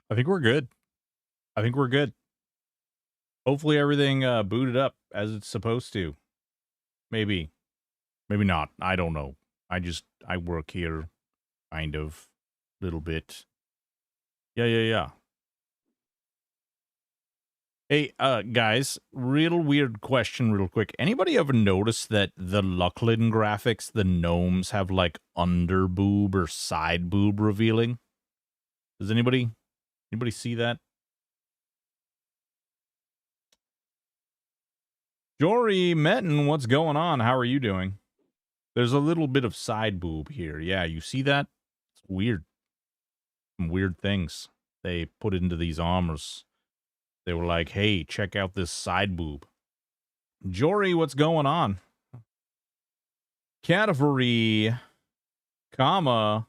I think we're good. I think we're good. Hopefully everything booted up as it's supposed to. Maybe. Maybe not. I don't know. I work here kind of little bit. Yeah. Hey, guys, real weird question real quick. Anybody ever notice that the Lucklin graphics, the gnomes have like under boob or side boob revealing? Does anybody see that? Jory Metten, what's going on? How are you doing? There's a little bit of side boob here. Yeah, you see that? It's weird. Some weird things they put into these armors. They were like, hey, check out this side boob. Jory, what's going on? Category, comma,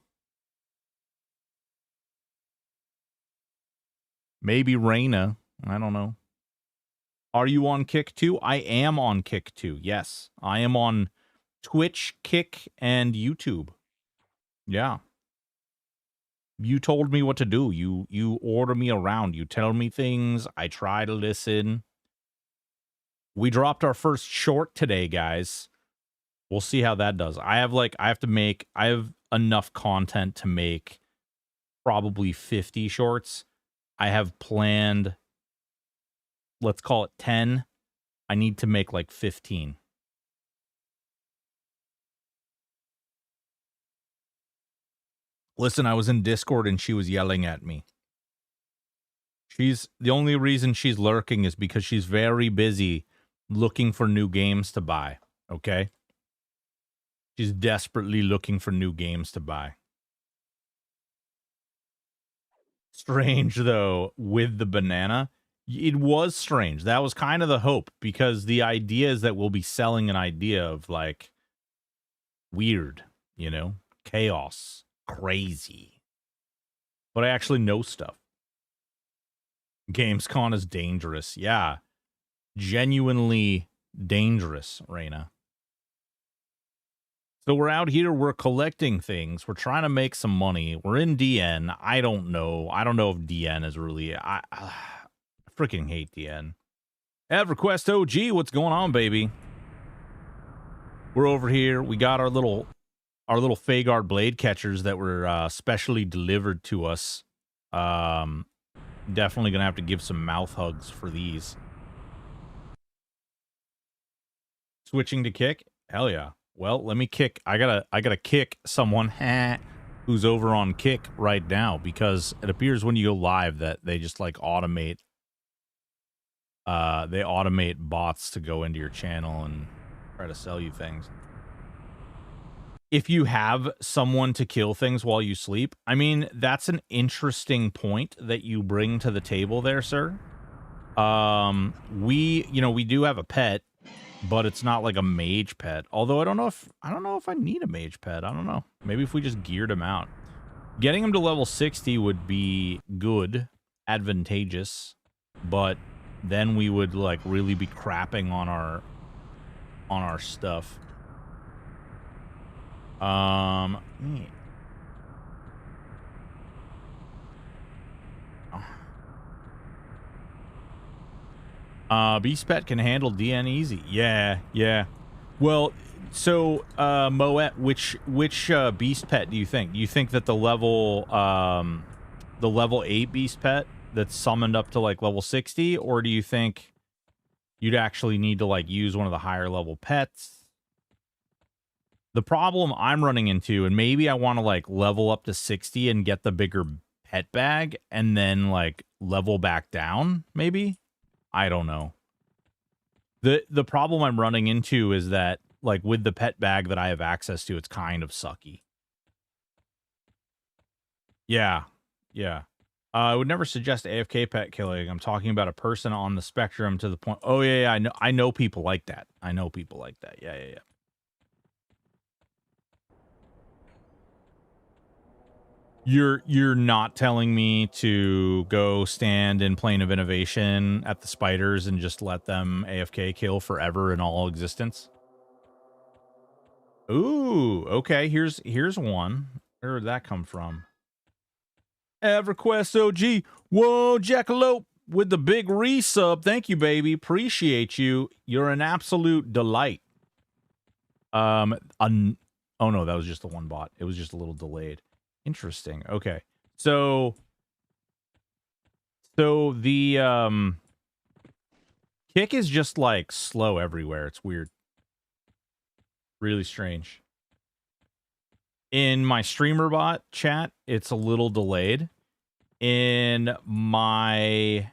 maybe Reyna. I don't know. Are you on Kick too? I am on Kick too. Yes, I am on Twitch, Kick, and YouTube. Yeah. You told me what to do. You order me around. You tell me things. I try to listen. We dropped our first short today, guys. We'll see how that does. I have enough content to make probably 50 shorts. I have planned, let's call it 10. I need to make like 15. Listen, I was in Discord and she was yelling at me. The only reason she's lurking is because she's very busy looking for new games to buy, okay? She's desperately looking for new games to buy. Strange, though, with the banana. It was strange. That was kind of the hope, because the idea is that we'll be selling an idea of, like, weird, you know? Chaos. Crazy. But I actually know stuff. Gamescom is dangerous. Yeah. Genuinely dangerous, Reyna. So we're out here, we're collecting things, we're trying to make some money, we're in DN. I don't know if DN is really, I freaking hate DN. EverQuest OG, what's going on, baby? We're over here, we got our little Fagard blade catchers that were specially delivered to us. Definitely gonna have to give some mouth hugs for these. Switching to Kick? Hell yeah. Well, let me kick. I gotta kick someone who's over on Kick right now, because it appears when you go live that they just like automate. They automate bots to go into your channel and try to sell you things. If you have someone to kill things while you sleep, I mean, that's an interesting point that you bring to the table there, sir. We do have a pet, but it's not like a mage pet. Although I don't know if I need a mage pet. I don't know. Maybe if we just geared him out. Getting him to level 60 would be good, advantageous, but then we would like really be crapping on our stuff. Beast Pet can handle DN easy. Yeah. Well, so Moet, which Beast Pet do you think? Do you think that the level 8 Beast Pet that's summoned up to like level 60, or do you think you'd actually need to like use one of the higher level pets? The problem I'm running into, and maybe I want to like level up to 60 and get the bigger pet bag and then like level back down, maybe? I don't know. The problem I'm running into is that, like, with the pet bag that I have access to, it's kind of sucky. Yeah. I would never suggest AFK pet killing. I'm talking about a person on the spectrum to the point. Oh, yeah, I know people like that. Yeah. You're not telling me to go stand in Plane of Innovation at the spiders and just let them AFK kill forever in all existence? Ooh, okay, here's one. Where did that come from? EverQuest OG. Whoa, Jackalope with the big resub. Thank you, baby. Appreciate you. You're an absolute delight. Oh no, that was just the one bot. It was just a little delayed. Interesting. Okay. So the kick is just like slow everywhere. It's weird. Really strange. In my streamer bot chat, it's a little delayed. In my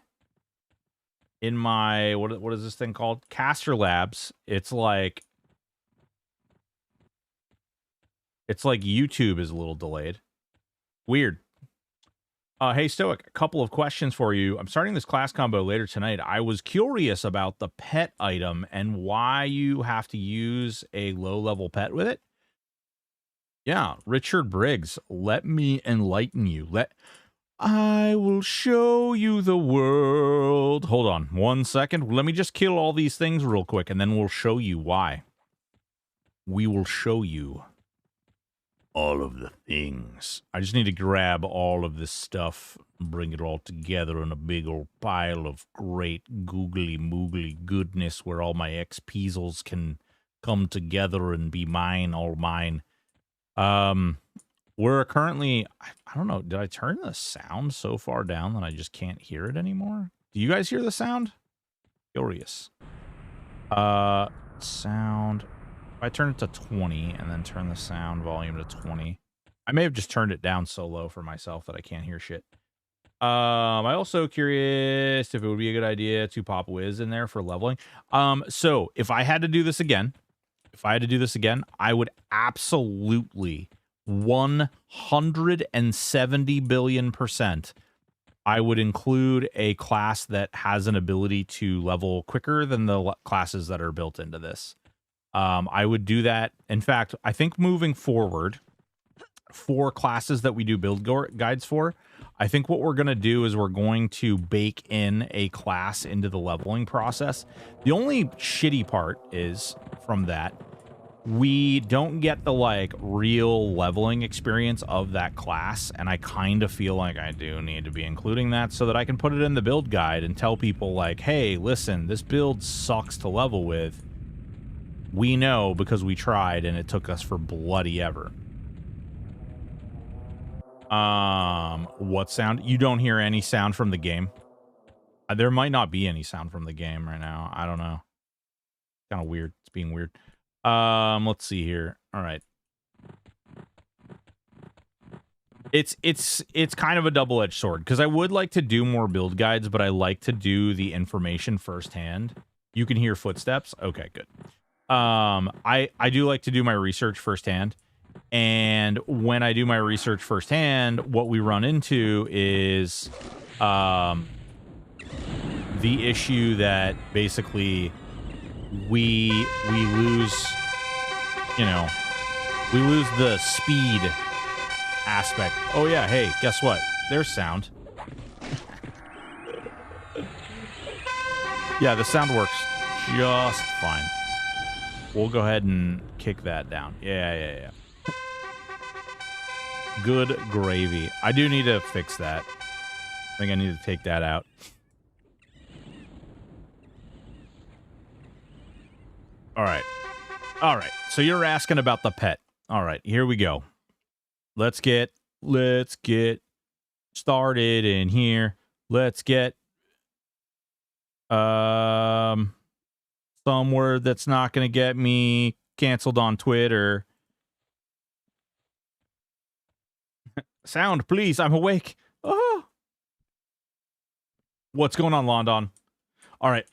what is this thing called? Caster Labs, it's like YouTube is a little delayed. Weird. Hey, Stoic, a couple of questions for you. I'm starting this class combo later tonight. I was curious about the pet item and why you have to use a low-level pet with it. Yeah, Richard Briggs, let me enlighten you. I will show you the world. Hold on 1 second. Let me just kill all these things real quick, and then we'll show you why. We will show you all of the things. I just need to grab all of this stuff and bring it all together in a big old pile of great googly moogly goodness where all my XPeasels can come together and be mine, all mine. We're currently, I don't know, did I turn the sound so far down that I just can't hear it anymore? Do you guys hear the sound? Curious. Sound. If I turn it to 20 and then turn the sound volume to 20. I may have just turned it down so low for myself that I can't hear shit. I also curious if it would be a good idea to pop Wiz in there for leveling. So if I had to do this again, I would absolutely 170 billion%. I would include a class that has an ability to level quicker than the classes that are built into this. I would do that. In fact, I think moving forward, for classes that we do build guides for, I think what we're going to do is we're going to bake in a class into the leveling process. The only shitty part is, from that, we don't get the, like, real leveling experience of that class, and I kind of feel like I do need to be including that so that I can put it in the build guide and tell people, like, hey, listen, this build sucks to level with. We know because we tried, and it took us for bloody ever. What sound? You don't hear any sound from the game? There might not be any sound from the game right now. I don't know. Kind of weird. It's being weird. Let's see here. All right. It's kind of a double-edged sword because I would like to do more build guides, but I like to do the information firsthand. You can hear footsteps. Okay, good. I do like to do my research firsthand. And when I do my research firsthand, what we run into is the issue that basically we lose, we lose the speed aspect. Oh yeah, hey, guess what? There's sound. Yeah, the sound works just fine. We'll go ahead and kick that down. Yeah. Good gravy. I do need to fix that. I think I need to take that out. All right. So you're asking about the pet. All right, here we go. Let's get started in here. Let's get some word that's not going to get me canceled on Twitter. Sound, please. I'm awake. Oh. What's going on, London? All right.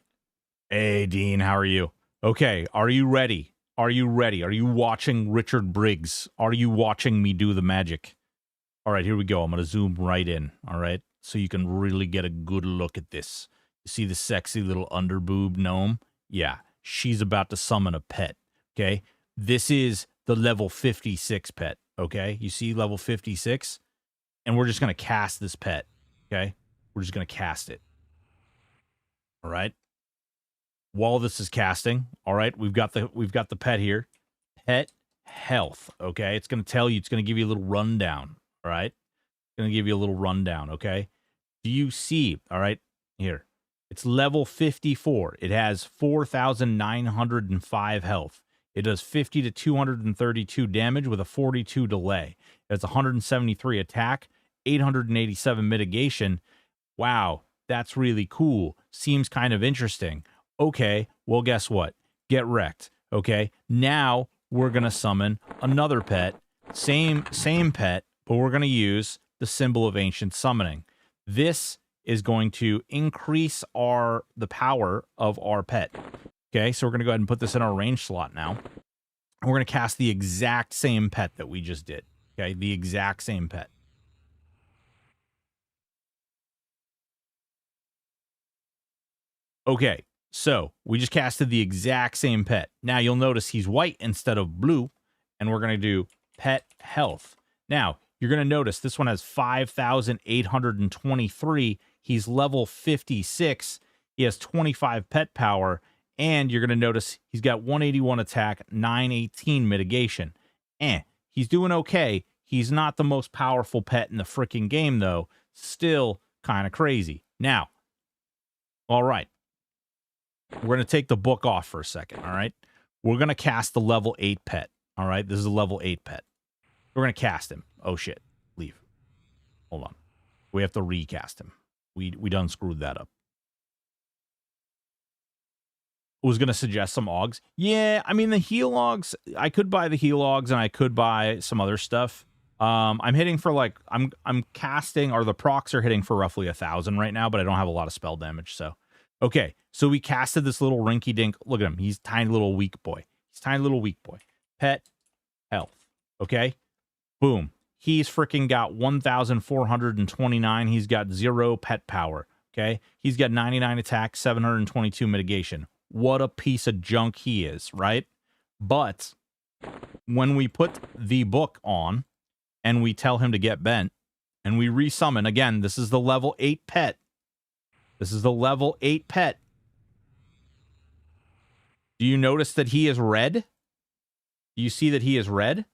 Hey, Dean, how are you? Okay, are you ready? Are you watching Richard Briggs? Are you watching me do the magic? All right, here we go. I'm going to zoom right in, all right? So you can really get a good look at this. You see the sexy little underboob gnome? Yeah, she's about to summon a pet, okay? This is the level 56 pet, okay? You see level 56? And we're just going to cast this pet, okay? We're just going to cast it. All right? While this is casting, all right, we've got the pet here. Pet health, okay? It's going to tell you, it's going to give you a little rundown, all right? Going to give you a little rundown, okay? Do you see, all right, here. It's level 54. It has 4,905 health. It does 50 to 232 damage with a 42 delay. It has 173 attack, 887 mitigation. Wow, that's really cool. Seems kind of interesting. Okay, well, guess what? Get wrecked, okay? Now we're going to summon another pet. Same pet, but we're going to use the symbol of ancient summoning. This is going to increase the power of our pet. Okay, so we're going to go ahead and put this in our range slot now. We're going to cast the exact same pet that we just did. Okay, the exact same pet. Okay, so we just casted the exact same pet. Now you'll notice he's white instead of blue, and we're going to do pet health. Now, you're going to notice this one has 5,823. He's level 56. He has 25 pet power, and you're going to notice he's got 181 attack, 918 mitigation. He's doing okay. He's not the most powerful pet in the freaking game, though. Still kind of crazy. Now, all right. We're going to take the book off for a second, all right? We're going to cast the level 8 pet, all right? This is a level 8 pet. We're going to cast him. Oh, shit. Leave. Hold on. We have to recast him. We done screwed that up. Was going to suggest some Augs. Yeah, I mean, the heal Augs, I could buy the heal Augs, and I could buy some other stuff. I'm hitting for, like, I'm casting, or the procs are hitting for roughly 1,000 right now, but I don't have a lot of spell damage, so... Okay, so we casted this little rinky-dink. Look at him. He's tiny little weak boy. He's tiny little weak boy. Pet health. Okay? Boom. He's freaking got 1,429. He's got 0 pet power. Okay? He's got 99 attack, 722 mitigation. What a piece of junk he is, right? But when we put the book on and we tell him to get bent and we resummon, again, this is the level 8 pet. This is the level 8 pet. Do you notice that he is red? Do you see that he is red?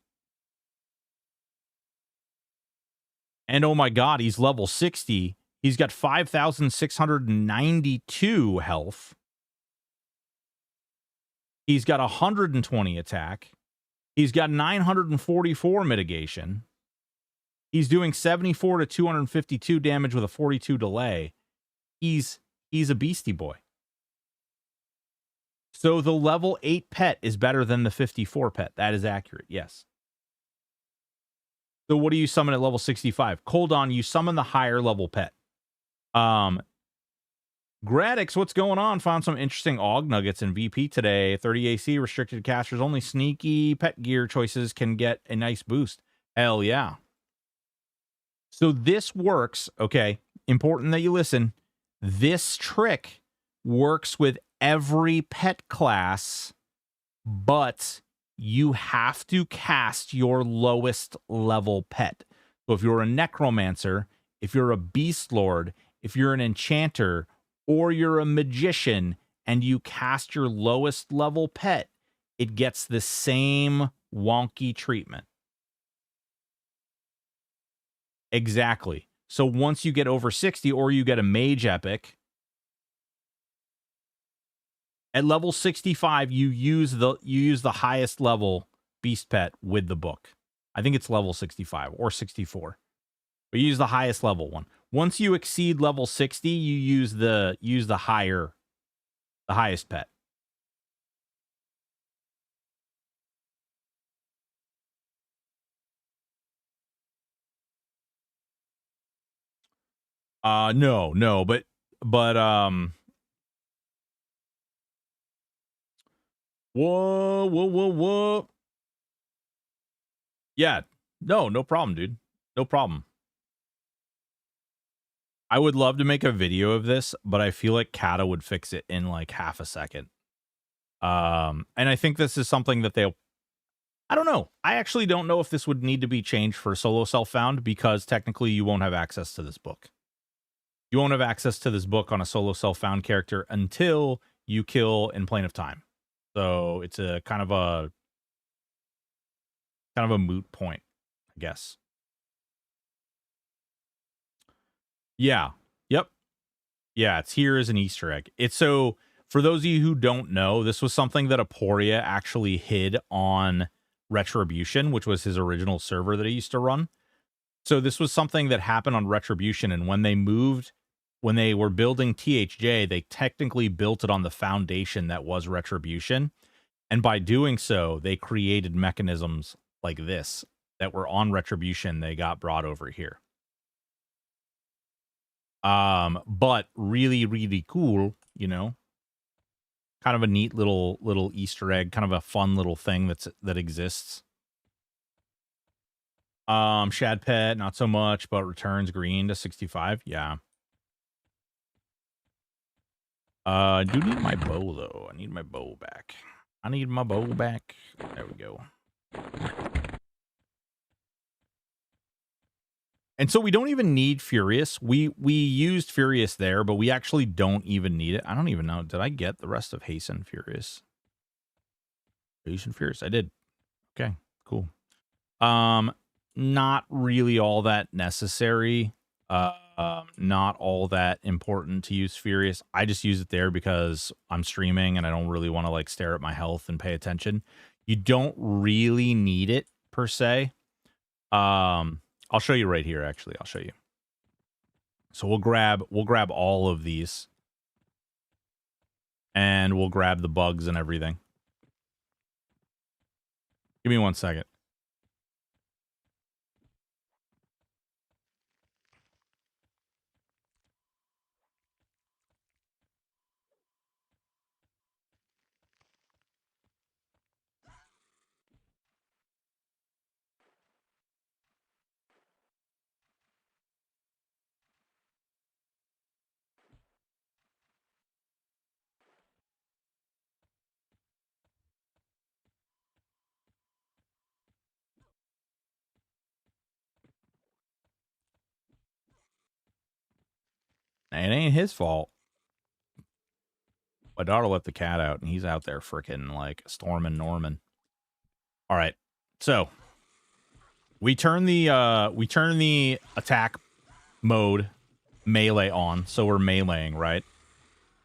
And oh my god, he's level 60. He's got 5,692 health. He's got 120 attack. He's got 944 mitigation. He's doing 74 to 252 damage with a 42 delay. He's a beastie boy. So the level 8 pet is better than the 54 pet. That is accurate, yes. So what do you summon at level 65? Coldon, you summon the higher level pet. Gradix, what's going on? Found some interesting AUG nuggets in VP today. 30 AC, restricted casters, only sneaky pet gear choices can get a nice boost. Hell yeah. So this works, okay, important that you listen. This trick works with every pet class, but you have to cast your lowest level pet. So if you're a necromancer, if you're a beast lord, if you're an enchanter, or you're a magician, and you cast your lowest level pet, it gets the same wonky treatment. Exactly. So once you get over 60, or you get a mage epic, at level 65, you use the highest level beast pet with the book. I think it's level 65 or 64. But you use the highest level one. Once you exceed level 60, you use the highest pet. No, but whoa. Yeah, no problem, dude. No problem. I would love to make a video of this, but I feel like Kata would fix it in like half a second. And I think this is something that I don't know. I actually don't know if this would need to be changed for solo self-found, because technically you won't have access to this book. You won't have access to this book on a solo self-found character until you kill in Plane of Time. So it's a kind of a moot point, I guess. Yeah. Yep. Yeah, it's here as an Easter egg. It's so, for those of you who don't know, this was something that Aporia actually hid on Retribution, which was his original server that he used to run. So this was something that happened on Retribution, and when they were building THJ, they technically built it on the foundation that was Retribution. And by doing so, they created mechanisms like this that were on Retribution. They got brought over here. But really, really cool, you know, kind of a neat little Easter egg, kind of a fun little thing that exists. Shad Pet, not so much, but returns green to 65. Yeah. I do need my bow though. I need my bow back. I need my bow back. There we go. And so we don't even need Furious. We used Furious there, but we actually don't even need it. I don't even know. Did I get the rest of Hasten Furious? Hasten Furious. I did. Okay, cool. Not really all that necessary. Not all that important to use Furious. I just use it there because I'm streaming and I don't really want to like stare at my health and pay attention. You don't really need it per se. I'll show you right here, actually. I'll show you. So we'll grab all of these. And we'll grab the bugs and everything. Give me 1 second. It ain't his fault. My daughter let the cat out, and he's out there freaking like storming Norman. All right, so we turn the attack mode melee on, so we're meleeing, right?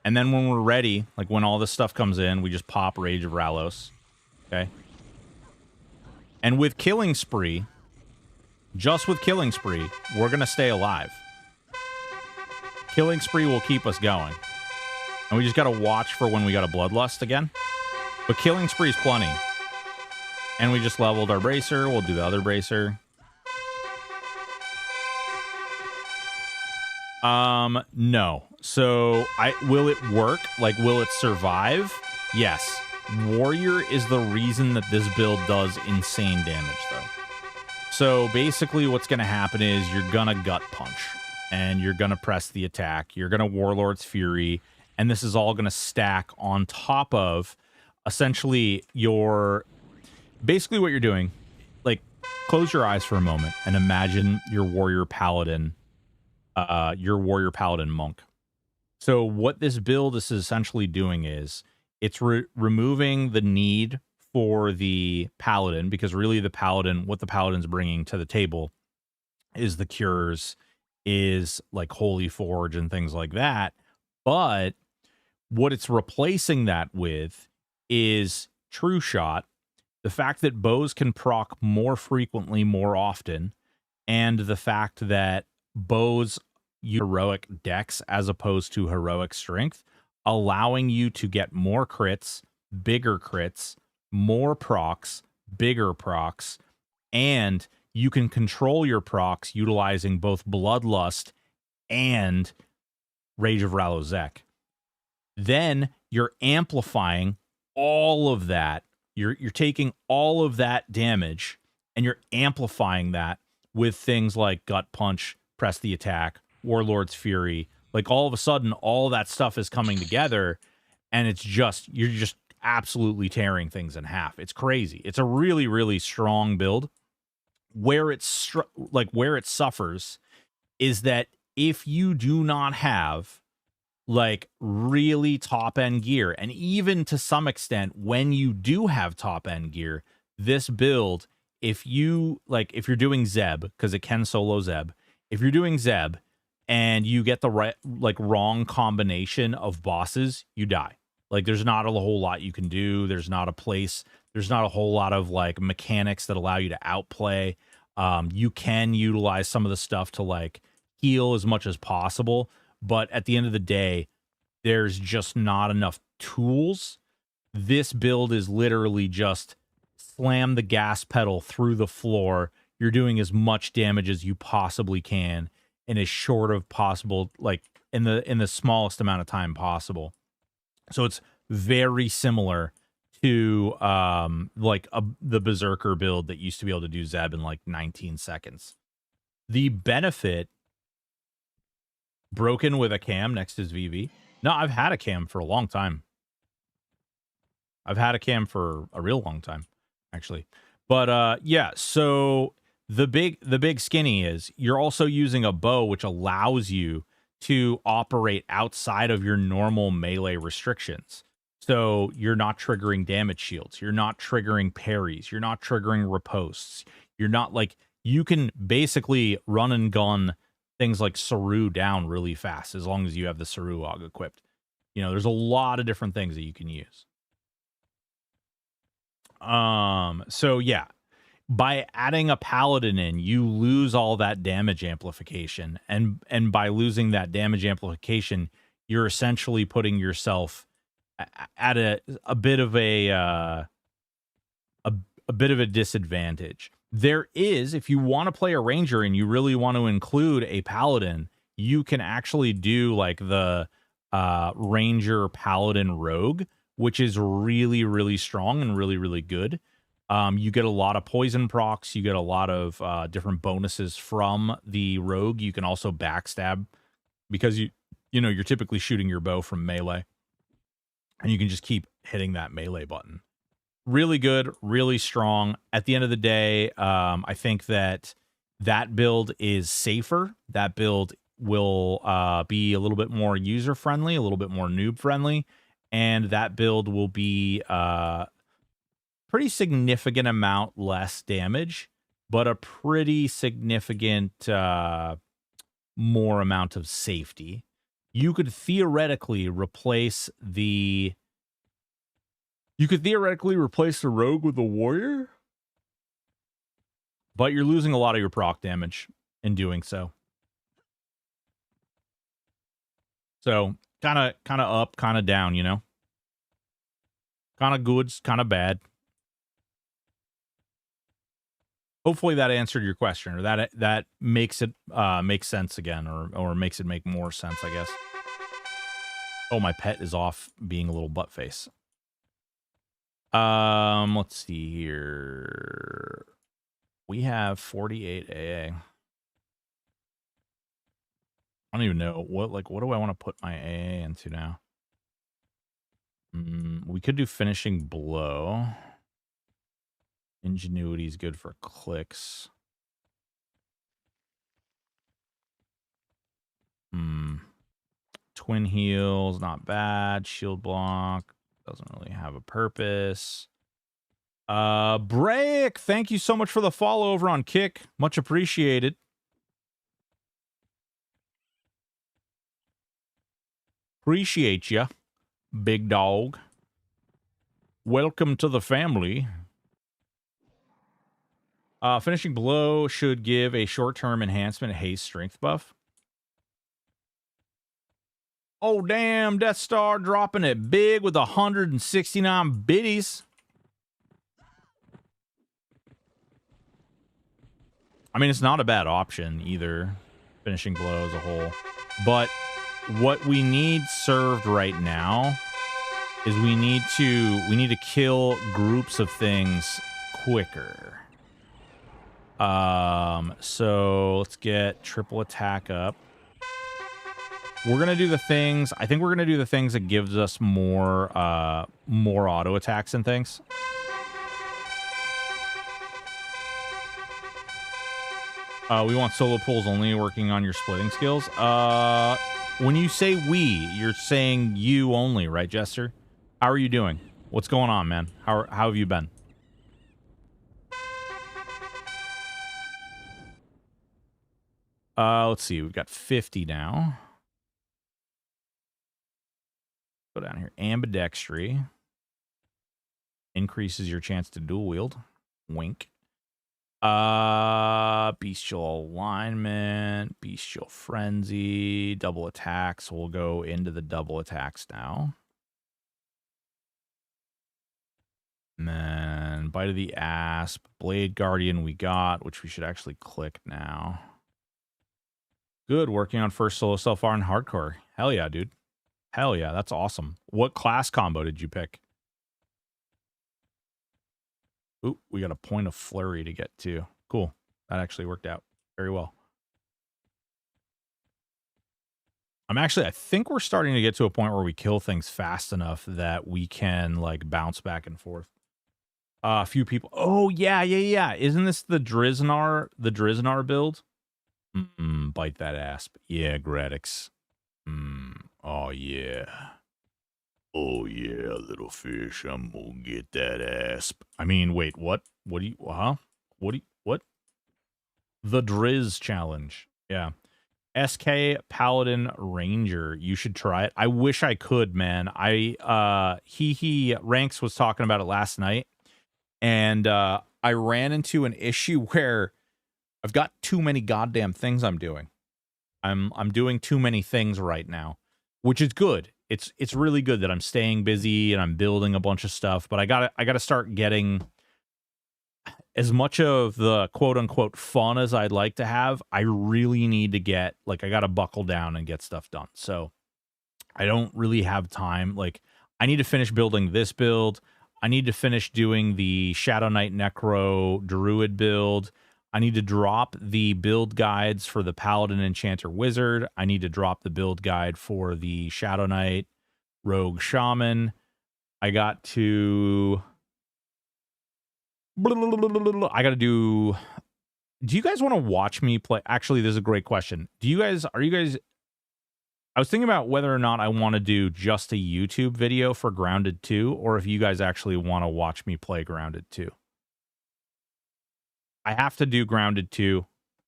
And then when we're ready, like when all this stuff comes in, we just pop Rage of Ralos, okay? And with Killing Spree, just with Killing Spree, we're gonna stay alive. Killing Spree will keep us going. And we just gotta watch for when we got a Bloodlust again. But Killing Spree's plenty. And we just leveled our Bracer. We'll do the other Bracer. No. So, will it work? Like, will it survive? Yes. Warrior is the reason that this build does insane damage, though. So, basically what's gonna happen is you're gonna Gut Punch. And you're gonna press the attack. You're gonna Warlord's Fury. And this is all gonna stack on top of, essentially, basically what you're doing, like, close your eyes for a moment and imagine your Warrior Paladin monk. So what this build is essentially doing is it's removing the need for the Paladin, because really what the Paladin's bringing to the table is the cures, is like Holy Forge and things like that. But what it's replacing that with is True Shot, the fact that bows can proc more frequently, more often, and the fact that bows use heroic dex as opposed to heroic strength, allowing you to get more crits, bigger crits, more procs, bigger procs, and you can control your procs utilizing both Bloodlust and Rage of Ralozek. Then you're amplifying all of that. You're taking all of that damage and you're amplifying that with things like Gut Punch, Press the Attack, Warlord's Fury. Like, all of a sudden, all that stuff is coming together, and you're just absolutely tearing things in half. It's crazy. It's a really, really strong build. Where it suffers is that if you do not have like really top end gear, and even to some extent when you do have top end gear, this build, if you're doing Zeb, because it can solo Zeb, if you're doing Zeb, and you get the right, like, wrong combination of bosses, you die. Like, there's not a whole lot you can do. There's not a whole lot of, like, mechanics that allow you to outplay. You can utilize some of the stuff to, like, heal as much as possible, but at the end of the day, there's just not enough tools. This build is literally just slam the gas pedal through the floor. You're doing as much damage as you possibly can in as short of possible, like, in the smallest amount of time possible. So it's very similar to the Berserker build that used to be able to do Zeb in like 19 seconds. The benefit, broken with a cam next is VV. No, I've had a cam for a long time. I've had a cam for a real long time, actually. But yeah, so the big skinny is you're also using a bow, which allows you to operate outside of your normal melee restrictions. So you're not triggering damage shields. You're not triggering parries. You're not triggering ripostes. You're not, like, you can basically run and gun things like Saru down really fast as long as you have the Saru Og equipped. You know, there's a lot of different things that you can use. So yeah, by adding a paladin in, you lose all that damage amplification, and by losing that damage amplification, you're essentially putting yourself at a bit of a bit of a disadvantage. There is, if you want to play a ranger and you really want to include a paladin, you can actually do like the ranger paladin rogue, which is really, really strong and really, really good. You get a lot of poison procs. You get a lot of different bonuses from the rogue. You can also backstab because you're typically shooting your bow from melee, and you can just keep hitting that melee button. Really good, really strong. At the end of the day, I think that build is safer. That build will be a little bit more user friendly, a little bit more noob friendly, and that build will be pretty significant amount less damage, but a pretty significant more amount of safety. You could theoretically replace the rogue with a warrior, but you're losing a lot of your proc damage in doing so. So kind of up, kind of down, you know? Kind of good, kind of bad. Hopefully that answered your question, or that makes it make sense again, or makes it make more sense, I guess. Oh, my pet is off being a little butt face. Let's see here. We have 48 AA. I don't even know what do I want to put my AA into now? We could do finishing blow. Ingenuity is good for clicks. Twin heals, not bad. Shield block doesn't really have a purpose. Break, thank you so much for the follow over on Kick. Much appreciated. Appreciate ya, big dog. Welcome to the family. Finishing blow should give a short-term enhancement haste strength buff. Oh, damn, Death Star dropping it big with 169 biddies. I mean, it's not a bad option either, finishing blow as a whole. But what we need served right now is we need to kill groups of things quicker. So let's get triple attack up. We're gonna do the things. I think we're gonna do the things that gives us more auto attacks and things. We want solo pulls only, working on your splitting skills. When you say we, you're saying you only, right, Jester? How are you doing? What's going on, man? How have you been? Let's see. We've got 50 now. Go down here. Ambidextry. Increases your chance to dual wield. Wink. Bestial alignment. Bestial frenzy. Double attacks. We'll go into the double attacks now. And then Bite of the Asp. Blade Guardian we got, which we should actually click now. Good. Working on first solo so far in hardcore. Hell yeah, dude. Hell yeah. That's awesome. What class combo did you pick? Ooh, we got a point of flurry to get to. Cool. That actually worked out very well. I think we're starting to get to a point where we kill things fast enough that we can, like, bounce back and forth. A few people. Oh, yeah. Isn't this the Driznar build? Bite that asp. Yeah, Gradix. Oh, yeah. Oh, yeah, little fish. I'm gonna get that asp. I mean, wait, what? What do you, what? The Driz challenge. Yeah. SK Paladin Ranger. You should try it. I wish I could, man. He Ranks was talking about it last night, and I ran into an issue where I've got too many goddamn things I'm doing. I'm doing too many things right now, which is good. It's really good that I'm staying busy and I'm building a bunch of stuff, but I gotta start getting as much of the quote unquote fun as I'd like to have. I really need to get, like, I gotta buckle down and get stuff done. So I don't really have time. Like, I need to finish building this build. I need to finish doing the Shadow Knight Necro Druid build. I need to drop the build guides for the Paladin Enchanter Wizard. I need to drop the build guide for the Shadow Knight Rogue Shaman. I got to... I got to do... Do you guys want to watch me play? Actually, this is a great question. Are you guys... I was thinking about whether or not I want to do just a YouTube video for Grounded 2, or if you guys actually want to watch me play Grounded 2. I have to do Grounded 2.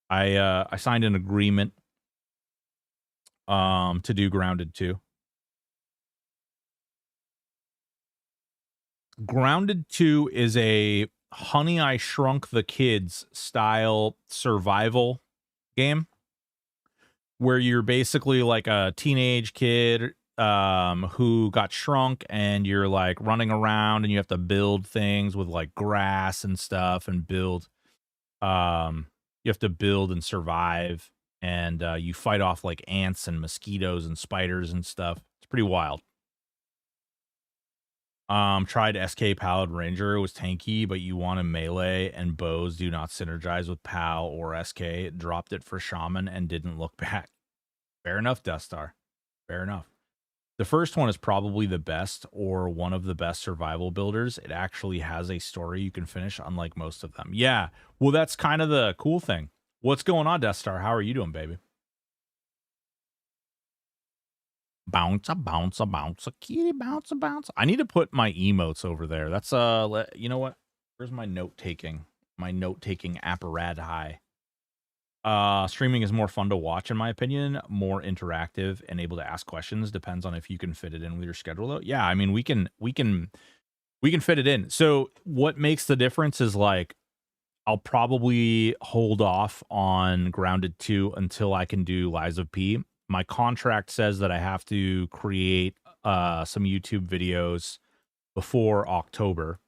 I signed an agreement to do Grounded 2. Grounded 2 is a Honey I Shrunk the Kids style survival game where you're basically like a teenage kid who got shrunk, and you're like running around and you have to build things with like grass and stuff and build. You have to build and survive, and you fight off like ants and mosquitoes and spiders and stuff. It's pretty wild. Tried SK Paladin Ranger. It was tanky, but you want a melee, and bows do not synergize with PAL or SK. Dropped it for Shaman and didn't look back. Fair enough, Death Star. Fair enough. The first one is probably the best, or one of the best survival builders. It actually has a story you can finish, unlike most of them. Yeah, well, that's kind of the cool thing. What's going on, Death Star? How are you doing, baby? Bounce a bounce a bounce a kitty bounce a bounce. I need to put my emotes over there. That's you know what? Where's my note taking? My note taking apparatus. Streaming is more fun to watch, in my opinion. More interactive and able to ask questions. Depends on if you can fit it in with your schedule, though. Yeah, I mean, we can fit it in. So what makes the difference is, like, I'll probably hold off on Grounded 2 until I can do Lies of P. My contract says that I have to create some YouTube videos before October.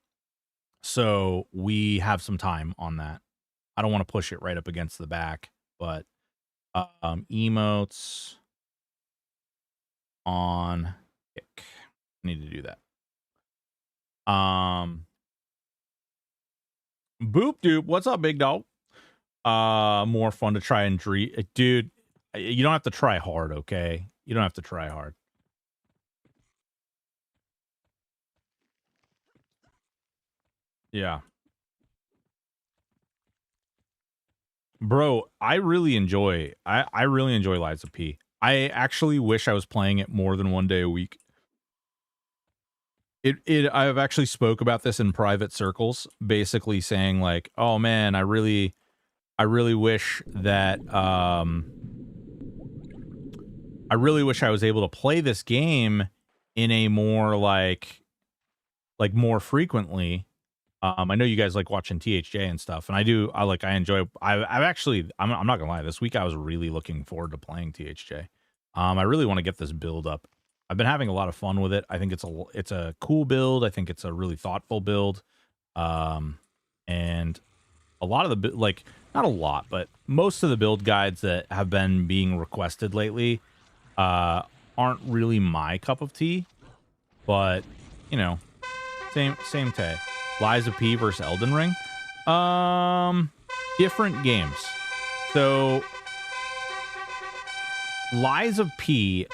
So we have some time on that. I don't want to push it right up against the back, but emotes on kick. I need to do that. Boop doop. What's up, big dog? More fun to try and dude. You don't have to try hard, okay? You don't have to try hard. Yeah. Bro, I really enjoy Lies of P. I actually wish I was playing it more than one day a week. I've actually spoke about this in private circles, basically saying like, oh man, I really I really wish that I really wish I was able to play this game in a more like more frequently. I know you guys like watching THJ and stuff, and I do. I enjoy. I've actually. I'm not gonna lie. This week I was really looking forward to playing THJ. I really want to get this build up. I've been having a lot of fun with it. I think it's a cool build. I think it's a really thoughtful build. And a lot of the like not a lot, but most of the build guides that have been being requested lately aren't really my cup of tea. But you know, same tay. Lies of P versus Elden Ring. Different games. So Lies of P,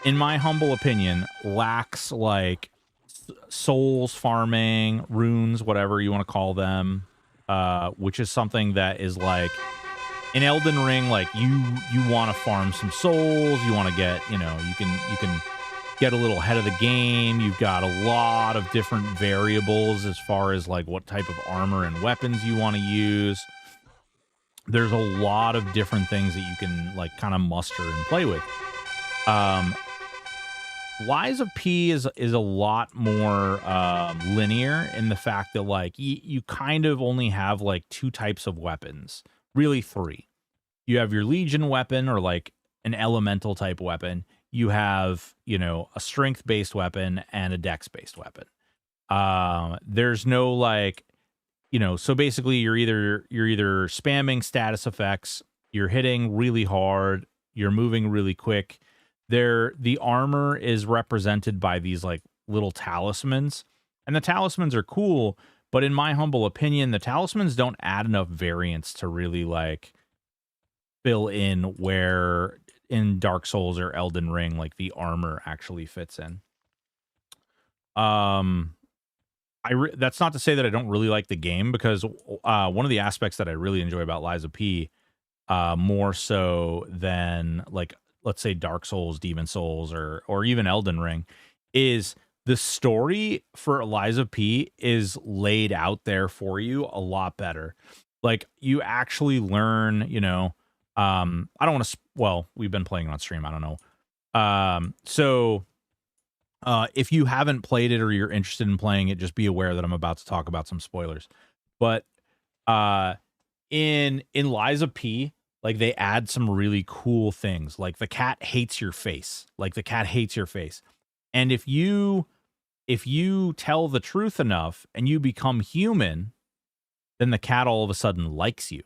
in my humble opinion, lacks like souls farming, runes, whatever you want to call them, which is something that is like in Elden Ring, like you want to farm some souls, you want to get, you can get a little ahead of the game. You've got a lot of different variables as far as like what type of armor and weapons you want to use. There's a lot of different things that you can like kind of muster and play with. Lies of P is a lot more linear in the fact that like you kind of only have like two types of weapons, really three. You have your Legion weapon or like an elemental type weapon. You have, a strength-based weapon and a dex-based weapon. There's no like, so basically you're either spamming status effects, you're hitting really hard, you're moving really quick. The armor is represented by these like little talismans, and the talismans are cool, but in my humble opinion, the talismans don't add enough variance to really like fill in where in Dark Souls or Elden Ring, like the armor actually fits in. That's not to say that I don't really like the game, because one of the aspects that I really enjoy about Lies of P, more so than like, let's say Dark Souls, Demon Souls, or even Elden Ring, is the story for Lies of P is laid out there for you a lot better. Like you actually learn, I don't want to. Well, we've been playing on stream. I don't know. So if you haven't played it or you're interested in playing it, just be aware that I'm about to talk about some spoilers. But in Lies of P, like they add some really cool things. Like the cat hates your face. And if you tell the truth enough and you become human, then the cat all of a sudden likes you.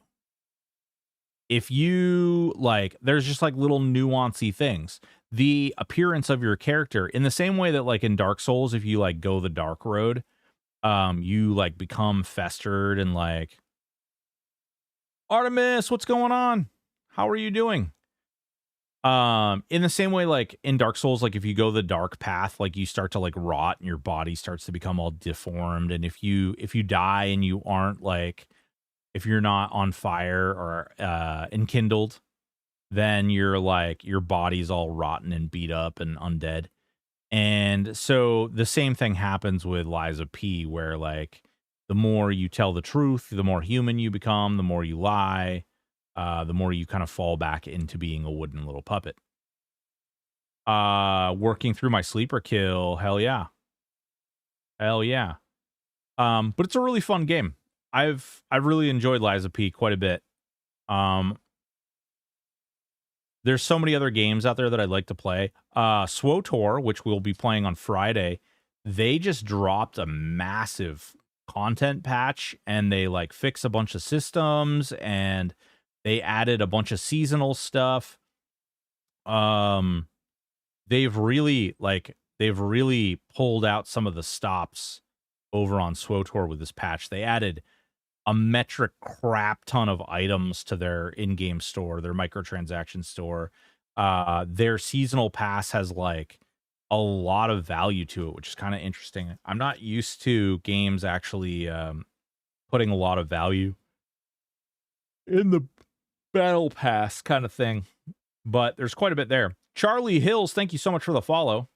If you like, there's just like little nuancy things. The appearance of your character, in the same way that like in Dark Souls, if you like go the dark road, you like become festered and like, Artemis, what's going on? How are you doing? In the same way, like in Dark Souls, like if you go the dark path, like you start to like rot and your body starts to become all deformed. And if you die and you aren't like, if you're not on fire or enkindled, then you're like, your body's all rotten and beat up and undead. And so the same thing happens with Lies of P, where like the more you tell the truth, the more human you become, the more you lie, the more you kind of fall back into being a wooden little puppet. Working through my sleeper kill, hell yeah. But it's a really fun game. I've really enjoyed Lies of P quite a bit. There's so many other games out there that I'd like to play. SWTOR, which we'll be playing on Friday, they just dropped a massive content patch, and they like fix a bunch of systems, and they added a bunch of seasonal stuff. They've really pulled out some of the stops over on SWTOR with this patch. They added a metric crap ton of items to their in-game store, their microtransaction store. Their seasonal pass has like a lot of value to it, which is kind of interesting. I'm not used to games actually putting a lot of value in the battle pass kind of thing, but there's quite a bit there. Charlie Hills, thank you so much for the follow.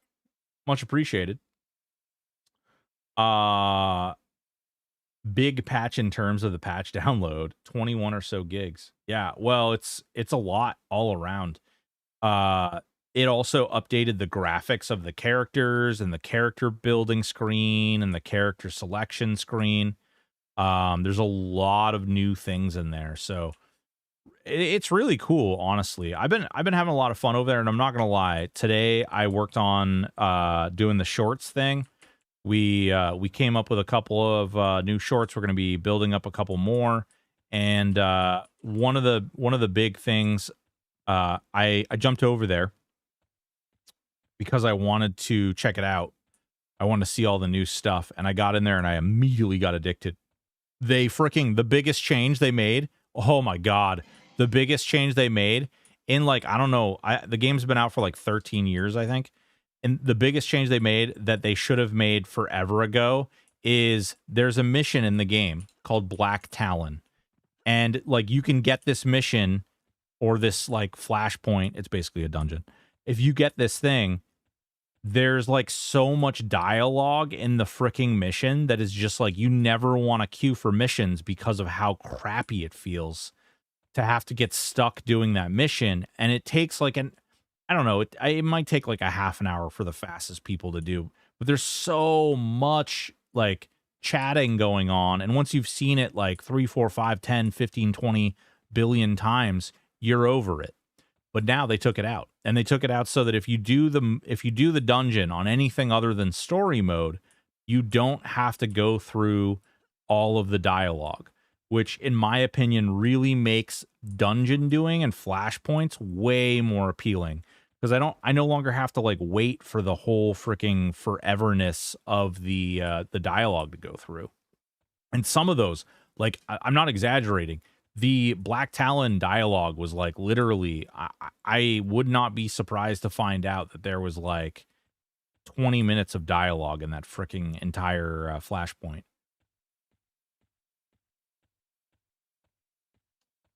Much appreciated. big patch in terms of the patch download, 21 or so gigs. Yeah, well, it's a lot all around. It also updated the graphics of the characters and the character building screen and the character selection screen. There's a lot of new things in there, so it's really cool. Honestly, I've been having a lot of fun over there, and I'm not gonna lie. Today I worked on doing the shorts thing. We came up with a couple of new shorts. We're gonna be building up a couple more, and one of the big things, I jumped over there because I wanted to check it out. I wanted to see all the new stuff, and I got in there and I immediately got addicted. The biggest change they made. Oh my God. The biggest change they made in, like, I don't know. The game's been out for like 13 years, I think. And the biggest change they made that they should have made forever ago is there's a mission in the game called Black Talon. And like, you can get this mission or this like flashpoint. It's basically a dungeon. If you get this thing, there's like so much dialogue in the freaking mission that is just like, you never want to queue for missions because of how crappy it feels to have to get stuck doing that mission. And it takes like I don't know, it might take like a half an hour for the fastest people to do, but there's so much like chatting going on. And once you've seen it like 3, 4, 5, 10, 15, 20 billion times, you're over it. But now they took it out, and they took it out so that if you do the dungeon on anything other than story mode, you don't have to go through all of the dialogue, which in my opinion really makes dungeon doing and flashpoints way more appealing, because I no longer have to like wait for the whole freaking foreverness of the dialogue to go through. And some of those, like, I'm not exaggerating. The Black Talon dialogue was like literally, I would not be surprised to find out that there was like 20 minutes of dialogue in that freaking entire flashpoint.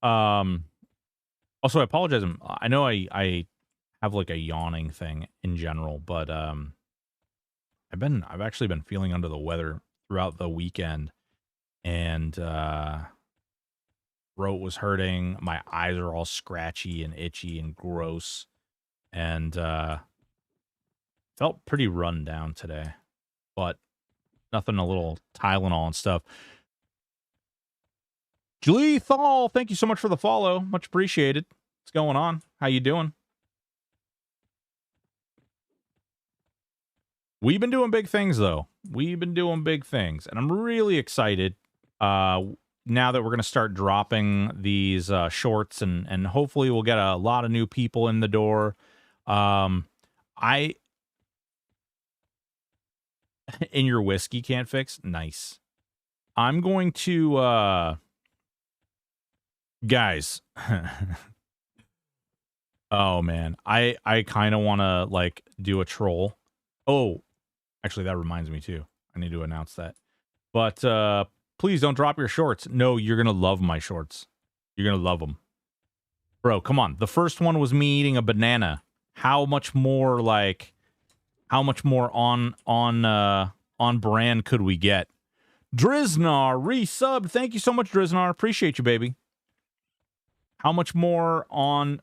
Also, I apologize. I know I have like a yawning thing in general, but I've actually been feeling under the weather throughout the weekend, and throat was hurting. My eyes are all scratchy and itchy and gross, and felt pretty run down today, but nothing, a little Tylenol and stuff. Julie Thal, thank you so much for the follow. Much appreciated. What's going on? How you doing? We've been doing big things, though. We've been doing big things, and I'm really excited now that we're going to start dropping these shorts, and hopefully we'll get a lot of new people in the door. In your whiskey can't fix? Nice. I'm going to, guys. Oh, man. I kind of want to, like, do a troll. Oh, actually, that reminds me, too. I need to announce that. But, please don't drop your shorts. No, you're going to love my shorts. You're going to love them. Bro, come on. The first one was me eating a banana. How much more, like, how much more on brand could we get? Driznar resubbed. Thank you so much, Driznar. Appreciate you, baby. How much more on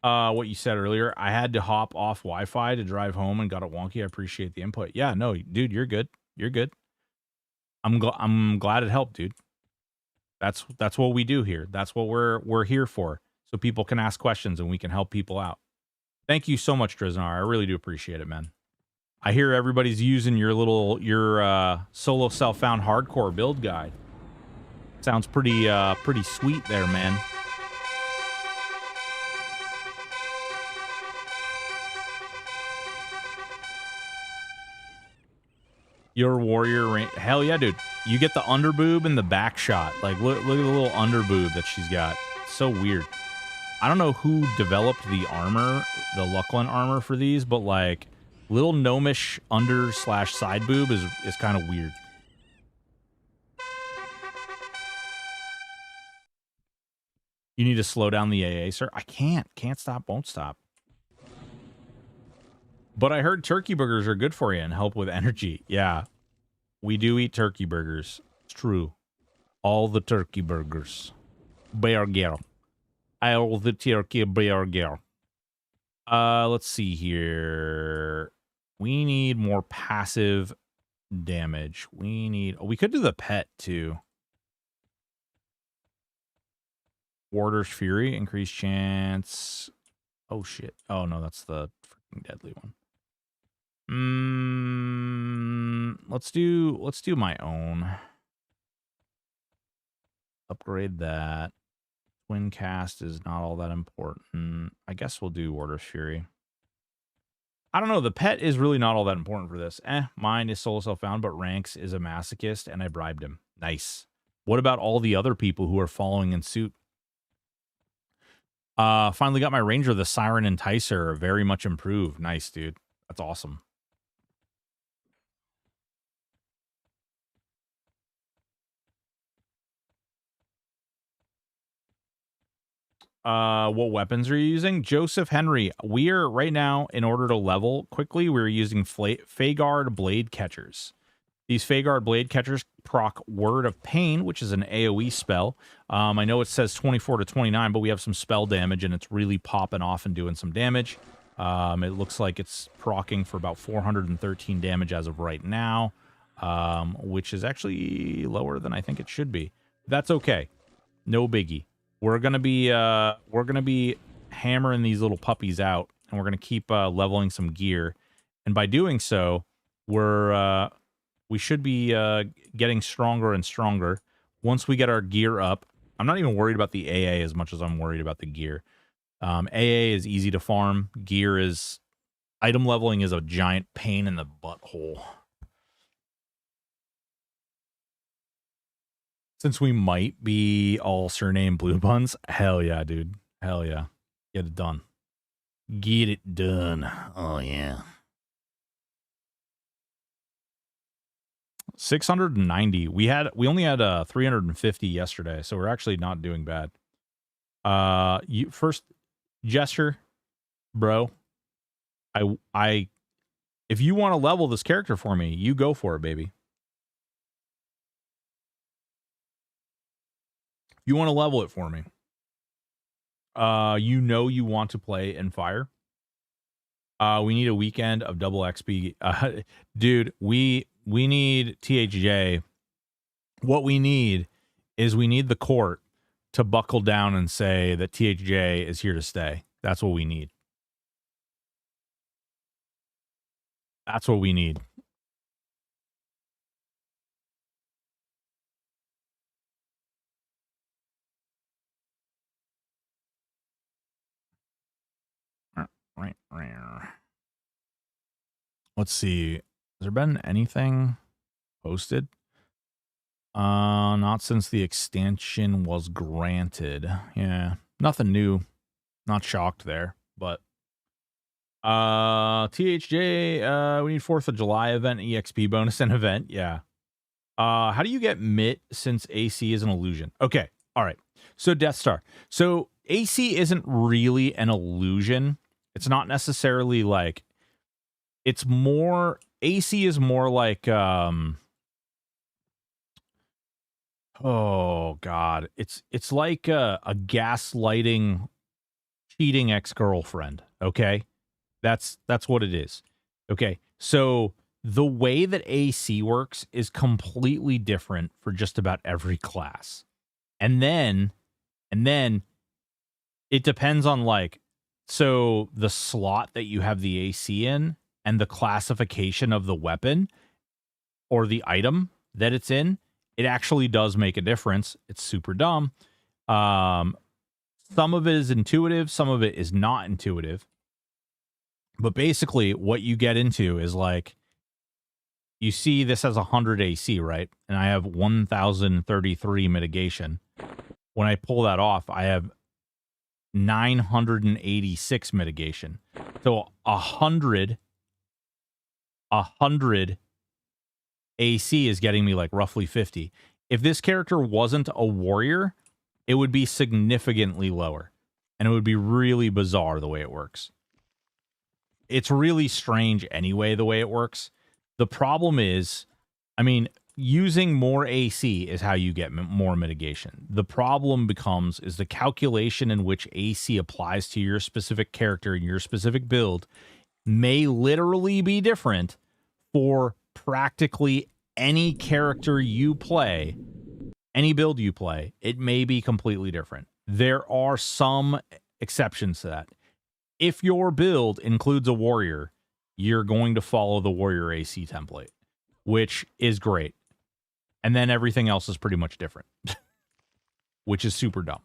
what you said earlier? I had to hop off Wi-Fi to drive home and got it wonky. I appreciate the input. Yeah, no, dude, you're good. You're good. I'm glad it helped, dude. That's what we do here. That's what we're here for. So people can ask questions and we can help people out. Thank you so much, Driznar. I really do appreciate it, man. I hear everybody's using your solo self-found hardcore build guide. Sounds pretty sweet there, man. Your warrior, hell yeah, dude. You get the underboob and the back shot. Like, look at the little underboob that she's got. It's so weird. I don't know who developed the armor, the Lucklin armor for these, but like, little gnomish under/side boob is kind of weird. You need to slow down the AA, sir. I can't stop, won't stop. But I heard turkey burgers are good for you and help with energy. Yeah. We do eat turkey burgers. It's true. All the turkey burgers. Burger. All the turkey burger. Let's see here. We need more passive damage. We need... Oh, we could do the pet, too. Warder's Fury. Increased chance... Oh, shit. Oh, no, that's the freaking deadly one. Let's do my own. Upgrade that. Twin cast is not all that important. I guess we'll do Warder's Fury. I don't know. The pet is really not all that important for this. Mine is solo self-found, but Ranks is a masochist, and I bribed him. Nice. What about all the other people who are following in suit? Finally got my Ranger, the Siren Enticer, very much improved. Nice, dude. That's awesome. What weapons are you using? Joseph Henry. We're right now, in order to level quickly, we're using Fagard Blade Catchers. These Fagard Blade Catchers proc Word of Pain, which is an AoE spell. I know it says 24 to 29, but we have some spell damage, and it's really popping off and doing some damage. It looks like it's procking for about 413 damage as of right now, which is actually lower than I think it should be. That's okay. No biggie. We're gonna be hammering these little puppies out, and we're gonna keep leveling some gear. And by doing so, we should be getting stronger and stronger. Once we get our gear up, I'm not even worried about the AA as much as I'm worried about the gear. AA is easy to farm. Gear is... Item leveling is a giant pain in the butthole. Since we might be all surname blue buns, hell yeah, dude. Hell yeah. Get it done. Get it done. Oh, yeah. 690. We only had 350 yesterday, so we're actually not doing bad. You first gesture, bro. If you want to level this character for me, you go for it, baby. You want to level it for me. You know you want to play in fire. We need a weekend of double XP. Dude, we need THJ. What we need is we need the court to buckle down and say that THJ is here to stay. That's what we need. That's what we need. Let's see. Has there been anything posted? Not since the extension was granted. Yeah, nothing new. Not shocked there, but THJ, we need 4th of July event, EXP bonus and event. Yeah. How do you get MIT since AC is an illusion? Okay. All right. So Death Star. So AC isn't really an illusion. It's not necessarily like, it's more, AC is more like, oh God, it's like a gaslighting, cheating ex-girlfriend. Okay. That's what it is. Okay. So the way that AC works is completely different for just about every class. And then it depends on like, so the slot that you have the AC in and the classification of the weapon or the item that it's in, it actually does make a difference. It's super dumb. Some of it is intuitive. Some of it is not intuitive. But basically what you get into is like, you see this has 100 AC, right? And I have 1033 mitigation. When I pull that off, I have 986 mitigation. So 100 AC is getting me like roughly 50. If this character wasn't a warrior, it would be significantly lower. And it would be really bizarre the way it works. It's really strange anyway, the way it works. The problem is I mean, using more AC is how you get more mitigation. The problem becomes is the calculation in which AC applies to your specific character and your specific build may literally be different for practically any character you play, any build you play. It may be completely different. There are some exceptions to that. If your build includes a warrior, you're going to follow the warrior AC template, which is great. And then everything else is pretty much different, which is super dumb.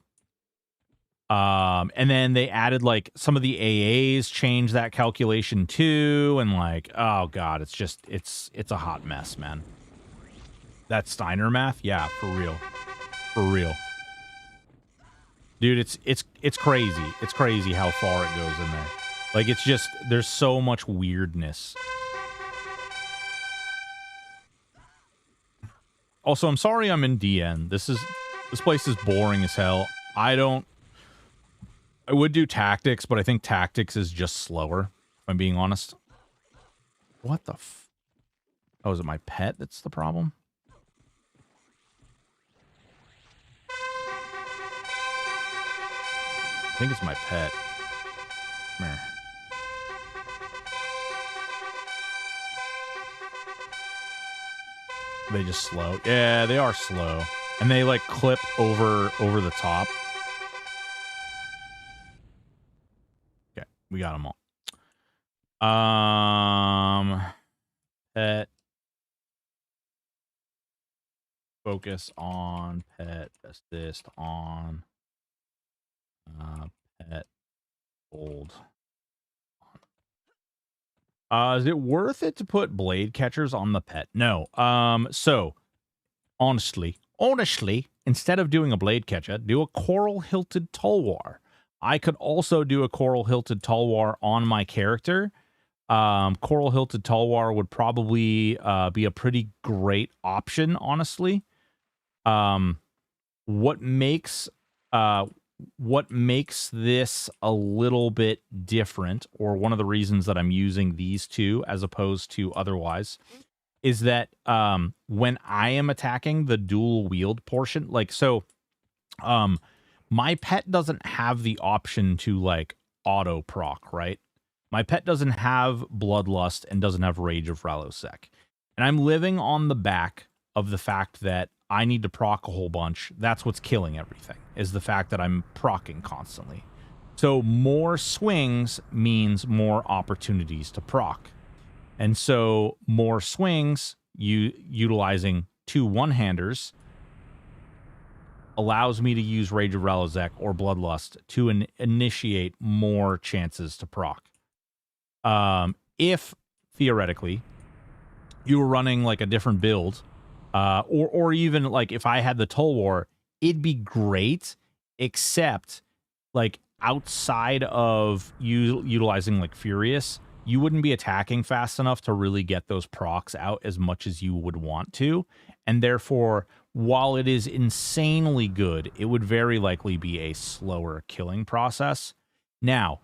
And then they added like some of the AAs changed that calculation too. And like, oh God, it's just, it's a hot mess, man. That Steiner math. Yeah, for real. For real. Dude, it's crazy. It's crazy how far it goes in there. Like, it's just, there's so much weirdness. Also, I'm sorry I'm in DN. This place is boring as hell. I would do tactics, but I think tactics is just slower, if I'm being honest. What the oh, is it my pet that's the problem? I think it's my pet. Come here. They just slow. Yeah, they are slow. And they like clip over the top. Okay, we got them all. Pet. Focus on pet. Assist on. Pet. Old. Is it worth it to put blade catchers on the pet? No. So honestly, instead of doing a blade catcher, do a coral hilted tulwar. I could also do a coral hilted tulwar on my character. Coral hilted tulwar would probably be a pretty great option, honestly. What makes this a little bit different, or one of the reasons that I'm using these two as opposed to otherwise, is that when I am attacking the dual wield portion, like, so my pet doesn't have the option to like auto proc, right? My pet doesn't have Bloodlust and doesn't have Rage of Rallosec. And I'm living on the back of the fact that I need to proc a whole bunch. That's what's killing everything, is the fact that I'm procking constantly. So more swings means more opportunities to proc. And so more swings, utilizing two one-handers, allows me to use Rage of Rallosec or Bloodlust to initiate more chances to proc. If, theoretically, you were running like a different build, or even like if I had the Tulwar, it'd be great, except like outside of utilizing like Furious, you wouldn't be attacking fast enough to really get those procs out as much as you would want to. And therefore, while it is insanely good, it would very likely be a slower killing process. Now,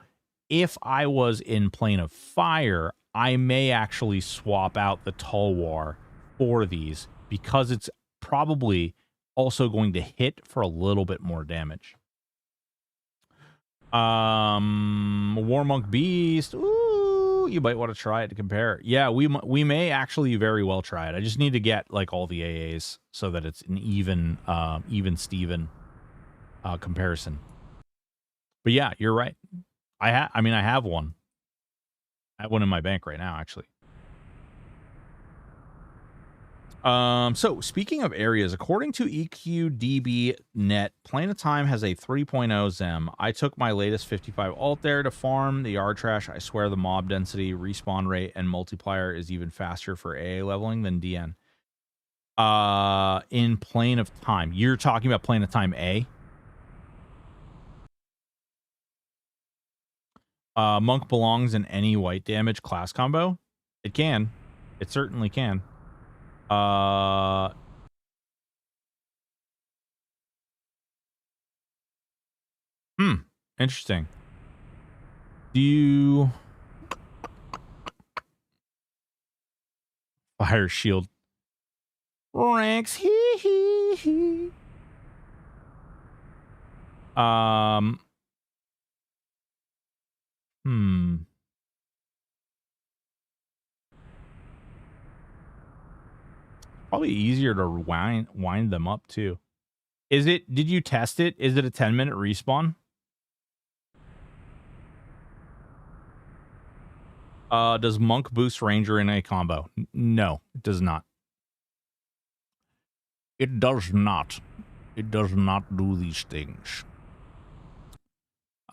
if I was in Plane of Fire, I may actually swap out the Tulwar for these, because it's probably also going to hit for a little bit more damage. Warmonk Beast. Ooh, you might want to try it to compare. Yeah, we may actually very well try it. I just need to get like all the AAs so that it's an even Steven comparison. But yeah, you're right. I have one. I have one in my bank right now, actually. So speaking of areas, according to EQDB.net, Plane of Time has a 3.0 Zem. I took my latest 55 alt there to farm the yard trash. I swear the mob density, respawn rate, and multiplier is even faster for AA leveling than DN. In Plane of Time. You're talking about Plane of Time A? Monk belongs in any white damage class combo? It can. It certainly can. Interesting. Do you... Fire shield. Ranks. Hee hee hee. Probably easier to wind them up too. Is it? Did you test it? Is it a 10-minute respawn? Does Monk boost Ranger in a combo? No, it does not. It does not. It does not do these things.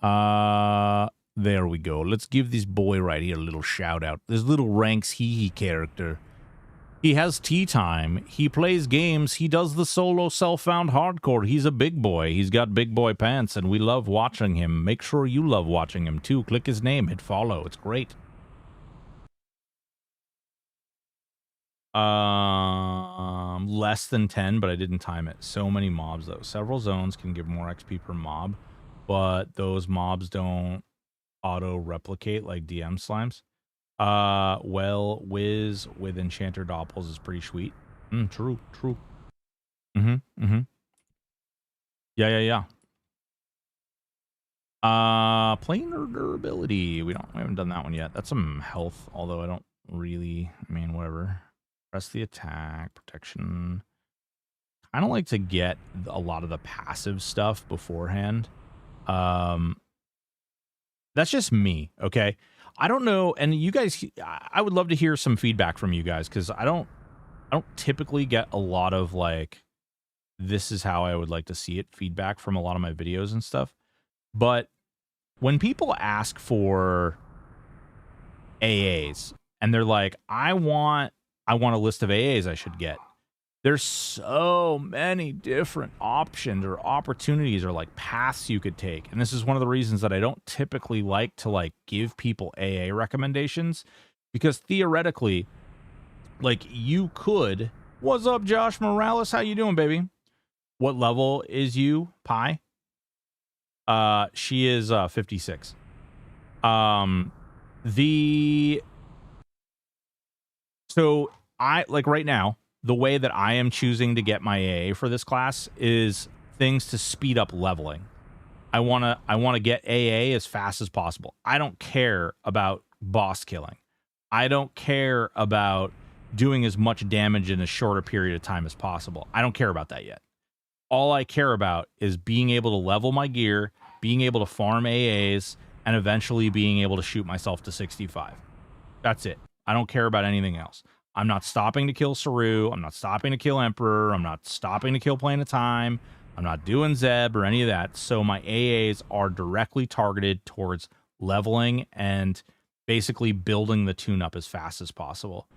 There we go. Let's give this boy right here a little shout out. This little Ranks Hee character. He has tea time. He plays games. He does the solo self-found hardcore. He's a big boy. He's got big boy pants, and we love watching him. Make sure you love watching him, too. Click his name. Hit follow. It's great. Less than 10, but I didn't time it. So many mobs, though. Several zones can give more XP per mob, but those mobs don't auto-replicate like DM slimes. Well, Wiz with Enchanter Doppels is pretty sweet. True. Yeah. Planar durability. We haven't done that one yet. That's some health, although I don't really, whatever. Press the attack, protection. I don't like to get a lot of the passive stuff beforehand. That's just me, okay? I don't know, and you guys, I would love to hear some feedback from you guys, because I don't typically get a lot of, like, this is how I would like to see it feedback from a lot of my videos and stuff. But when people ask for AAs, and they're like, I want a list of AAs I should get, there's so many different options or opportunities or like paths you could take. And this is one of the reasons that I don't typically like to like give people AA recommendations, because theoretically, like, you could, what's up, Josh Morales? How you doing, baby? What level is you, Pi? She is 56. So I like right now, the way that I am choosing to get my AA for this class is things to speed up leveling. I want to get AA as fast as possible. I don't care about boss killing. I don't care about doing as much damage in a shorter period of time as possible. I don't care about that yet. All I care about is being able to level my gear, being able to farm AAs, and eventually being able to shoot myself to 65. That's it. I don't care about anything else. I'm not stopping to kill Saru. I'm not stopping to kill Emperor. I'm not stopping to kill Plane of Time. I'm not doing Zeb or any of that. So my AAs are directly targeted towards leveling and basically building the tune-up as fast as possible.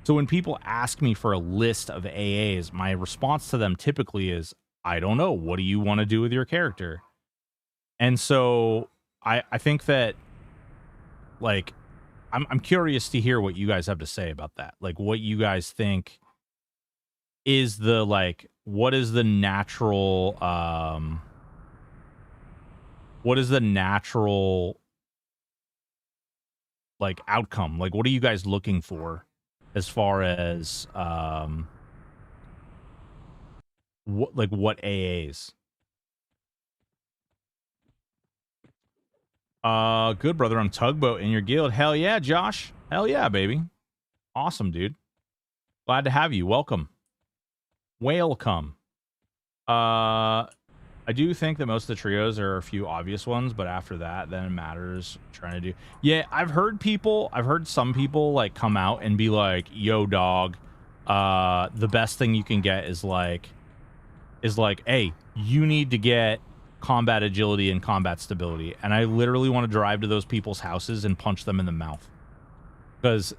So when people ask me for a list of AAs, my response to them typically is, I don't know. What do you want to do with your character? And so I think that, like, I'm curious to hear what you guys have to say about that. Like, what you guys think is the, like, what is the natural, like, outcome? Like, what are you guys looking for as far as, what AAs? Good, brother. I'm Tugboat in your guild. Hell yeah, Josh. Hell yeah, baby. Awesome, dude. Glad to have you. Welcome. Welcome. I do think that most of the trios are a few obvious ones, but after that, then it matters trying to do. Yeah, I've heard some people like come out and be like, yo, dog, the best thing you can get is like, hey, you need to get combat agility and combat stability. And I literally want to drive to those people's houses and punch them in the mouth, because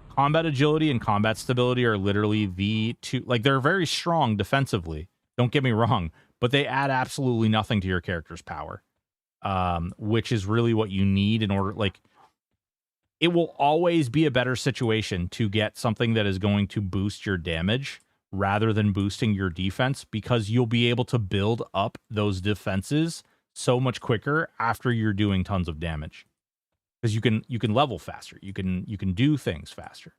combat agility and combat stability are literally the two, like, they're very strong defensively, don't get me wrong, but they add absolutely nothing to your character's power, which is really what you need in order, like, it will always be a better situation to get something that is going to boost your damage rather than boosting your defense, because you'll be able to build up those defenses so much quicker after you're doing tons of damage, because you can level faster, you can do things faster.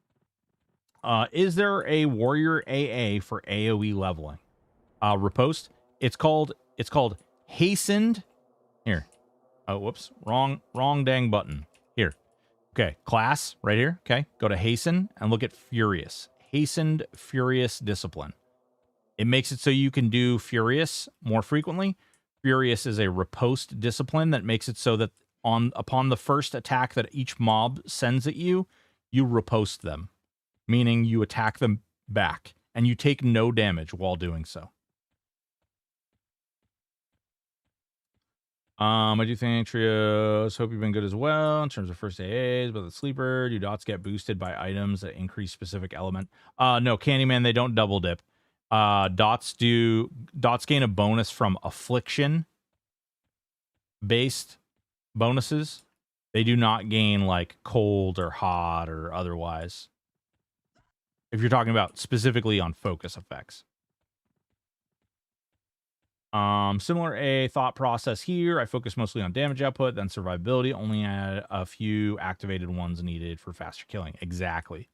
Is there a warrior AA for AoE leveling? Riposte. It's called hastened. Here. Oh, whoops. Wrong dang button. Here. Okay, class right here. Okay, go to hasten and look at furious. Hastened furious discipline. It makes it so you can do furious more frequently. Furious is a riposte discipline that makes it so that upon the first attack that each mob sends at you, you riposte them, meaning you attack them back and you take no damage while doing so. I do think trios. Hope you've been good as well in terms of first AAs, but the sleeper, do dots get boosted by items that increase specific element? No, Candyman, they don't double dip. Dots gain a bonus from affliction based bonuses. They do not gain like cold or hot or otherwise. If you're talking about specifically on focus effects. Similar a thought process here. I focus mostly on damage output, then survivability. Only add a few activated ones needed for faster killing. Exactly.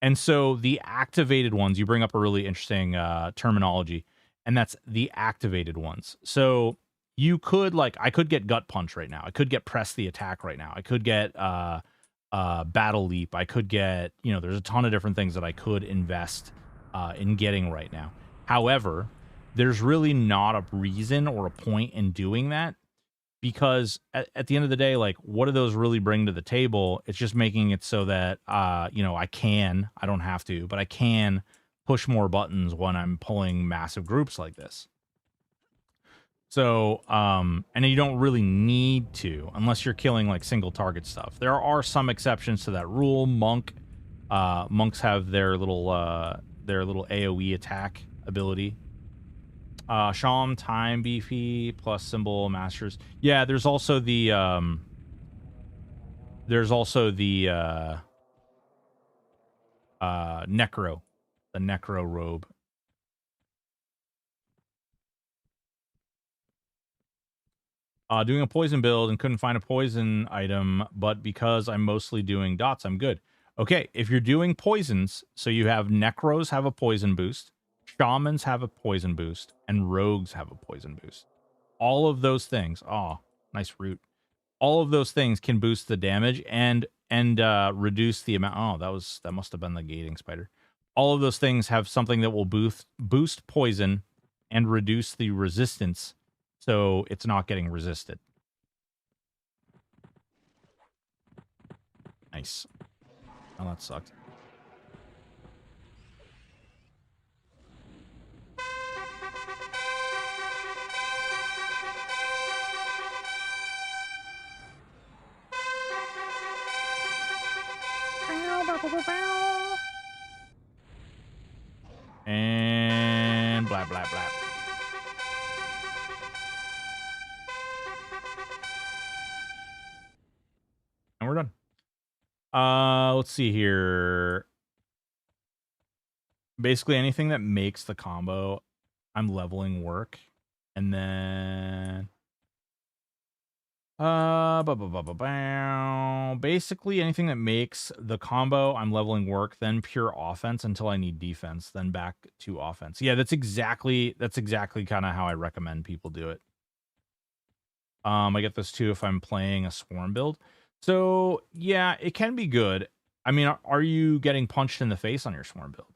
And so the activated ones, you bring up a really interesting terminology, and that's the activated ones. So you could I could get gut punch right now. I could get press the attack right now. I could get battle leap. I could get, there's a ton of different things that I could invest in getting right now. However, there's really not a reason or a point in doing that, because at the end of the day, what do those really bring to the table? It's just making it so that, I don't have to, but I can push more buttons when I'm pulling massive groups like this. So, and you don't really need to, unless you're killing single target stuff. There are some exceptions to that rule. Monks have their little AoE attack ability. Sham, time, beefy, plus symbol, masters. Yeah, there's also the necro, the necro robe. Doing a poison build and couldn't find a poison item, but because I'm mostly doing dots, I'm good. Okay, if you're doing poisons, so you have necros have a poison boost, shamans have a poison boost, and rogues have a poison boost. All of those things. Oh, nice root. All of those things can boost the damage and reduce the amount. Oh, that must have been the gating spider. All of those things have something that will boost poison and reduce the resistance, so it's not getting resisted. Nice. Oh, that sucked. And blah, blah, blah. And we're done. Let's see here. Basically anything that makes the combo I'm leveling work. And then basically anything that makes the combo I'm leveling work, then pure offense until I need defense, then back to offense. Yeah, that's exactly kind of how I recommend people do it. I get this too if I'm playing a swarm build. So yeah, it can be good. I mean, are you getting punched in the face on your swarm build?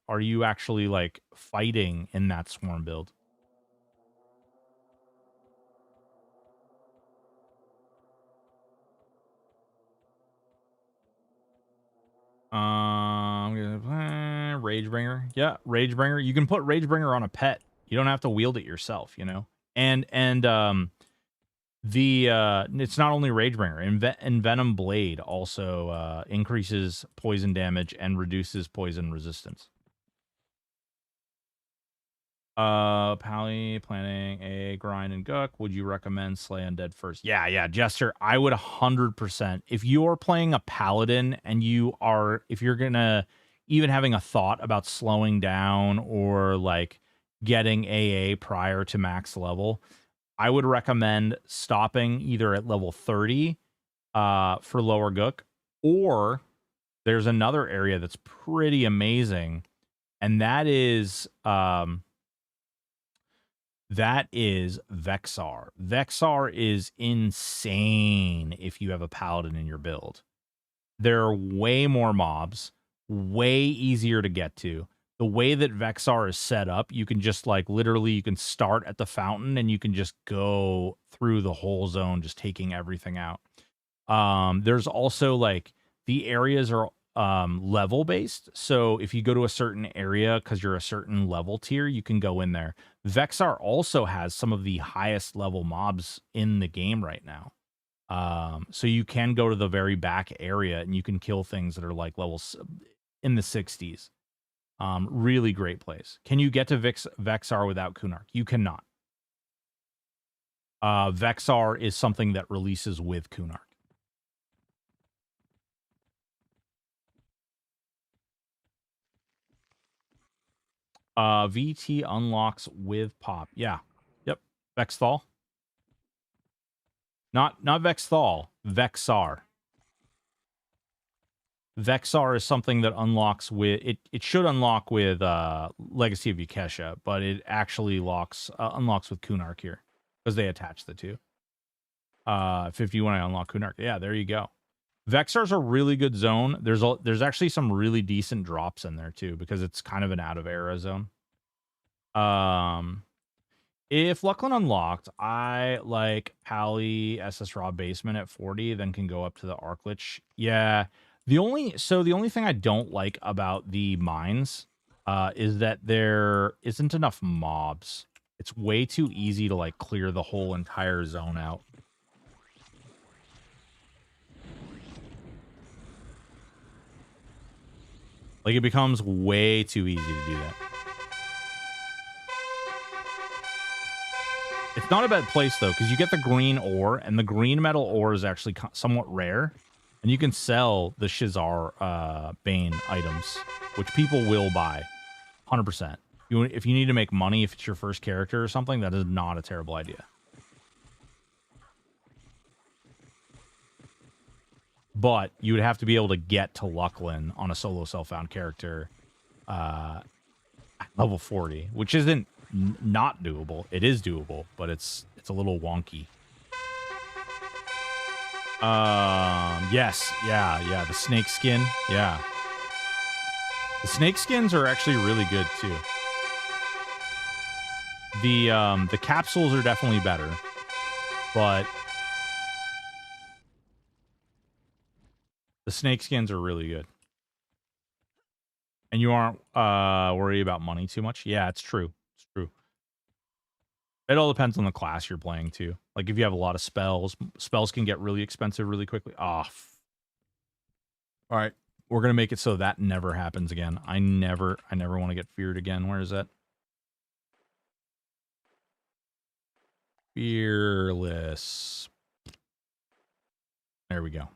Are you actually fighting in that swarm build? Ragebringer. Yeah, Ragebringer. You can put Ragebringer on a pet. You don't have to wield it yourself, And it's not only Ragebringer. Envenom Blade also increases poison damage and reduces poison resistance. Pally planning a grind and Guk. Would you recommend Slay Undead first? Yeah, Jester. I would 100%. If you're playing a paladin and if you're gonna even having a thought about slowing down or getting AA prior to max level, I would recommend stopping either at level 30 for lower Guk, or there's another area that's pretty amazing, and that is Vexar. Vexar is insane if you have a paladin in your build. There are way more mobs, way easier to get to. The way that Vexar is set up, you can just like literally you can start at the fountain and you can just go through the whole zone, just taking everything out. There's also like the areas are level based. So if you go to a certain area because you're a certain level tier, you can go in there. Vexar also has some of the highest level mobs in the game right now. So you can go to the very back area and you can kill things that are like levels in the 60s. Really great place. Can you get to Vexar without Kunark? You cannot. Vexar is something that releases with Kunark. VT unlocks with pop. Yeah. Yep. Vexthal. Not Vexthal. Vexar. Vexar is something that unlocks with it should unlock with Legacy of Ukesha, but it actually unlocks with Kunark here because they attach the two. 50 when I unlock Kunark. Yeah, there you go. Vexar's a really good zone. There's actually some really decent drops in there too because it's kind of an out of era zone. If Luckland unlocked, I like Pally SS Raw Basement at 40, then can go up to the Arklich. Yeah. The only thing I don't like about the mines is that there isn't enough mobs. It's way too easy to like clear the whole entire zone out. Like it becomes way too easy to do that. It's not a bad place though, because you get the green ore, and the green metal ore is actually somewhat rare. And you can sell the Shizar Bane items, which people will buy, 100%. If you need to make money, if it's your first character or something, that is not a terrible idea. But you would have to be able to get to Luckland on a solo self-found character level 40, which isn't not doable. It is doable, but it's a little wonky. Yes, yeah, the snake skin, yeah. The snake skins are actually really good too. The capsules are definitely better, but the snake skins are really good. And you aren't worried about money too much. Yeah, it's true. It's true. It all depends on the class you're playing too. Like if you have a lot of spells can get really expensive really quickly. All right, we're gonna make it so that never happens again. I never want to get feared again. Where is that? Fearless. There we go.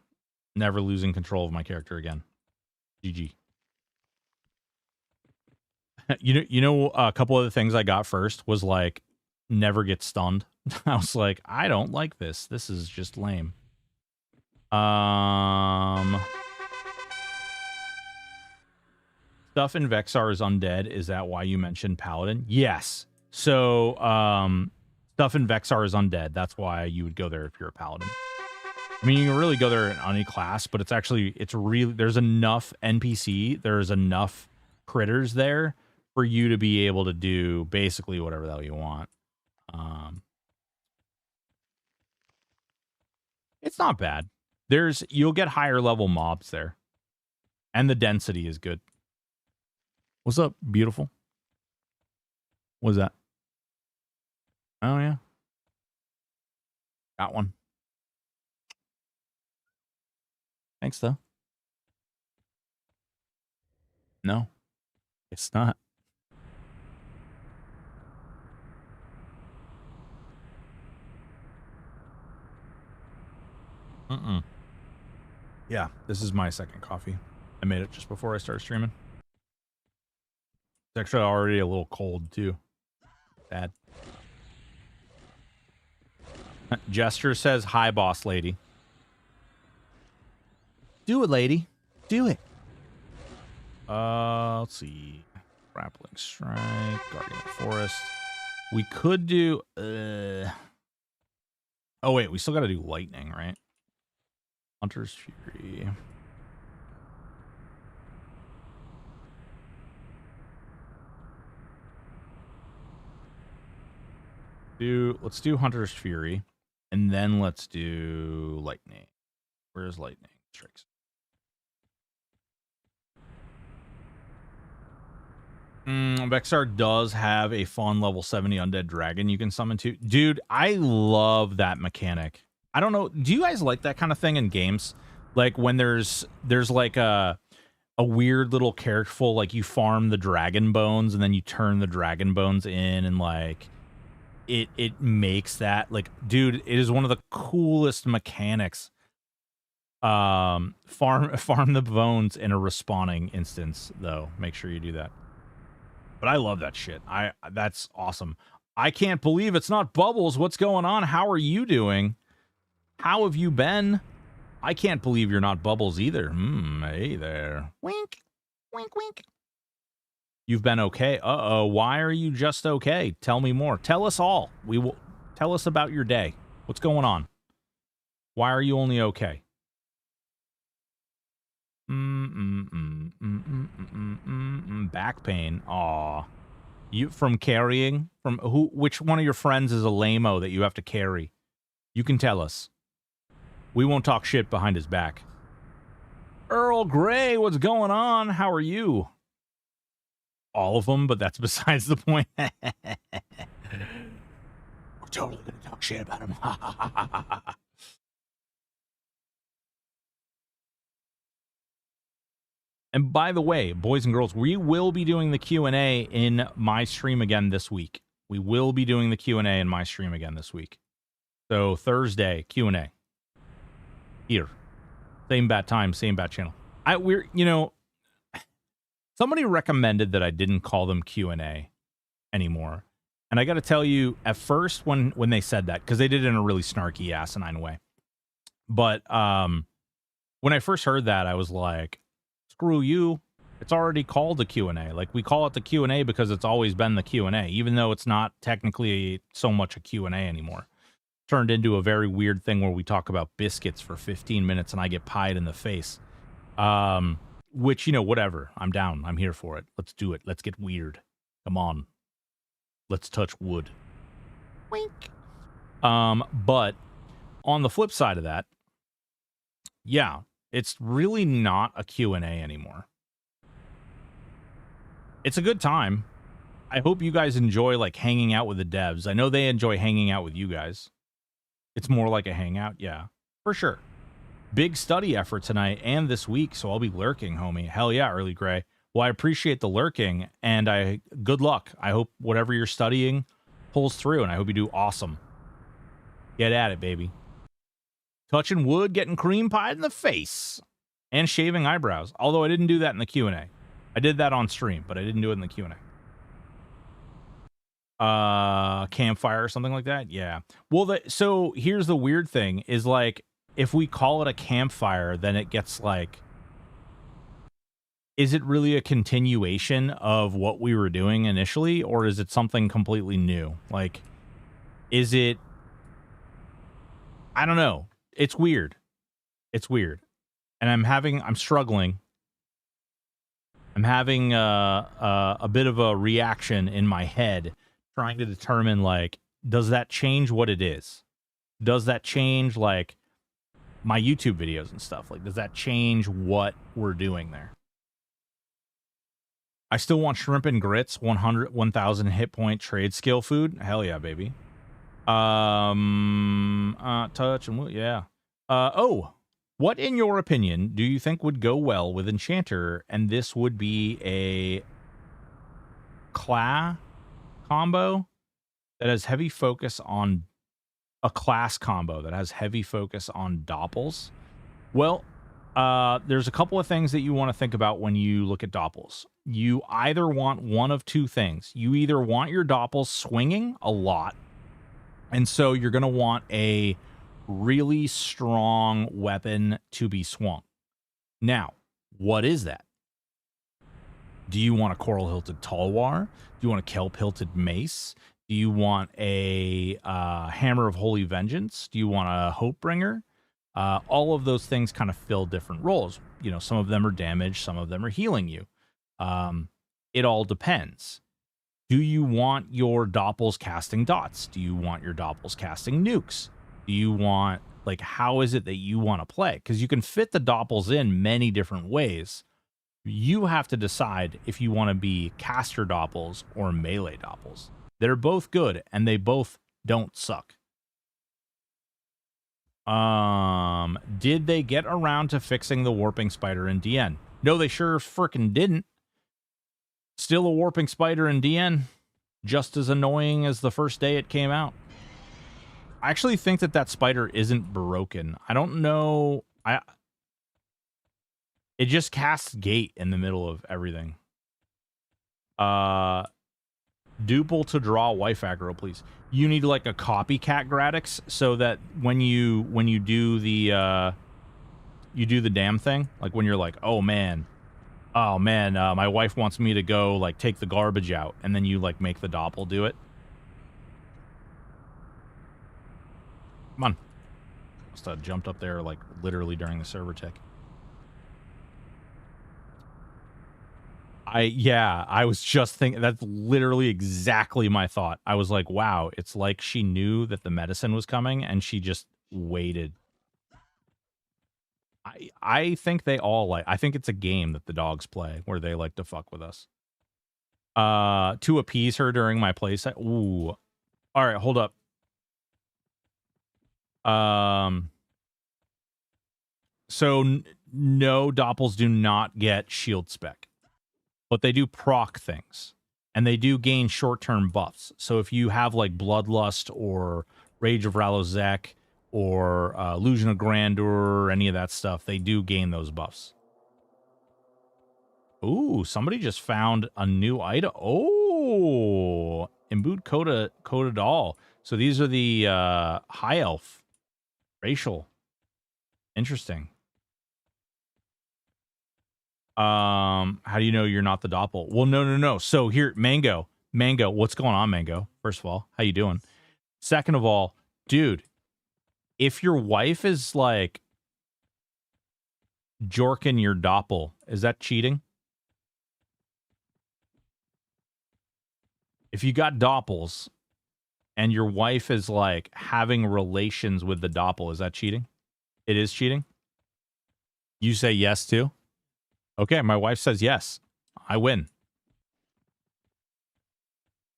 Never losing control of my character again. GG. You know, a couple of the things I got first was like never get stunned. I was like, I don't like this. This is just lame. Stuff in Vexar is undead. Is that why you mentioned Paladin? Yes. So, stuff in Vexar is undead. That's why you would go there if you're a Paladin. I mean, you can really go there in any class, but it's really, there's enough NPC, there's enough critters there for you to be able to do basically whatever the hell you want. It's not bad. You'll get higher level mobs there. And the density is good. What's up, beautiful? What's that? Oh, yeah. Got one. Thanks, though. No, it's not. Yeah, this is my second coffee. I made it just before I started streaming. It's actually already a little cold, too. Bad. Jester says, hi, boss lady. Do it, lady. Do it. Let's see. Grappling strike, guardian of the forest. We could do. Oh wait, we still got to do lightning, right? Hunter's Fury. Let's do Hunter's Fury, and then let's do lightning. Where's lightning strikes? Vexar does have a fun level 70 undead dragon you can summon to. Dude, I love that mechanic. I don't know. Do you guys like that kind of thing in games? Like when there's like a weird little characterful, like you farm the dragon bones and then you turn the dragon bones in and like it makes that like, dude, it is one of the coolest mechanics. Farm the bones in a respawning instance though. Make sure you do that. But I love that shit. That's awesome. I can't believe it's not Bubbles. What's going on? How are you doing? How have you been? I can't believe you're not Bubbles either. Hey there. Wink. Wink, wink. You've been okay. Uh-oh. Why are you just okay? Tell me more. Tell us all. Tell us about your day. What's going on? Why are you only okay? Back pain. Aw. You from carrying? From who? Which one of your friends is a lame-o that you have to carry? You can tell us. We won't talk shit behind his back. Earl Grey, what's going on? How are you? All of them, but that's besides the point. We're totally gonna talk shit about him. And by the way, boys and girls, we will be doing the Q&A in my stream again this week. We will be doing the Q&A in my stream again this week. So Thursday, Q&A. Here. Same bat time, same bat channel. Somebody recommended that I didn't call them Q&A anymore. And I got to tell you, at first when they said that, because they did it in a really snarky, asinine way. But when I first heard that, I was like, screw you. It's already called a Q&A. Like, we call it the Q&A because it's always been the Q&A, even though it's not technically so much a Q&A anymore. Turned into a very weird thing where we talk about biscuits for 15 minutes and I get pied in the face. Which, whatever. I'm down. I'm here for it. Let's do it. Let's get weird. Come on. Let's touch wood. Wink. But on the flip side of that, yeah, it's really not a Q&A anymore. It's a good time. I hope you guys enjoy, like, hanging out with the devs. I know they enjoy hanging out with you guys. It's more like a hangout, yeah, for sure. Big study effort tonight and this week, so I'll be lurking, homie. Hell yeah, Early Gray. Well, I appreciate the lurking, and good luck. I hope whatever you're studying pulls through, and I hope you do awesome. Get at it, baby. Touching wood, getting cream pied in the face, and shaving eyebrows. Although I didn't do that in the Q&A. I did that on stream, but I didn't do it in the Q&A. Campfire or something like that? Yeah. Well, so here's the weird thing, is like, if we call it a campfire, then it gets like, is it really a continuation of what we were doing initially, or is it something completely new? Like, is it, I don't know. It's weird. It's weird. And I'm struggling. I'm having a bit of a reaction in my head, trying to determine, like, does that change what it is? Does that change, like, my YouTube videos and stuff? Like, does that change what we're doing there? I still want shrimp and grits, 1,000 hit point trade skill food. Hell yeah, baby. Touch and yeah. What, in your opinion, do you think would go well with Enchanter? And this would be a class combo that has heavy focus on doppels. Well, there's a couple of things that you want to think about when you look at doppels. You either want one of two things. You either want your doppels swinging a lot, and so you're going to want a really strong weapon to be swung. Now, what is that? Do you want a coral-hilted talwar? Do you want a kelp-hilted mace? Do you want a hammer of holy vengeance? Do you want a hope bringer? All of those things kind of fill different roles. You know, some of them are damage, some of them are healing you. It all depends. Do you want your doppels casting dots? Do you want your doppels casting nukes? Do you want, like, how is it that you want to play? Because you can fit the doppels in many different ways. You have to decide if you want to be caster doppels or melee doppels. They're both good, and they both don't suck. Did they get around to fixing the warping spider in DN? No, they sure frickin' didn't. Still a warping spider in DN. Just as annoying as the first day it came out. I actually think that that spider isn't broken. I don't know. It just casts gate in the middle of everything. Duple to draw wife aggro, please. You need like a copycat Gradix so that when you do the damn thing, like when you're like, oh man, my wife wants me to go like take the garbage out, and then you like make the doppel do it. Come on. Must have jumped up there like literally during the server tick. I was just thinking, that's literally exactly my thought. I was like, wow, it's like she knew that the medicine was coming and she just waited. I think they all like, I think it's a game that the dogs play where they like to fuck with us. To appease her during my playset. Ooh. All right, hold up. So no, doppels do not get shield spec. But they do proc things, and they do gain short-term buffs. So if you have like Bloodlust or Rage of Ralozek or Illusion of Grandeur or any of that stuff, they do gain those buffs. Ooh, somebody just found a new item. Oh, imbued Coda doll. So these are the high elf racial. Interesting. How do you know you're not the doppel? Well, no. So here, Mango, what's going on, Mango? First of all, how you doing? Second of all, dude, if your wife is like jorking your doppel, is that cheating? If you got doppels and your wife is like having relations with the doppel, is that cheating? It is cheating? You say yes too? Okay, my wife says yes. I win.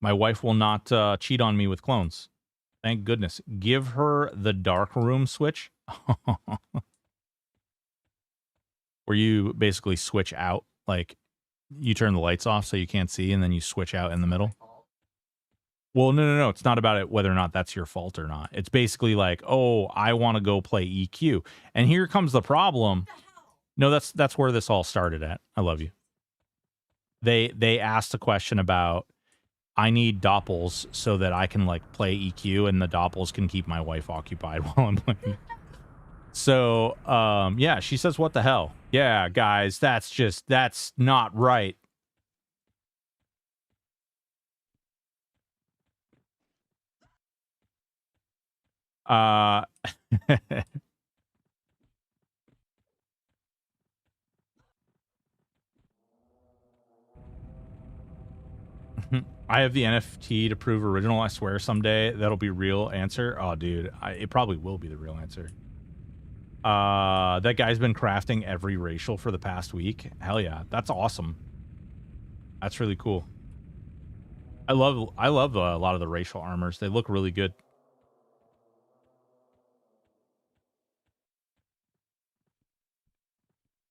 My wife will not cheat on me with clones. Thank goodness. Give her the dark room switch. Where you basically switch out. Like, you turn the lights off so you can't see, and then you switch out in the middle. Well, no. It's not about it whether or not that's your fault or not. It's basically like, oh, I want to go play EQ. And here comes the problem. No, that's where this all started at. I love you. They asked a question about, I need doppels so that I can like play EQ, and the doppels can keep my wife occupied while I'm playing. So, yeah, she says, what the hell? Yeah, guys, that's not right. I have the NFT to prove original. I swear someday that'll be real answer. Oh, dude, it probably will be the real answer. That guy's been crafting every racial for the past week. Hell yeah, that's awesome. That's really cool. I love a lot of the racial armors. They look really good.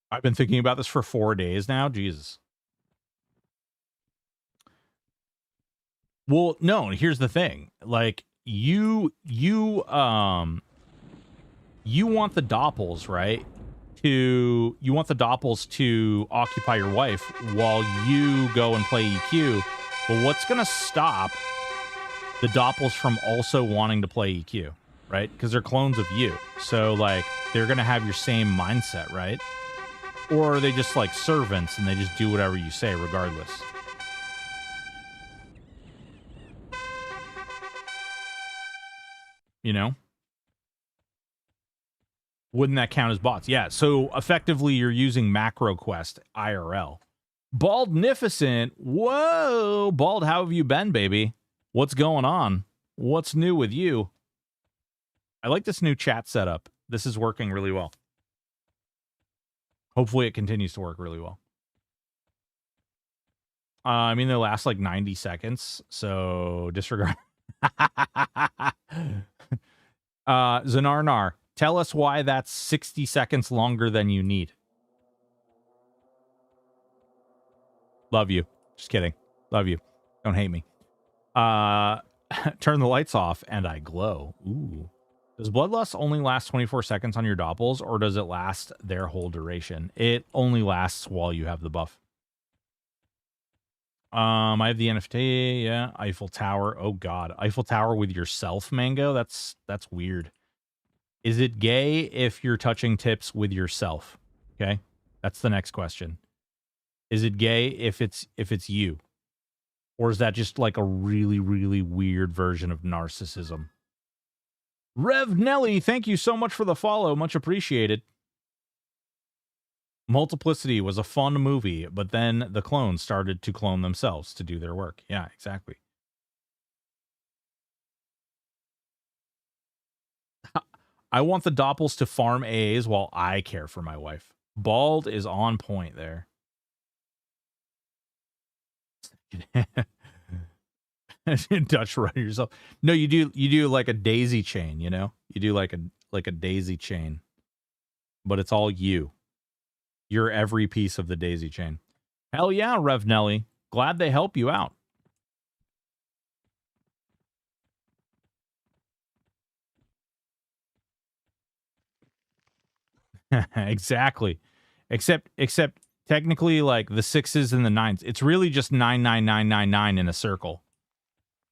I've been thinking about this for 4 days now. Jesus. Well, no, here's the thing. Like, you want the doppels, right? You want the doppels to occupy your wife while you go and play EQ. But what's going to stop the doppels from also wanting to play EQ, right? Because they're clones of you. So, like, they're going to have your same mindset, right? Or are they just like servants and they just do whatever you say regardless? You know? Wouldn't that count as bots? Yeah, so effectively you're using MacroQuest IRL. Baldnificent. Whoa, Bald, how have you been, baby? What's going on? What's new with you? I like this new chat setup. This is working really well. Hopefully it continues to work really well. I mean, they last like 90 seconds, so disregard. Zanarnar, tell us why that's 60 seconds longer than you need. Love you. Just kidding. Love you. Don't hate me. Turn the lights off and I glow. Ooh. Does Bloodlust only last 24 seconds on your doppels, or does it last their whole duration? It only lasts while you have the buff. I have the NFT, yeah. Eiffel Tower. Oh god. Eiffel Tower with yourself, Mango? That's weird. Is it gay if you're touching tips with yourself? Okay. That's the next question. Is it gay if it's you? Or is that just like a really, really weird version of narcissism? Rev Nelly, thank you so much for the follow. Much appreciated. Multiplicity was a fun movie, but then the clones started to clone themselves to do their work. Yeah, exactly. I want the Doppels to farm AAs while I care for my wife. Bald is on point there. Dutch run yourself. No, you do like a daisy chain, you know? You do like a daisy chain. But it's all you. You're every piece of the daisy chain. Hell yeah, Rev Nelly. Glad they help you out. Exactly. Except technically like the 6s and the 9s. It's really just 99999 in a circle.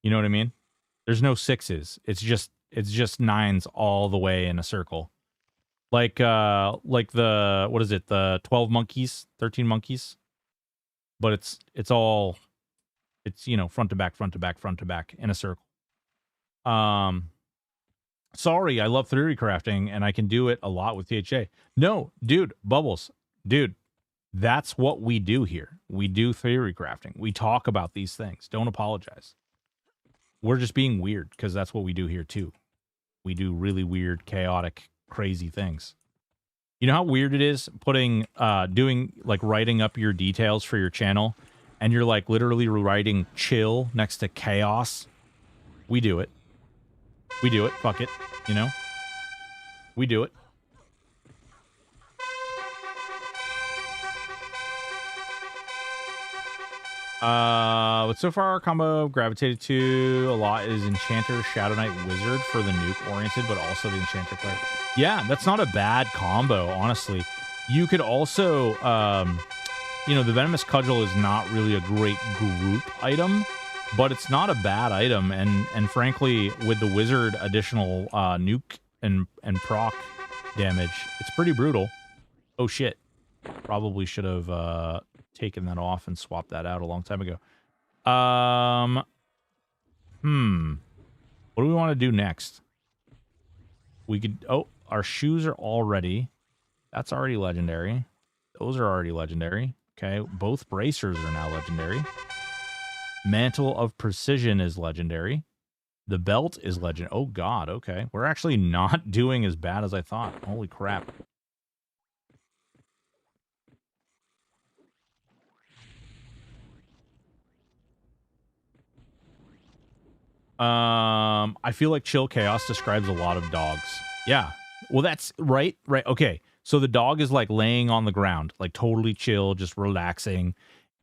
You know what I mean? There's no 6s. It's just 9s all the way in a circle. Like the, what is it? The 12 monkeys, 13 monkeys. But it's all, you know, front to back, front to back, front to back in a circle. Sorry, I love theory crafting and I can do it a lot with THA. No, dude, Bubbles, dude, that's what we do here. We do theory crafting. We talk about these things. Don't apologize. We're just being weird because that's what we do here too. We do really weird, chaotic, crazy things. You know how weird it is putting, writing up your details for your channel and you're like literally writing chill next to chaos? We do it. We do it. Fuck it. You know? We do it. But so far our combo gravitated to a lot is Enchanter, Shadow Knight, Wizard for the nuke oriented, but also the Enchanter player. Yeah, that's not a bad combo, honestly. You could also, you know, the Venomous Cudgel is not really a great group item, but it's not a bad item. And frankly, with the Wizard additional nuke and proc damage, it's pretty brutal. Oh shit. Probably should have taken that off and swapped that out a long time ago. What do we want to do next? We could, oh, our shoes are already, that's already legendary. Those are already legendary. Okay, both bracers are now legendary. Mantle of Precision is legendary. The belt is legend. Oh god, okay. We're actually not doing as bad as I thought. Holy crap. I feel like Chill Chaos describes a lot of dogs. Yeah. Well, that's right. Right. Okay. So the dog is like laying on the ground, like totally chill, just relaxing.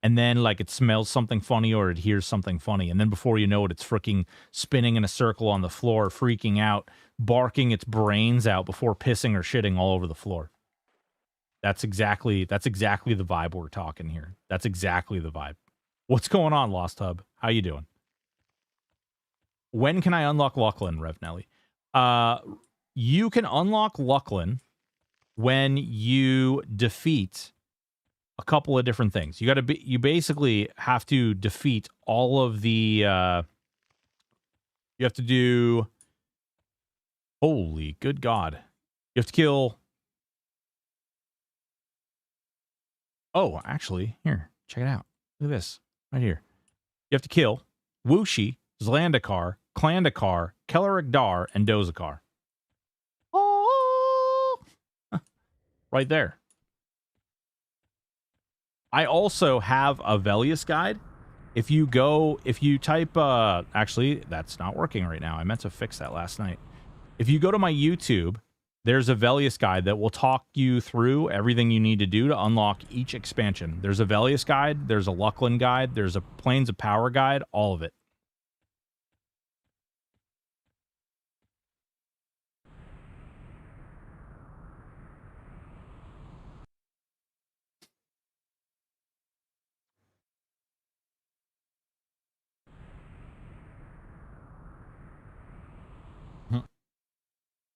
And then like it smells something funny or it hears something funny. And then before you know it, it's freaking spinning in a circle on the floor, freaking out, barking its brains out before pissing or shitting all over the floor. That's exactly the vibe we're talking here. That's exactly the vibe. What's going on, Lost Hub? How you doing? When can I unlock Lucklin, Rev Nelly? You can unlock Lucklin when you defeat a couple of different things. You basically have to defeat all of the, you have to do, holy good God. You have to kill, oh, actually, here, check it out. Look at this, right here. You have to kill Wuxi, Zlandakar, Klandakar, Kelleric Dar, and Dozakar. Oh! Right there. I also have a Velius guide. If you type, actually, that's not working right now. I meant to fix that last night. If you go to my YouTube, there's a Velius guide that will talk you through everything you need to do to unlock each expansion. There's a Velius guide, there's a Luckland guide, there's a Plains of Power guide, all of it.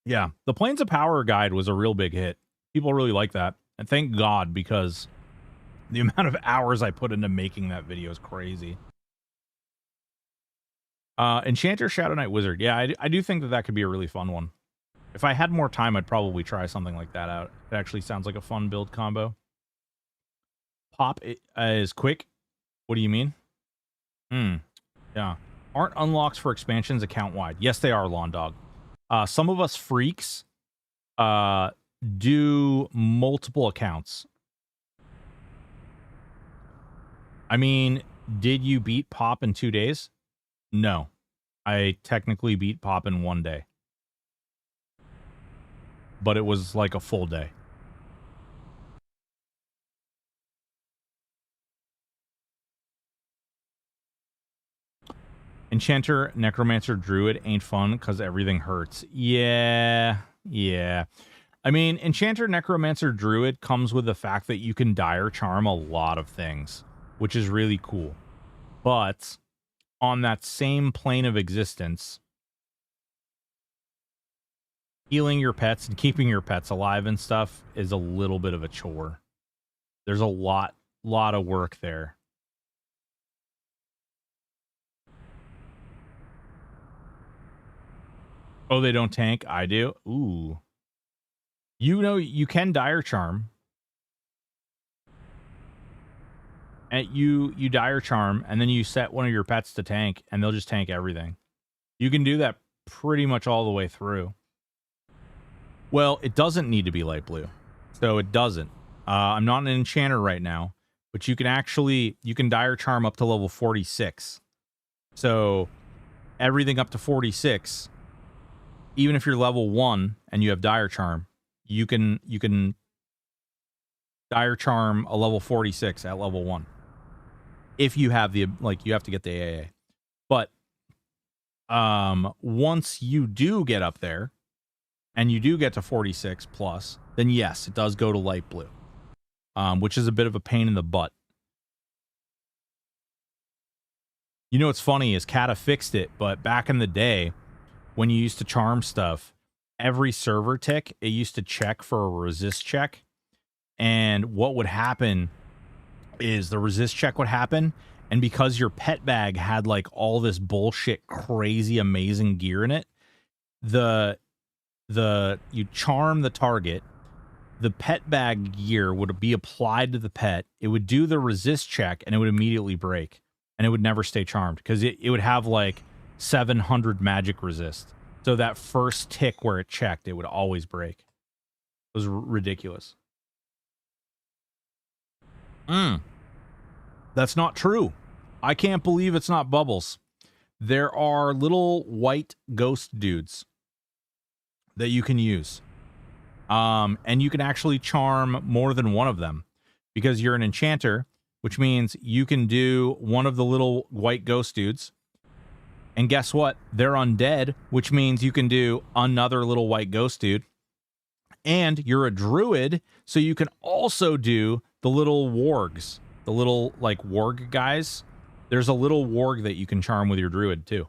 Yeah, the Plains of Power guide was a real big hit. People really like that. And thank God, because the amount of hours I put into making that video is crazy. Enchanter, Shadow Knight, Wizard. Yeah, I do think that could be a really fun one. If I had more time, I'd probably try something like that out. It actually sounds like a fun build combo. Pop is quick. What do you mean? Yeah. Aren't unlocks for expansions account-wide? Yes, they are, Lawn Dog. Some of us freaks do multiple accounts. I mean, did you beat Pop in 2 days? No. I technically beat Pop in 1 day. But it was like a full day. Enchanter, Necromancer, Druid ain't fun because everything hurts. Yeah. I mean, Enchanter, Necromancer, Druid comes with the fact that you can Dire Charm a lot of things, which is really cool. But on that same plane of existence, healing your pets and keeping your pets alive and stuff is a little bit of a chore. There's a lot of work there. Oh, they don't tank? I do? Ooh. You know, you can Dire Charm. And you Dire Charm, and then you set one of your pets to tank, and they'll just tank everything. You can do that pretty much all the way through. Well, it doesn't need to be light blue. So it doesn't. I'm not an enchanter right now, but you can Dire Charm up to level 46. So everything up to 46, even if you're level 1 and you have Dire Charm, you can Dire Charm a level 46 at level 1. If you have you have to get the AA. But once you do get up there and you do get to 46 plus, then yes, it does go to light blue. Which is a bit of a pain in the butt. You know what's funny is Kata fixed it, but back in the day, when you used to charm stuff, every server tick, it used to check for a resist check. And what would happen is the resist check would happen, and because your pet bag had like all this bullshit, crazy, amazing gear in it, you charm the target, the pet bag gear would be applied to the pet, it would do the resist check, and it would immediately break. And it would never stay charmed because it would have like 700 magic resist. So that first tick where it checked, it would always break. It was ridiculous. That's not true. I can't believe it's not Bubbles. There are little white ghost dudes that you can use. And you can actually charm more than one of them because you're an enchanter, which means you can do one of the little white ghost dudes. And guess what? They're undead, which means you can do another little white ghost dude. And you're a druid, so you can also do the little wargs. The little, like, warg guys. There's a little warg that you can charm with your druid, too.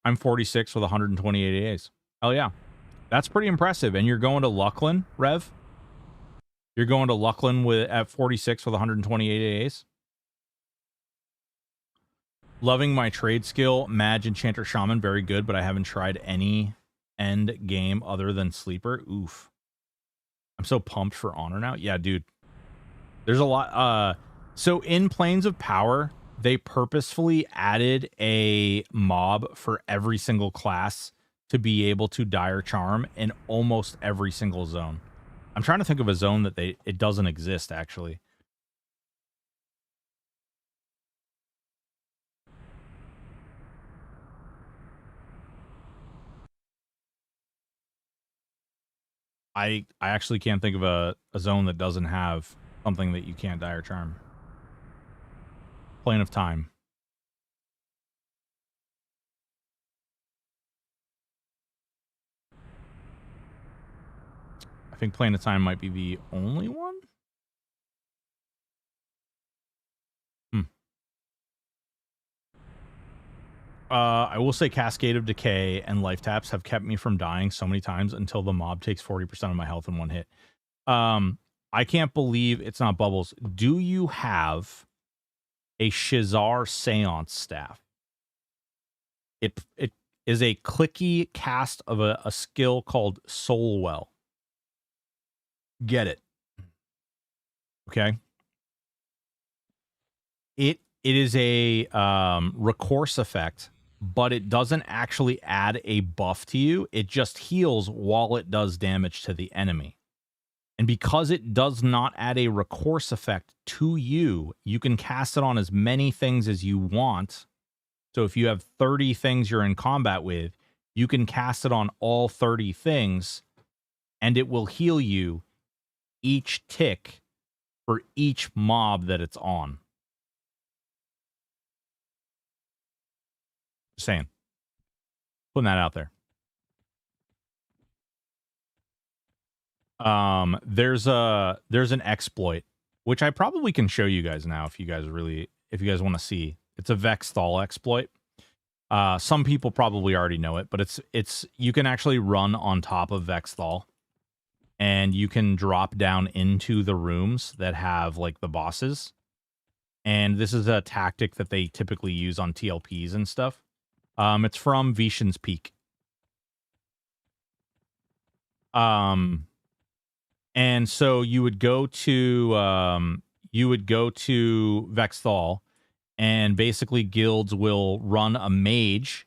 I'm 46 with 128 AAs. Hell yeah. That's pretty impressive. And you're going to Luckland, Rev? You're going to Luckland at 46 with 128 AAs? Loving my trade skill, Mage, Enchanter, Shaman, very good, but I haven't tried any end game other than Sleeper. Oof. I'm so pumped for Honor now. Yeah, dude. There's a lot. So in Planes of Power, they purposefully added a mob for every single class to be able to Dire Charm in almost every single zone. I'm trying to think of a zone that it doesn't exist, actually. I actually can't think of a zone that doesn't have something that you can't Dire Charm. Plane of Time. I think Plane of Time might be the only one. I will say Cascade of Decay and Life Taps have kept me from dying so many times until the mob takes 40% of my health in one hit. I can't believe it's not Bubbles. Do you have a Shizar Seance staff? It is a clicky cast of a skill called Soulwell. Get it. Okay. It is a recourse effect, but it doesn't actually add a buff to you. It just heals while it does damage to the enemy. And because it does not add a recourse effect to you, you can cast it on as many things as you want. So if you have 30 things you're in combat with, you can cast it on all 30 things, and it will heal you each tick for each mob that it's on. Just saying. Putting that out there. There's an exploit, which I probably can show you guys now if you guys want to see. It's a Vexthal exploit. Some people probably already know it, but it's you can actually run on top of Vexthal, and you can drop down into the rooms that have like the bosses. And this is a tactic that they typically use on TLPs and stuff. It's from Vishen's Peak. And so you would go to Vexthal, and basically guilds will run a mage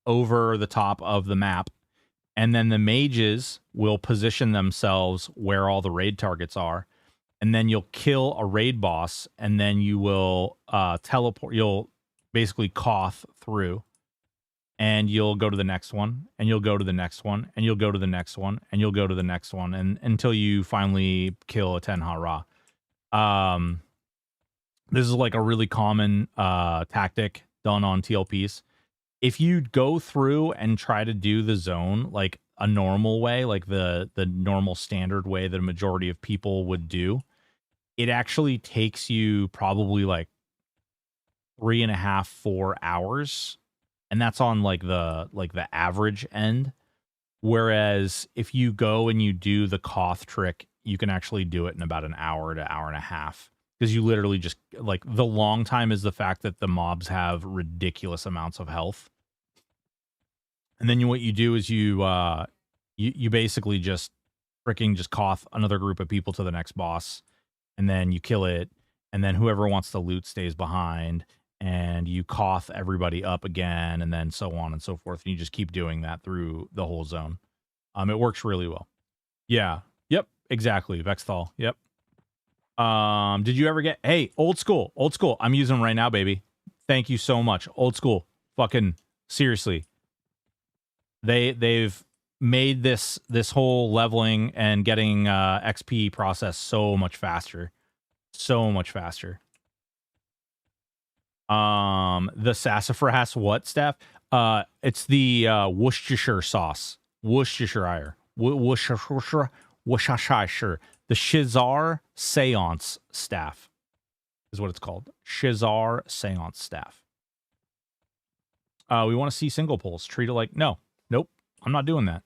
over the top of the map, and then the mages will position themselves where all the raid targets are, and then you'll kill a raid boss, and then you will teleport. You'll basically cough through, and you'll go to the next one, and you'll go to the next one, and you'll go to the next one, and you'll go to the next one, and until you finally kill a Ten Hara. This is like a really common tactic done on TLPs. If you go through and try to do the zone like a normal way, like the normal standard way that a majority of people would do, it actually takes you probably like 3.5, 4 hours. And that's on like the average end. Whereas if you go and you do the Koth trick, you can actually do it in about an hour to hour and a half. Because you literally just, like, the long time is the fact that the mobs have ridiculous amounts of health. And then what you do is you basically just freaking just Koth another group of people to the next boss. And then you kill it. And then whoever wants to loot stays behind. And you Koth everybody up again, and then so on and so forth. And you just keep doing that through the whole zone. It works really well. Yeah. Yep. Exactly. Vexthal. Yep. Did you ever get... Hey, old school. Old school. I'm using them right now, baby. Thank you so much. Old school. Fucking seriously. They've made this whole leveling and getting XP process so much faster. So much faster. The sassafras what staff? It's the Worcestershire sauce. Worcestershire. Worcestershire. The Shizar Seance staff is what it's called. Shizar Seance staff. We want to see single pulls. Treat it like nope. I'm not doing that.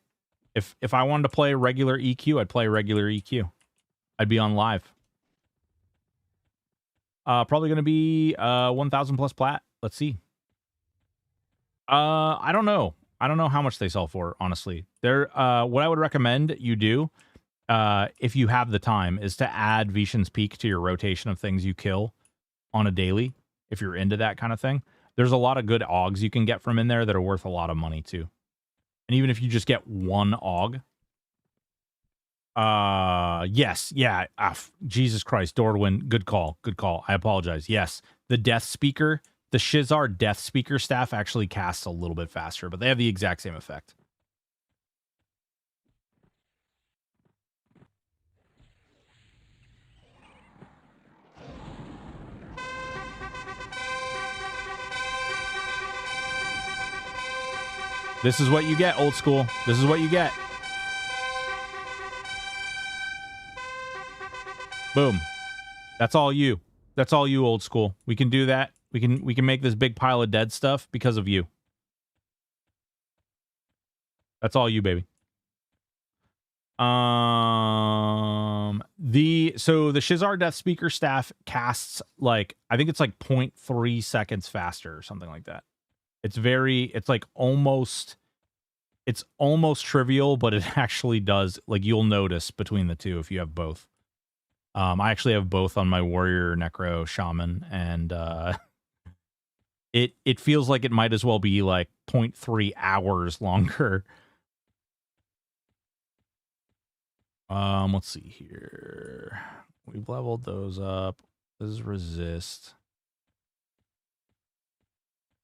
If I wanted to play regular EQ, I'd play regular EQ. I'd be on live. Probably going to be 1,000 plus plat. Let's see. I don't know. I don't know how much they sell for, honestly. They're what I would recommend you do, if you have the time, is to add Vishen's Peak to your rotation of things you kill on a daily, if you're into that kind of thing. There's a lot of good augs you can get from in there that are worth a lot of money, too. And even if you just get one aug. Yes, yeah. Jesus Christ, Dorwin, good call. Good call. I apologize. Yes, the Death Speaker, the Shizar Death Speaker staff actually casts a little bit faster, but they have the exact same effect. This is what you get, old school. This is what you get. Boom. That's all you. That's all you, old school. We can do that. We can make this big pile of dead stuff because of you. That's all you, baby. So the Shizar Death Speaker staff casts like, I think it's like 0.3 seconds faster or something like that. It's almost trivial, but it actually does, like, you'll notice between the two if you have both. I actually have both on my Warrior Necro Shaman, and it feels like it might as well be like 0.3 hours longer. Let's see here. We've leveled those up. This is resist.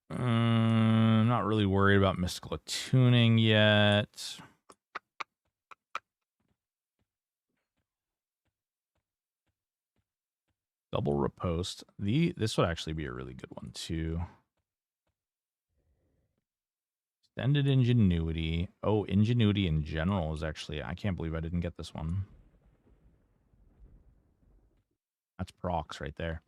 Not really worried about mystical attuning yet. Double riposte. This would actually be a really good one too. Extended ingenuity. Oh, ingenuity in general is actually, I can't believe I didn't get this one. That's procs right there.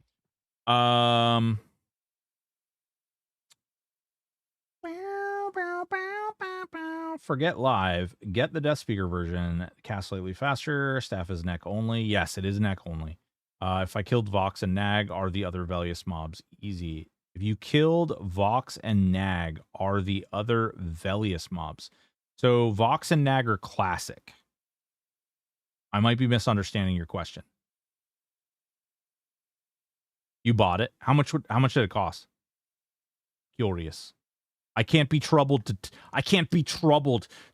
Forget live. Get the Death Speaker version. Cast slightly faster. Staff is neck only. Yes, it is neck only. If I killed Vox and Nag, are the other Velious mobs? Easy. If you killed Vox and Nag, are the other Velious mobs? So Vox and Nag are classic. I might be misunderstanding your question. You bought it. How much did it cost? Curious. I can't be troubled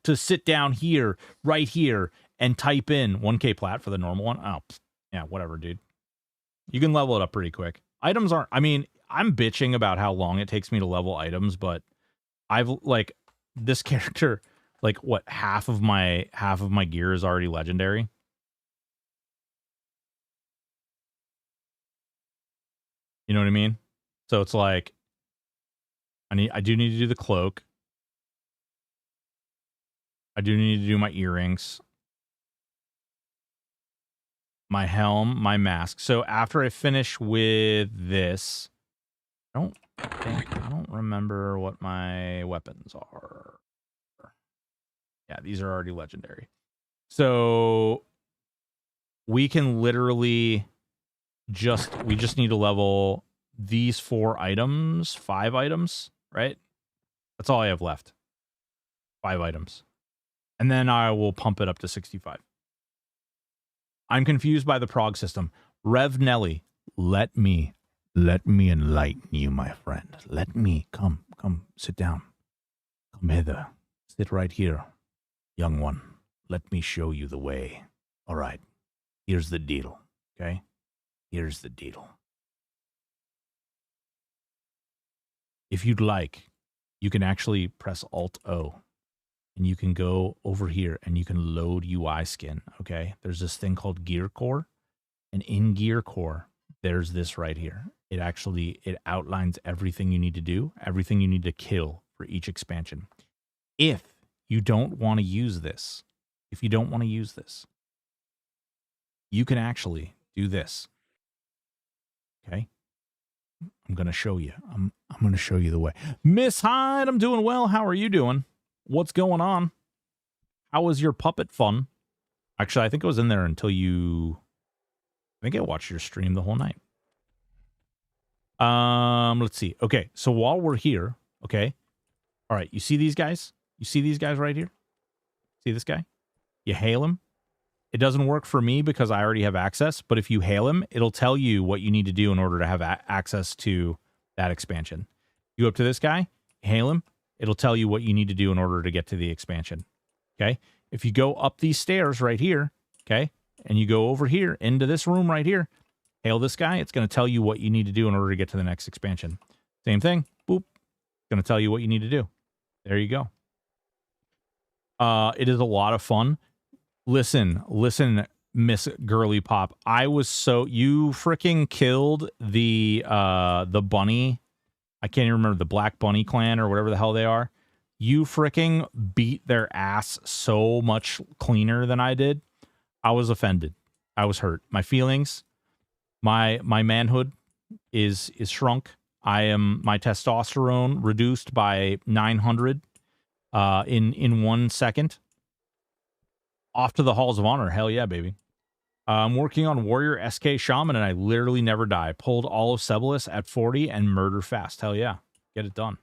to sit down here, right here, and type in 1K plat for the normal one. Oh, yeah, whatever, dude. You can level it up pretty quick. Items aren't, I mean, I'm bitching about how long it takes me to level items, but I've, like, this character, like, what, half of my gear is already legendary. You know what I mean? So it's like, I do need to do the cloak. I do need to do my earrings, my helm, my mask. So after I finish with this, I don't remember what my weapons are. Yeah, these are already legendary. So we can literally we just need to level these 5 items, right? That's all I have left. 5 items. And then I will pump it up to 65. I'm confused by the prog system. Rev Nelly, let me enlighten you, my friend. Let me come, sit down. Come hither. Sit right here, young one. Let me show you the way. All right. Here's the deal, okay? Here's the deal. If you'd like, you can actually press Alt-O. And you can go over here and you can load UI skin, okay? There's this thing called Gear Core. And in Gear Core, there's this right here. It outlines everything you need to do, everything you need to kill for each expansion. If you don't want to use this, you can actually do this, okay? I'm going to show you. I'm going to show you the way. Miss Hyde, I'm doing well. How are you doing? What's going on? How was your puppet fun? Actually, I think it was in there until you think I watched your stream the whole night. Let's see. Okay, so while we're here, okay. All right, you see these guys? You see these guys right here? See this guy? You hail him. It doesn't work for me because I already have access, but if you hail him, it'll tell you what you need to do in order to have access to that expansion. You go up to this guy, hail him, it'll tell you what you need to do in order to get to the expansion. Okay? If you go up these stairs right here, okay, and you go over here into this room right here, hail this guy, it's going to tell you what you need to do in order to get to the next expansion. Same thing, boop, it's going to tell you what you need to do. There you go. It is a lot of fun. Listen, Miss Girly Pop. I was so... You freaking killed the bunny. I can't even remember, the Black Bunny clan or whatever the hell they are. You freaking beat their ass so much cleaner than I did. I was offended. I was hurt. My feelings, my manhood is shrunk. My testosterone reduced by 900 in 1 second. Off to the Halls of Honor. Hell yeah, baby. I'm working on Warrior SK Shaman, and I literally never die. Pulled all of Sebelis at 40 and murder fast. Hell yeah. Get it done.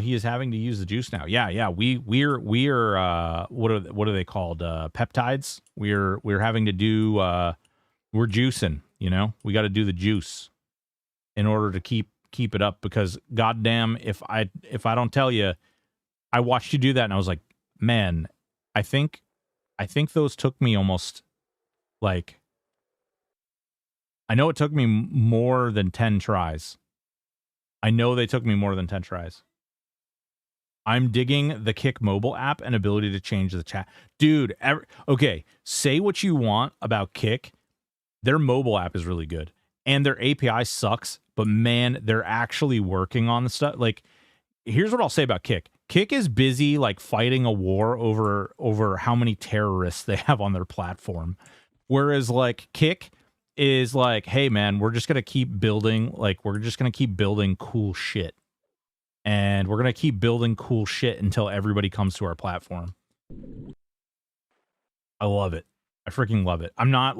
He is having to use the juice now. Yeah. We're what are they called? Peptides. We're having to do we're juicing, you know? We got to do the juice in order to keep it up, because goddamn, if I don't tell you, I watched you do that and I was like, man, I think those took me almost, like, I know it took me more than 10 tries. I know they took me more than 10 tries. I'm digging the Kick mobile app and ability to change the chat. Dude, okay, say what you want about Kick. Their mobile app is really good. And their API sucks, but man, they're actually working on the stuff. Like, here's what I'll say about Kick. Kick is busy, like, fighting a war over how many terrorists they have on their platform. Whereas, like, Kick is like, hey, man, we're just going to keep building, like, we're just going to keep building cool shit. And we're going to keep building cool shit until everybody comes to our platform. I love it. I freaking love it. I'm not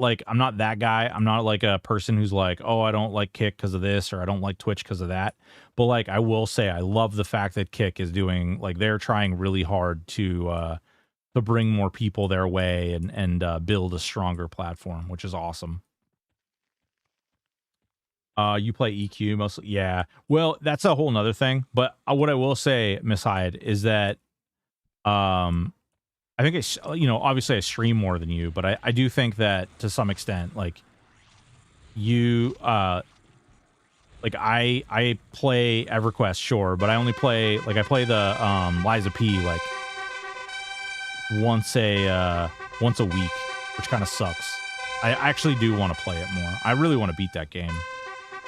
that guy. I'm not like a person who's like, oh, I don't like Kick because of this, or I don't like Twitch because of that. But, like, I will say I love the fact that Kick is doing, like, they're trying really hard to bring more people their way and build a stronger platform, which is awesome. You play EQ mostly? Yeah. Well, that's a whole nother thing. But what I will say, Miss Hyde, is that I think it's, you know, obviously I stream more than you, but I do think that to some extent, like, you, like, I play EverQuest, sure, but I only play, like, I play the Liza P, like, once a week, which kind of sucks. I actually do want to play it more. I really want to beat that game.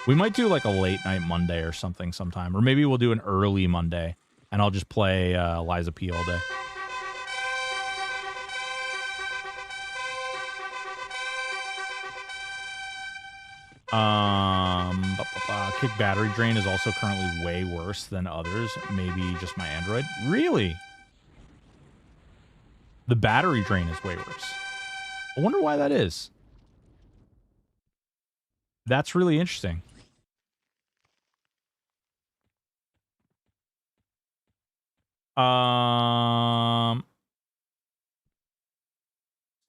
We might do, like, a late night Monday or something sometime, or maybe we'll do an early Monday, and I'll just play Liza P all day. Kick battery drain is also currently way worse than others. Maybe just my Android. Really? The battery drain is way worse. I wonder why that is. That's really interesting.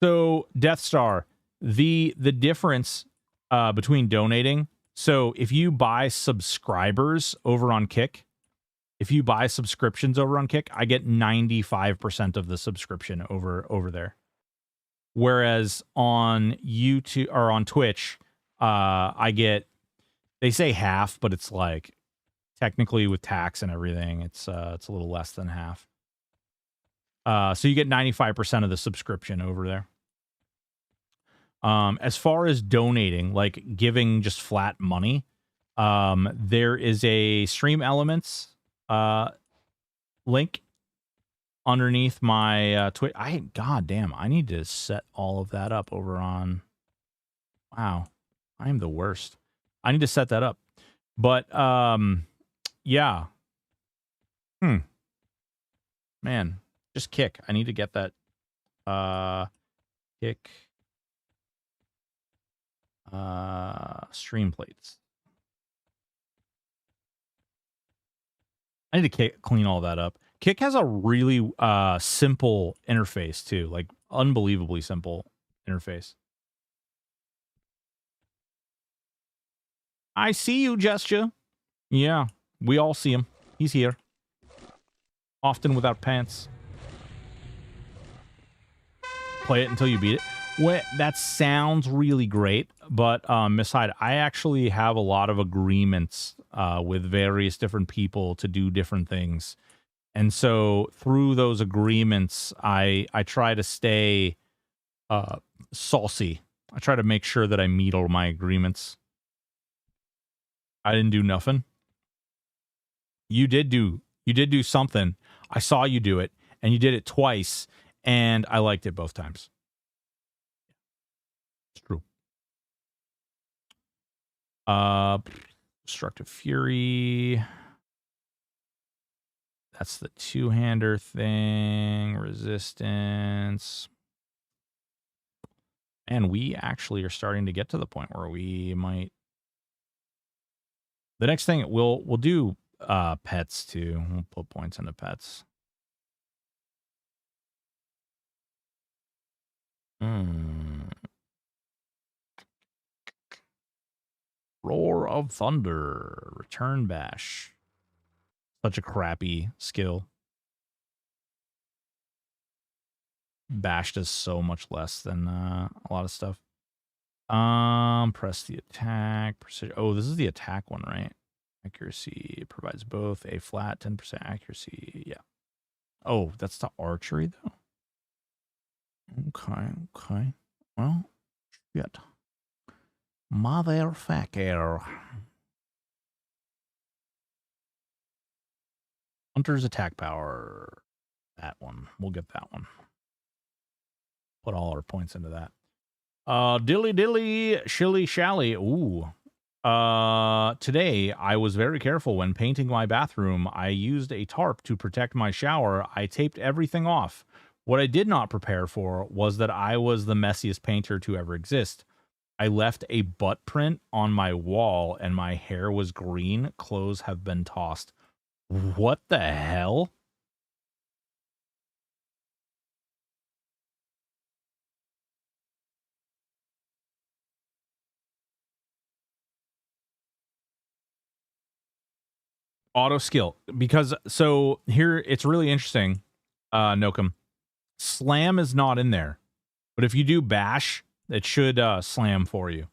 So Death Star, the difference between donating. So if you buy subscribers over on Kick, if you buy subscriptions over on Kick, I get 95% of the subscription over there. Whereas on YouTube or on Twitch, I get, they say half, but it's like technically with tax and everything, it's a little less than half. So you get 95% of the subscription over there. As far as donating, like giving just flat money, there is a Stream Elements link underneath my Twitch. Goddamn, I need to set all of that up over on. Wow, I am the worst. I need to set that up. But yeah. Man, just Kick. I need to get that. Kick. Stream plates. I need to clean all that up. Kick has a really simple interface too, like unbelievably simple interface. I see you, Gesture. Yeah, we all see him. He's here. Often without pants. Play it until you beat it. Well, that sounds really great, but Miss Hyde, I actually have a lot of agreements with various different people to do different things. And so through those agreements, I try to stay saucy. I try to make sure that I meet all my agreements. I didn't do nothing. You did do something. I saw you do it, and you did it twice, and I liked it both times. It's true. Destructive Fury. That's the two-hander thing. Resistance. And we actually are starting to get to the point where we might. The next thing we'll do pets too. We'll put points into pets. Roar of Thunder. Return Bash. Such a crappy skill. Bash does so much less than a lot of stuff. Press the attack. Precision. Oh, this is the attack one, right? Accuracy provides both a flat 10% accuracy. Yeah. Oh, that's the archery though. Okay. Well, shit. Motherfucker. Hunter's attack power. That one. We'll get that one. Put all our points into that. Dilly dilly shilly shally. Ooh. Today I was very careful when painting my bathroom. I used a tarp to protect my shower. I taped everything off. What I did not prepare for was that I was the messiest painter to ever exist. I left a butt print on my wall and my hair was green. Clothes have been tossed. What the hell? Auto skill. Because, so here, it's really interesting, Nokum. Slam is not in there. But if you do bash, it should slam for you.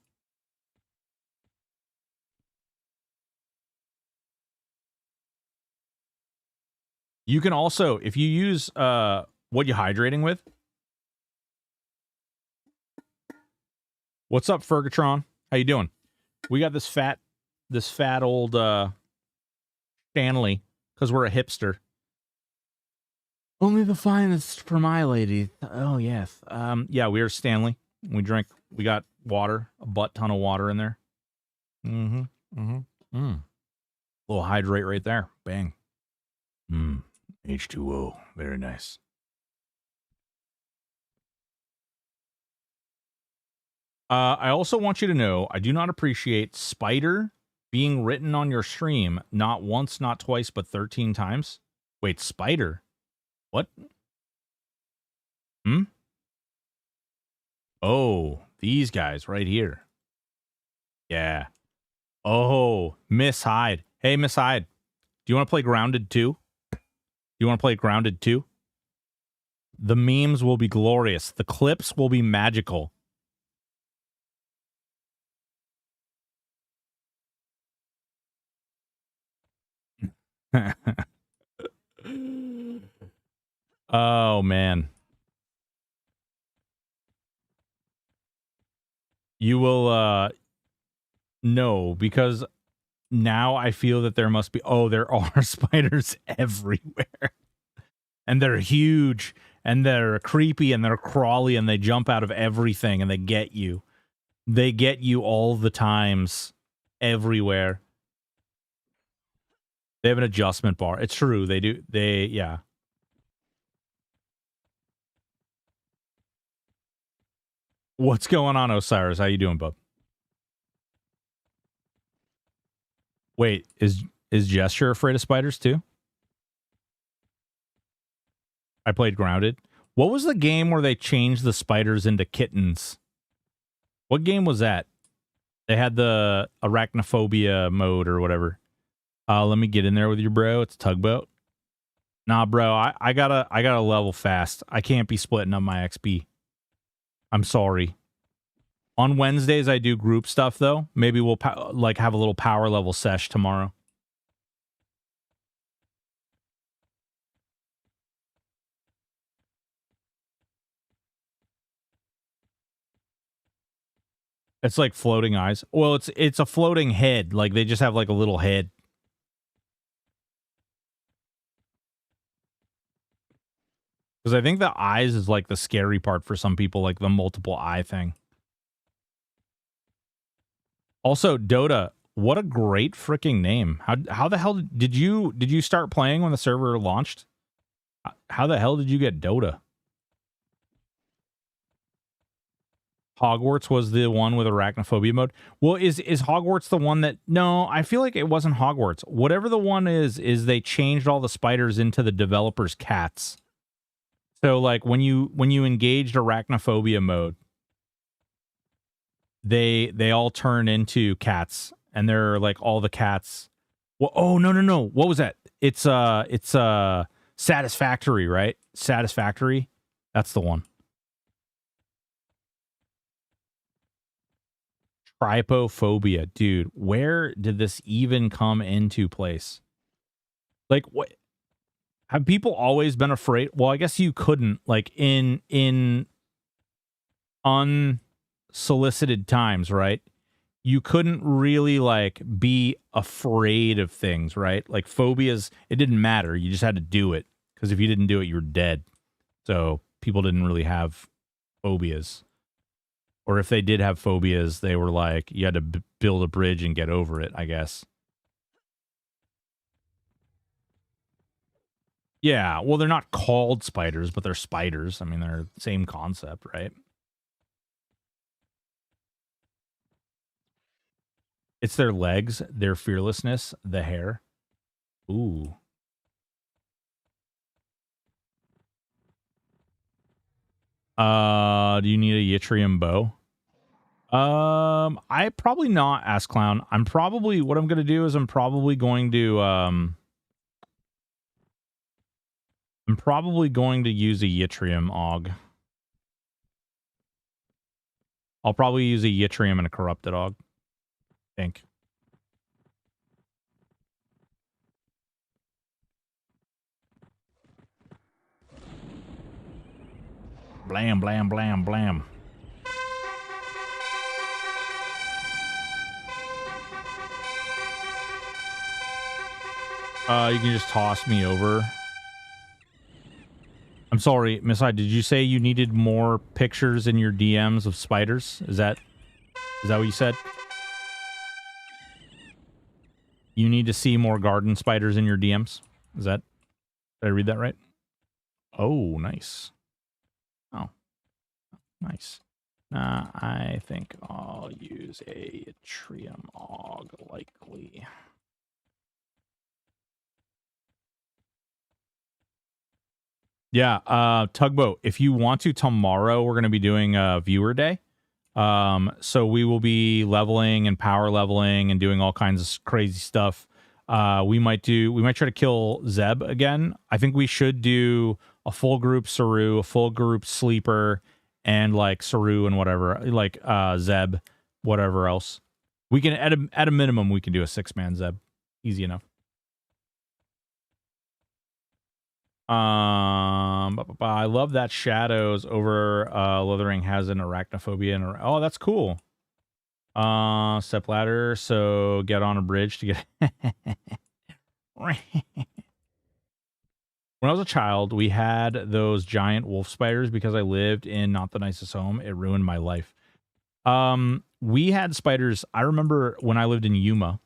You can also, if you use what you hydrating with. What's up, Fergatron? How you doing? We got this fat old Stanley, because we're a hipster. Only the finest for my lady. Oh yes. Yeah, we are Stanley. We got water, a butt ton of water in there. Little hydrate right there. Bang. H2O. Very nice. I also want you to know, I do not appreciate spider being written on your stream, not once, not twice, but 13 times. Wait, spider? What? Oh, these guys right here. Yeah. Oh, Miss Hyde. Hey, Miss Hyde. Do you want to play Grounded 2? Do you want to play Grounded 2? The memes will be glorious. The clips will be magical. Oh, man. You will, no, because now I feel that there must be, there are spiders everywhere. And they're huge, and they're creepy, and they're crawly, and they jump out of everything, and they get you. They get you all the times, everywhere. They have an adjustment bar. It's true. They do. Yeah. What's going on, Osiris? How you doing, bub? Wait, is Gesture afraid of spiders too? I played Grounded. What was the game where they changed the spiders into kittens? What game was that? They had the arachnophobia mode or whatever. Let me get in there with you, bro. It's a tugboat. Nah, bro, I gotta level fast. I can't be splitting up my XP. I'm sorry. On Wednesdays, I do group stuff, though. Maybe we'll like have a little power level sesh tomorrow. It's like floating eyes. Well, it's a floating head. Like they just have like a little head. Because I think the eyes is like the scary part for some people, like the multiple eye thing. Also, Dota, what a great freaking name. How the hell did you start playing when the server launched? How the hell did you get Dota? Hogwarts was the one with arachnophobia mode. Well, is Hogwarts the one that... No, I feel like it wasn't Hogwarts. Whatever the one is they changed all the spiders into the developers' cats. So, like, when you engaged arachnophobia mode, they all turn into cats, and they're like all the cats. Well, oh no! What was that? It's Satisfactory, right? Satisfactory. That's the one. Trypophobia, dude. Where did this even come into place? Like, what? Have people always been afraid? Well, I guess you couldn't, like, in unsolicited times, right? You couldn't really, like, be afraid of things, right? Like, phobias, it didn't matter. You just had to do it. Because if you didn't do it, you were dead. So people didn't really have phobias. Or if they did have phobias, they were like, you had to build a bridge and get over it, I guess. Yeah, well, they're not called spiders, but they're spiders. I mean, they're the same concept, right? It's their legs, their fearlessness, the hair. Ooh. Do you need a yttrium bow? I probably not, Ask Clown. I'm probably, what I'm going to do is I'm probably going to use a yttrium aug. I'll probably use a yttrium and a corrupted aug. I think. Blam, blam, blam, blam. You can just toss me over. I'm sorry, Miss I, did you say you needed more pictures in your DMs of spiders? Is that what you said? You need to see more garden spiders in your DMs? Is that... Did I read that right? Oh, nice. Oh. Nice. I think I'll use a yttrium aug, likely. Yeah, Tugboat, if you want to, tomorrow we're going to be doing a viewer day. So we will be leveling and power leveling and doing all kinds of crazy stuff. We might try to kill Zeb again. I think we should do a full group Saru, a full group Sleeper, and like Saru and whatever, like Zeb, whatever else. We can at a minimum we can do a 6-man Zeb, easy enough. I love that Shadows over Lothering has an arachnophobia and oh, that's cool. Step ladder, so get on a bridge to get. When I was a child, we had those giant wolf spiders because I lived in not the nicest home. It ruined my life. We had spiders. I remember when I lived in Yuma,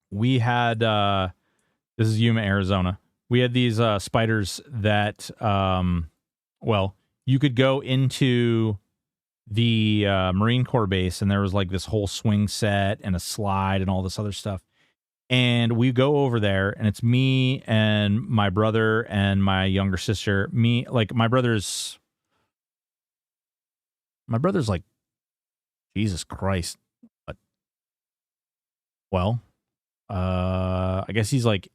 we had this is Yuma, Arizona. We had these spiders that well, you could go into the Marine Corps base and there was like this whole swing set and a slide and all this other stuff. And we go over there, and it's me and my brother and my younger sister. Me, like, my brother's like, Jesus Christ. But, well, I guess he's like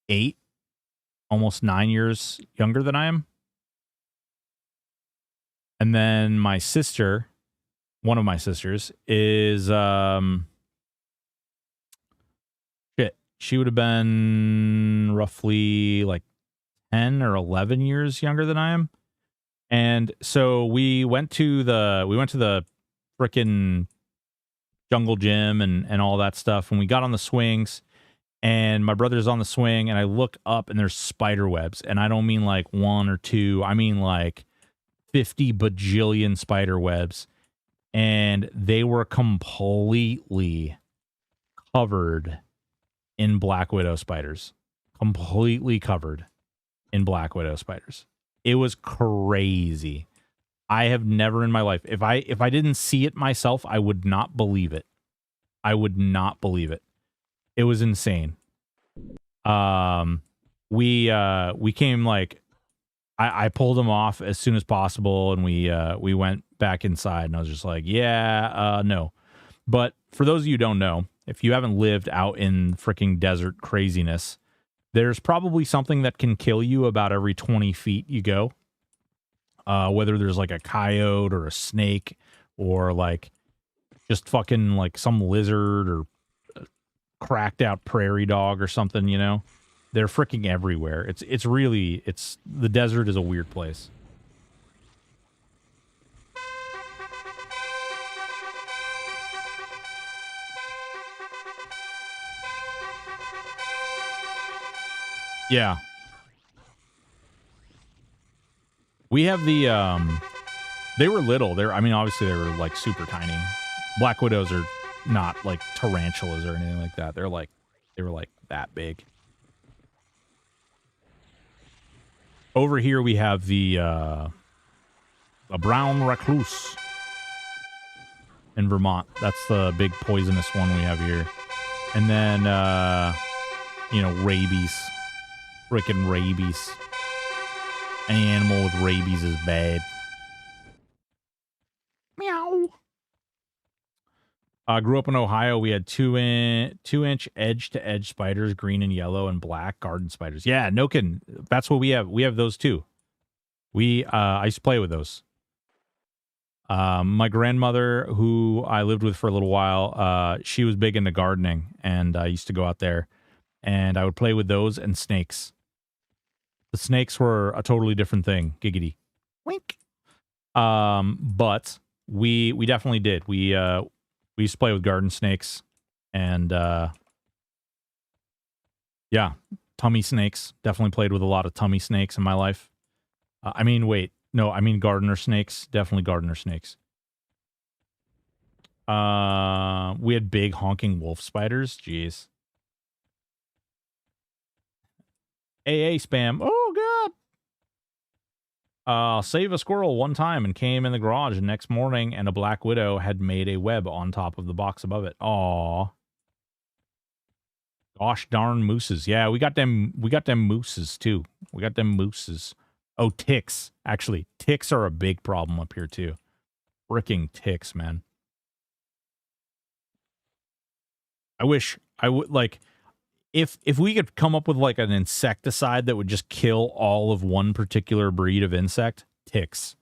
8, almost 9 years younger than I am. And then my sister, one of my sisters, is she would have been roughly like 10 or 11 years younger than I am. And so we went to the frickin' jungle gym and all that stuff, and we got on the swings, and my brother's on the swing, and I look up and there's spider webs, and I don't mean like one or two, I mean like 50 bajillion spider webs, and they were completely covered in black widow spiders. Completely covered in black widow spiders. It was crazy. I have never in my life, if I didn't see it myself, I would not believe it. I would not believe it. It was insane. We came like, I pulled them off as soon as possible, and we went back inside, and I was just like, no. But for those of you who don't know, if you haven't lived out in freaking desert craziness, there's probably something that can kill you about every 20 feet you go. Whether there's like a coyote or a snake or like just fucking like some lizard or a cracked out prairie dog or something, you know? They're freaking everywhere. It's really, the desert is a weird place. Yeah. We have the, they were little. I mean, obviously they were like super tiny. Black widows are not like tarantulas or anything like that. They were like that big. Over here we have the brown recluse in Vermont. That's the big poisonous one we have here. And then, rabies. Frickin' rabies. Any animal with rabies is bad. Meow. Grew up in Ohio. We had 2-inch edge-to-edge spiders, green and yellow and black garden spiders. Yeah, no kidding. That's what we have. We have those too. I used to play with those. My grandmother, who I lived with for a little while, she was big into gardening, and I used to go out there, and I would play with those and snakes. The snakes were a totally different thing. Giggity. Wink. But we definitely did. We used to play with garden snakes, and yeah, tummy snakes. Definitely played with a lot of tummy snakes in my life. I mean gardener snakes. Definitely gardener snakes. We had big honking wolf spiders. Jeez. AA spam. Oh, God. Save a squirrel one time and came in the garage the next morning, and a black widow had made a web on top of the box above it. Aw. Gosh darn mooses. Yeah, we got them mooses too. We got them mooses. Oh, ticks. Actually, ticks are a big problem up here too. Fricking ticks, man. I wish I would like if we could come up with like an insecticide that would just kill all of one particular breed of insect, ticks.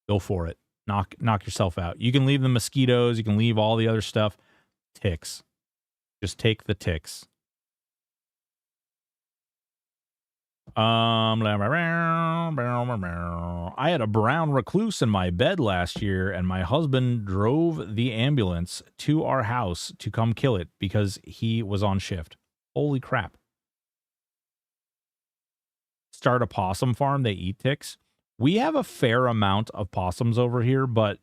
Go for it. Knock yourself out. You can leave the mosquitoes, you can leave all the other stuff. Ticks. Just take the ticks. I had a brown recluse in my bed last year, and my husband drove the ambulance to our house to come kill it because he was on shift. Holy crap. Start a possum farm, they eat ticks. We have a fair amount of possums over here, but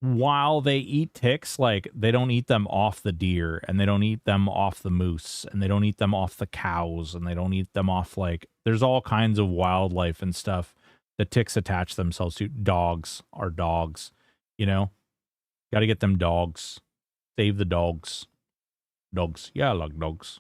while they eat ticks, like, they don't eat them off the deer, and they don't eat them off the moose, and they don't eat them off the cows, and they don't eat them off, like, there's all kinds of wildlife and stuff that ticks attach themselves to. Dogs are dogs, you know? Got to get them dogs. Save the dogs. Dogs. Yeah, I like dogs.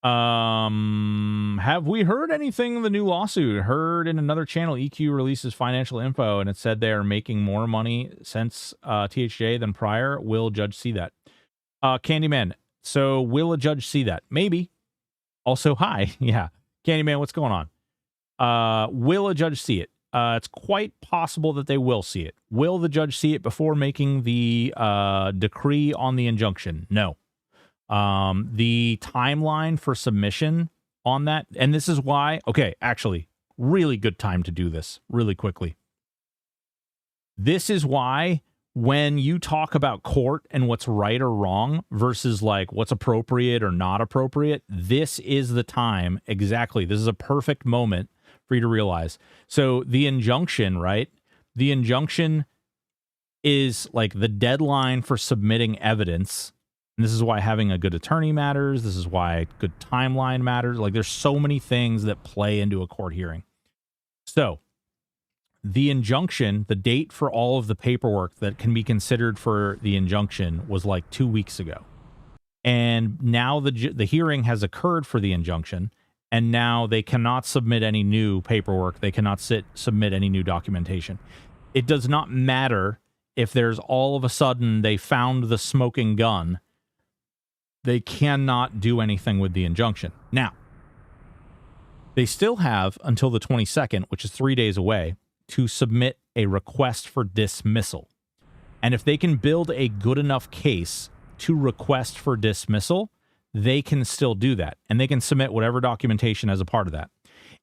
Have we heard anything in the new lawsuit? Heard in another channel, EQ releases financial info, and it said they are making more money since THJ than prior. Will judge see that? Candyman. So will a judge see that? Maybe. Also, hi. Yeah. Candyman, what's going on? Will a judge see it? It's quite possible that they will see it. Will the judge see it before making the decree on the injunction? No. The timeline for submission on that, and this is why, okay, actually, really good time to do this really quickly. This is why when you talk about court and what's right or wrong versus like what's appropriate or not appropriate, this is the time. Exactly. This is a perfect moment for you to realize. So the injunction, right? The injunction is like the deadline for submitting evidence. And this is why having a good attorney matters. This is why good timeline matters. Like there's so many things that play into a court hearing. So the injunction, the date for all of the paperwork that can be considered for the injunction was like 2 weeks ago. And now the hearing has occurred for the injunction. And now they cannot submit any new paperwork. They cannot submit any new documentation. It does not matter if there's all of a sudden they found the smoking gun. They cannot do anything with the injunction. Now, they still have until the 22nd, which is 3 days away, to submit a request for dismissal. And if they can build a good enough case to request for dismissal, they can still do that. And they can submit whatever documentation as a part of that.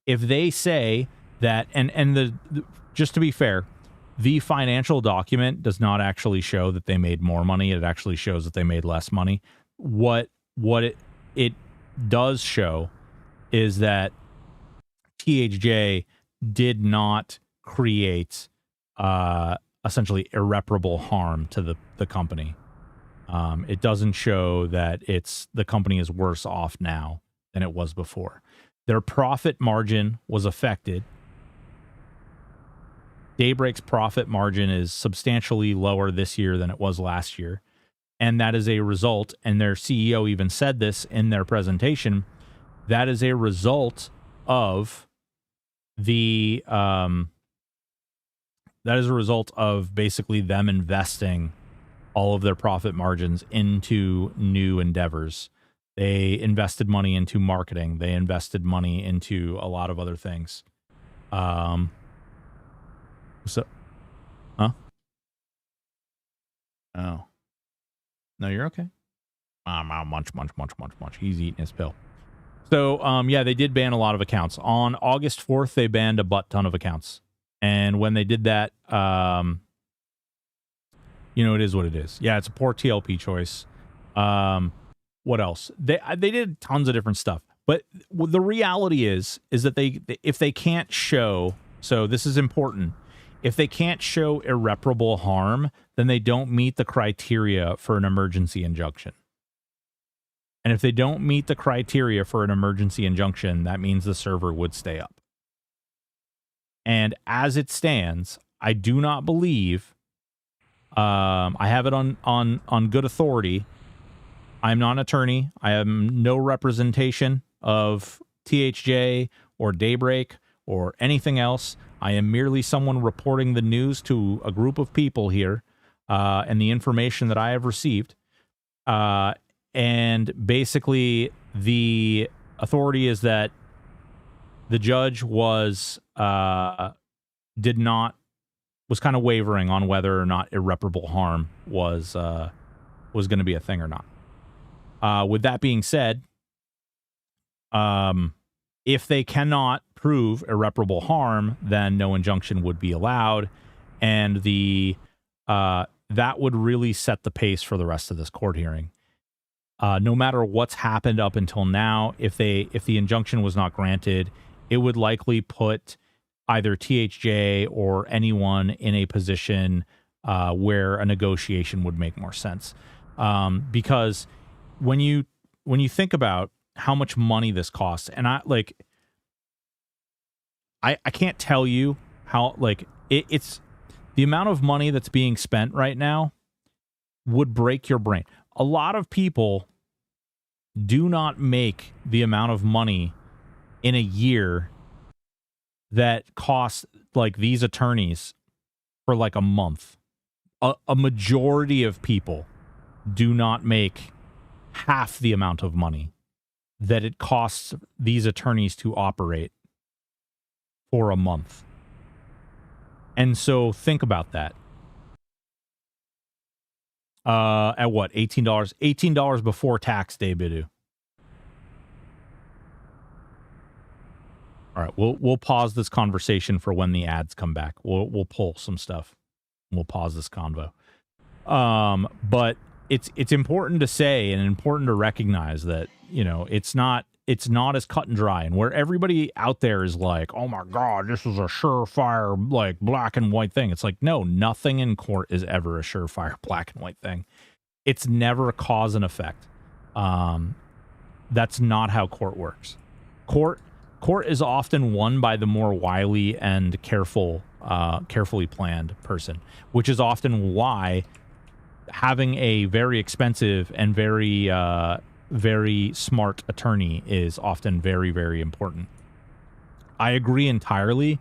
If they say that, and just to be fair, the financial document does not actually show that they made more money. It actually shows that they made less money. What it does show is that THJ did not create essentially irreparable harm to the company. It doesn't show that the company is worse off now than it was before. Their profit margin was affected. Daybreak's profit margin is substantially lower this year than it was last year. And that is a result, and their CEO even said this in their presentation, that is a result of basically them investing all of their profit margins into new endeavors. They invested money into marketing. They invested money into a lot of other things. Huh? Oh. No, you're okay. Munch. He's eating his pill. So, yeah, they did ban a lot of accounts. On August 4th, they banned a butt ton of accounts. And when they did that, it is what it is. Yeah, it's a poor TLP choice. What else? They did tons of different stuff. But the reality is that if they can't show, so this is important, if they can't show irreparable harm, then they don't meet the criteria for an emergency injunction. And if they don't meet the criteria for an emergency injunction, that means the server would stay up. And as it stands, I do not believe, I have it on good authority. I'm not an attorney. I have no representation of THJ or Daybreak or anything else. I am merely someone reporting the news to a group of people here and the information that I have received. And basically, the authority is that the judge was kind of wavering on whether or not irreparable harm was going to be a thing or not. With that being said, if they cannot prove irreparable harm, then no injunction would be allowed, and that would really set the pace for the rest of this court hearing. No matter what's happened up until now, if the injunction was not granted, it would likely put either THJ or anyone in a position where a negotiation would make more sense. Because when you think about how much money this costs, and I can't tell you how, it's the amount of money that's being spent right now would break your brain. a lot of people do not make the amount of money in a year that costs like these attorneys for like a month. A majority of people do not make half the amount of money that it costs these attorneys to operate for a month. And so think about that. At what? $18? $18 before tax, Dabidu. All right, we'll pause this conversation for when the ads come back. We'll pull some stuff. We'll pause this convo. But it's important to say and important to recognize that, you know, it's not as cut and dry, and where everybody out there is like, oh my God, this is a surefire, like, black and white thing. It's like, no, nothing in court is ever a surefire black and white thing. It's never a cause and effect. That's not how court works. Court is often won by the more wily and carefully planned person, which is often why having a very expensive and very smart attorney is often very, very important. I agree entirely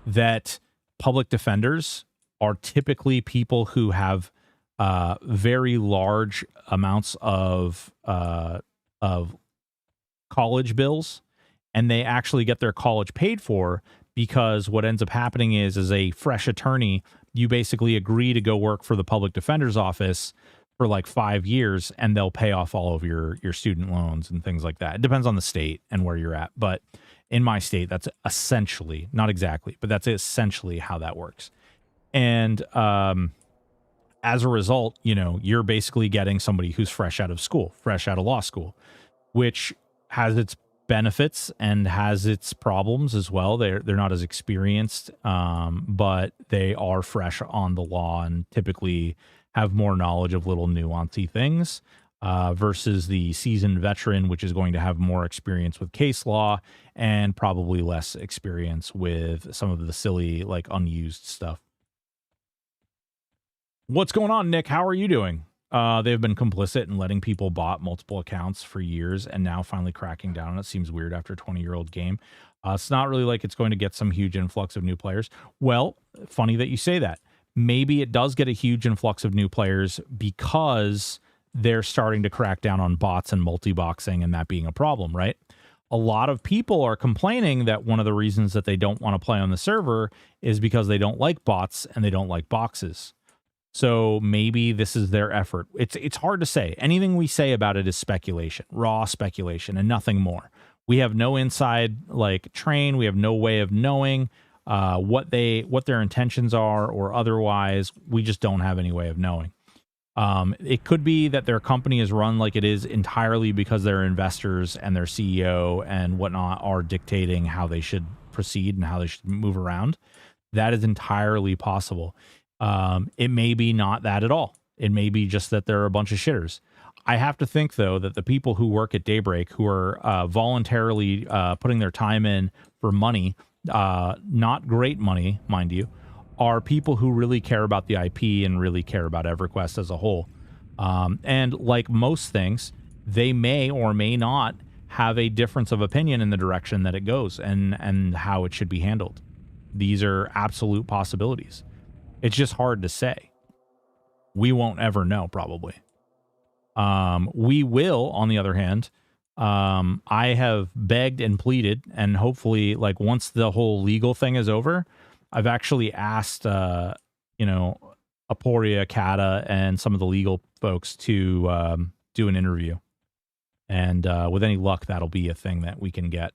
that public defenders are typically people who have very large amounts of college bills, and they actually get their college paid for, because what ends up happening is, as a fresh attorney, you basically agree to go work for the public defender's office for like 5 years, and they'll pay off all of your student loans and things like that. It depends on the state and where you're at. But in my state, that's essentially, not exactly, but that's essentially how that works. And as a result, you know, you're basically getting somebody who's fresh out of school, fresh out of law school, which has its benefits and has its problems as well. They're not as experienced, but they are fresh on the law and typically have more knowledge of little nuancy things, versus the seasoned veteran, which is going to have more experience with case law and probably less experience with some of the silly, like, unused stuff. What's going on, Nick? How are you doing? They've been complicit in letting people bot multiple accounts for years, and now finally cracking down on it. Seems weird after a 20-year-old game. It's not really like it's going to get some huge influx of new players. Well, funny that you say that. Maybe it does get a huge influx of new players because they're starting to crack down on bots and multi-boxing, and that being a problem, right? A lot of people are complaining that one of the reasons that they don't want to play on the server is because they don't like bots and they don't like boxes. So maybe this is their effort. It's hard to say. Anything we say about it is speculation, raw speculation, and nothing more. We have no inside like train. We have no way of knowing what their intentions are or otherwise. We just don't have any way of knowing. It could be that their company is run like it is entirely because their investors and their CEO and whatnot are dictating how they should proceed and how they should move around. That is entirely possible. It may be not that at all. It may be just that they're a bunch of shitters. I have to think, though, that the people who work at Daybreak, who are voluntarily putting their time in for money, not great money, mind you, are people who really care about the IP and really care about EverQuest as a whole. And like most things, they may or may not have a difference of opinion in the direction that it goes and how it should be handled. These are absolute possibilities. It's just hard to say. We won't ever know, probably. We will, on the other hand. I have begged and pleaded, and hopefully, like, once the whole legal thing is over, I've actually asked, Aporia, Kata, and some of the legal folks to do an interview. And with any luck, that'll be a thing that we can get.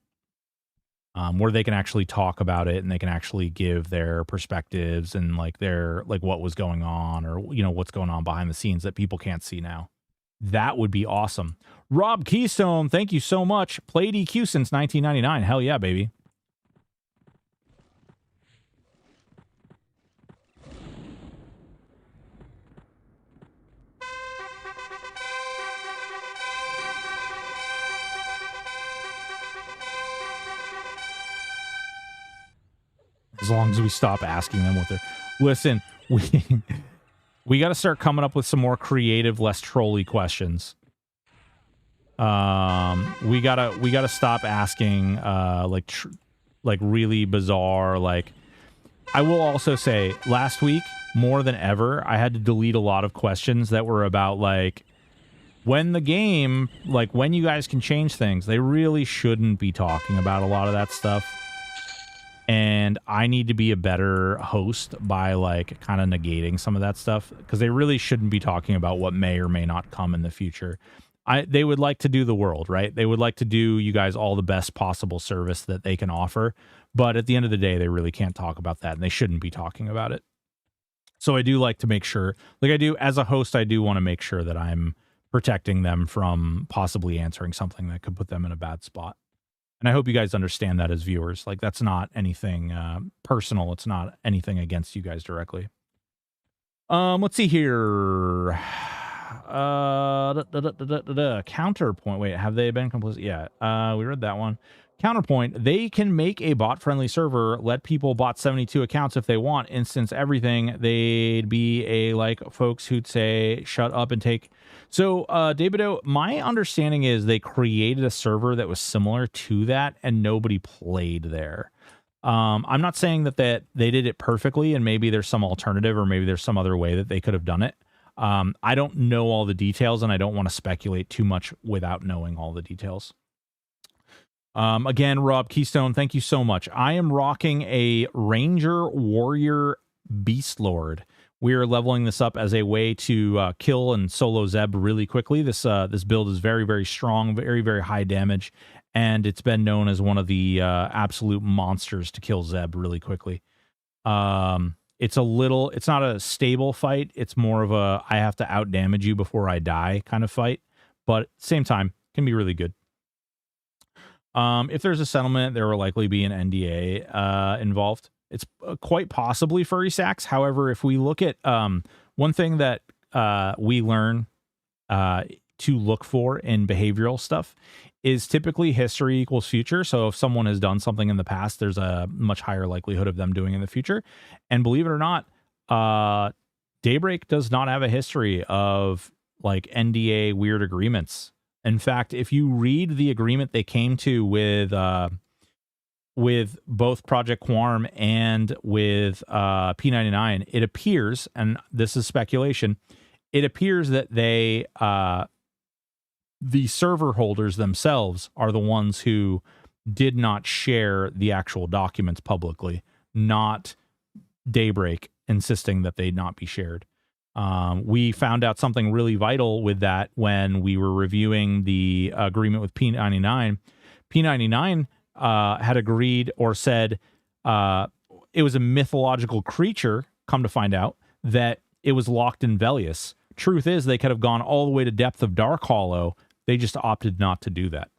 Where they can actually talk about it and they can actually give their perspectives and like their, like, what was going on, or, you know, what's going on behind the scenes that people can't see now. That would be awesome. Rob Keystone, thank you so much. Played EQ since 1999. Hell yeah, baby. As long as we stop asking them what they're... Listen, We got to start coming up with some more creative, less trolly questions. We gotta stop asking like really bizarre. Like, I will also say, last week more than ever, I had to delete a lot of questions that were about like when the game, like when you guys can change things. They really shouldn't be talking about a lot of that stuff. And I need to be a better host by like kind of negating some of that stuff, because they really shouldn't be talking about what may or may not come in the future. They would like to do the world, right? They would like to do you guys all the best possible service that they can offer. But at the end of the day, they really can't talk about that, and they shouldn't be talking about it. So I do like to make sure, like I do as a host, I do want to make sure that I'm protecting them from possibly answering something that could put them in a bad spot. And I hope you guys understand that as viewers. Like, that's not anything personal. It's not anything against you guys directly. Let's see here. Counterpoint. Wait, have they been complicit? Yeah, we read that one. Counterpoint. They can make a bot-friendly server, let people bot 72 accounts if they want, instance everything. They'd be a like folks who'd say, shut up and take... So, Davido, my understanding is they created a server that was similar to that, and nobody played there. I'm not saying that they did it perfectly, and maybe there's some alternative, or maybe there's some other way that they could have done it. I don't know all the details, and I don't want to speculate too much without knowing all the details. Again, Rob Keystone, thank you so much. I am rocking a Ranger Warrior Beast Lord. We are leveling this up as a way to kill and solo Zeb really quickly. This build is very, very strong, very, very high damage, and it's been known as one of the absolute monsters to kill Zeb really quickly. It's not a stable fight. It's more of a, I have to outdamage you before I die kind of fight, but at the same time, can be really good. If there's a settlement, there will likely be an NDA involved. It's quite possibly furry sacks. However, if we look at one thing that we learn to look for in behavioral stuff is typically history equals future. So if someone has done something in the past, there's a much higher likelihood of them doing in the future. And believe it or not, Daybreak does not have a history of like NDA weird agreements. In fact, if you read the agreement they came to with both Project Quorum and with P99, it appears, and this is speculation, it appears that they, the server holders themselves are the ones who did not share the actual documents publicly, not Daybreak insisting that they not be shared. We found out something really vital with that when we were reviewing the agreement with P99. P99 had agreed or said it was a mythological creature, come to find out, that it was locked in Velius. Truth is, they could have gone all the way to depth of Dark Hollow. They just opted not to do that.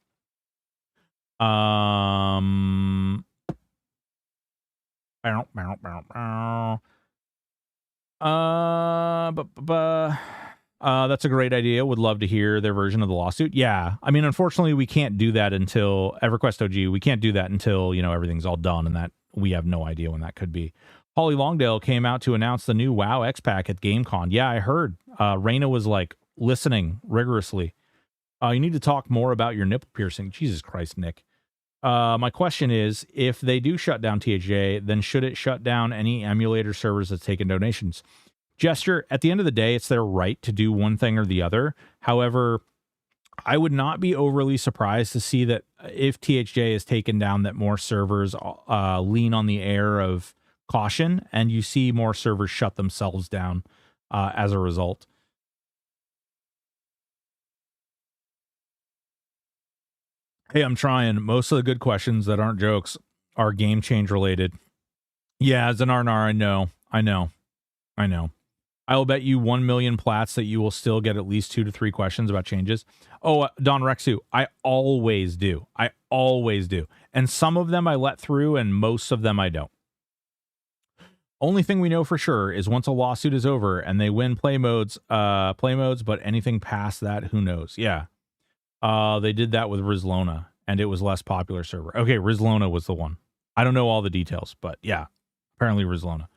That's a great idea. Would love to hear their version of the lawsuit. Yeah. I mean, unfortunately, we can't do that until EverQuest OG. We can't do that until, you know, everything's all done, and that we have no idea when that could be. Holly Longdale came out to announce the new WoW X-Pack at GameCon. Yeah, I heard. Raina was like listening rigorously. You need to talk more about your nipple piercing. Jesus Christ, Nick. My question is, if they do shut down THJ, then should it shut down any emulator servers that's taken donations? Gesture, at the end of the day, it's their right to do one thing or the other. However, I would not be overly surprised to see that if THJ is taken down, that more servers lean on the air of caution, and you see more servers shut themselves down as a result. Hey, I'm trying. Most of the good questions that aren't jokes are game change related. Yeah, Zanarnar, I know. I will bet you 1 million plats that you will still get at least 2 to 3 questions about changes. Oh, Don Rexu, I always do. And some of them I let through, and most of them I don't. Only thing we know for sure is once a lawsuit is over and they win play modes, but anything past that, who knows? Yeah. They did that with Rizlona, and it was less popular server. Okay, Rizlona was the one. I don't know all the details, but yeah, apparently Rizlona.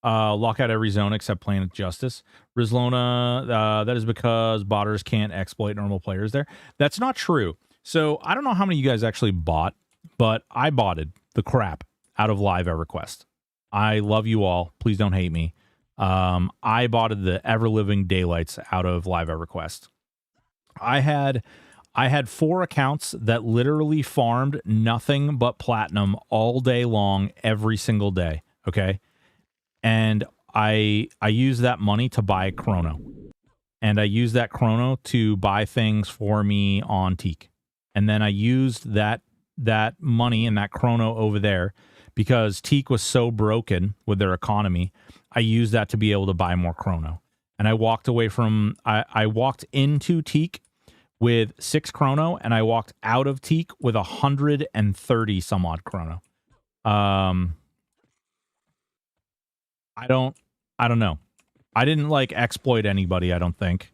Lock out every zone except Planet Justice. Rizlona, that is because botters can't exploit normal players there. That's not true. So I don't know how many of you guys actually bought, but I botted the crap out of Live EverQuest. I love you all. Please don't hate me. I botted the ever-living daylights out of Live EverQuest. I had 4 accounts that literally farmed nothing but platinum all day long, every single day. Okay. And I used that money to buy Chrono. And I used that Chrono to buy things for me on Teak. And then I used that money and that Chrono over there because Teak was so broken with their economy. I used that to be able to buy more Chrono. And I walked away from, I walked into Teak with 6 Chrono, and I walked out of Teak with 130 some odd Chrono. I don't know. I didn't like exploit anybody, I don't think.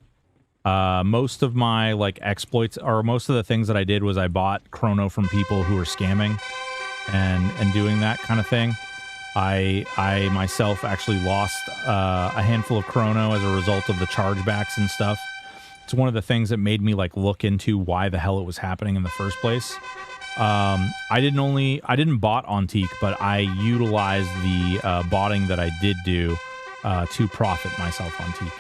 Most of my like exploits, or most of the things that I did, was I bought Chrono from people who were scamming and doing that kind of thing. I myself actually lost a handful of Chrono as a result of the chargebacks and stuff. It's one of the things that made me like look into why the hell it was happening in the first place. I didn't bot on Teak, but I utilized the botting that I did do to profit myself on Teak.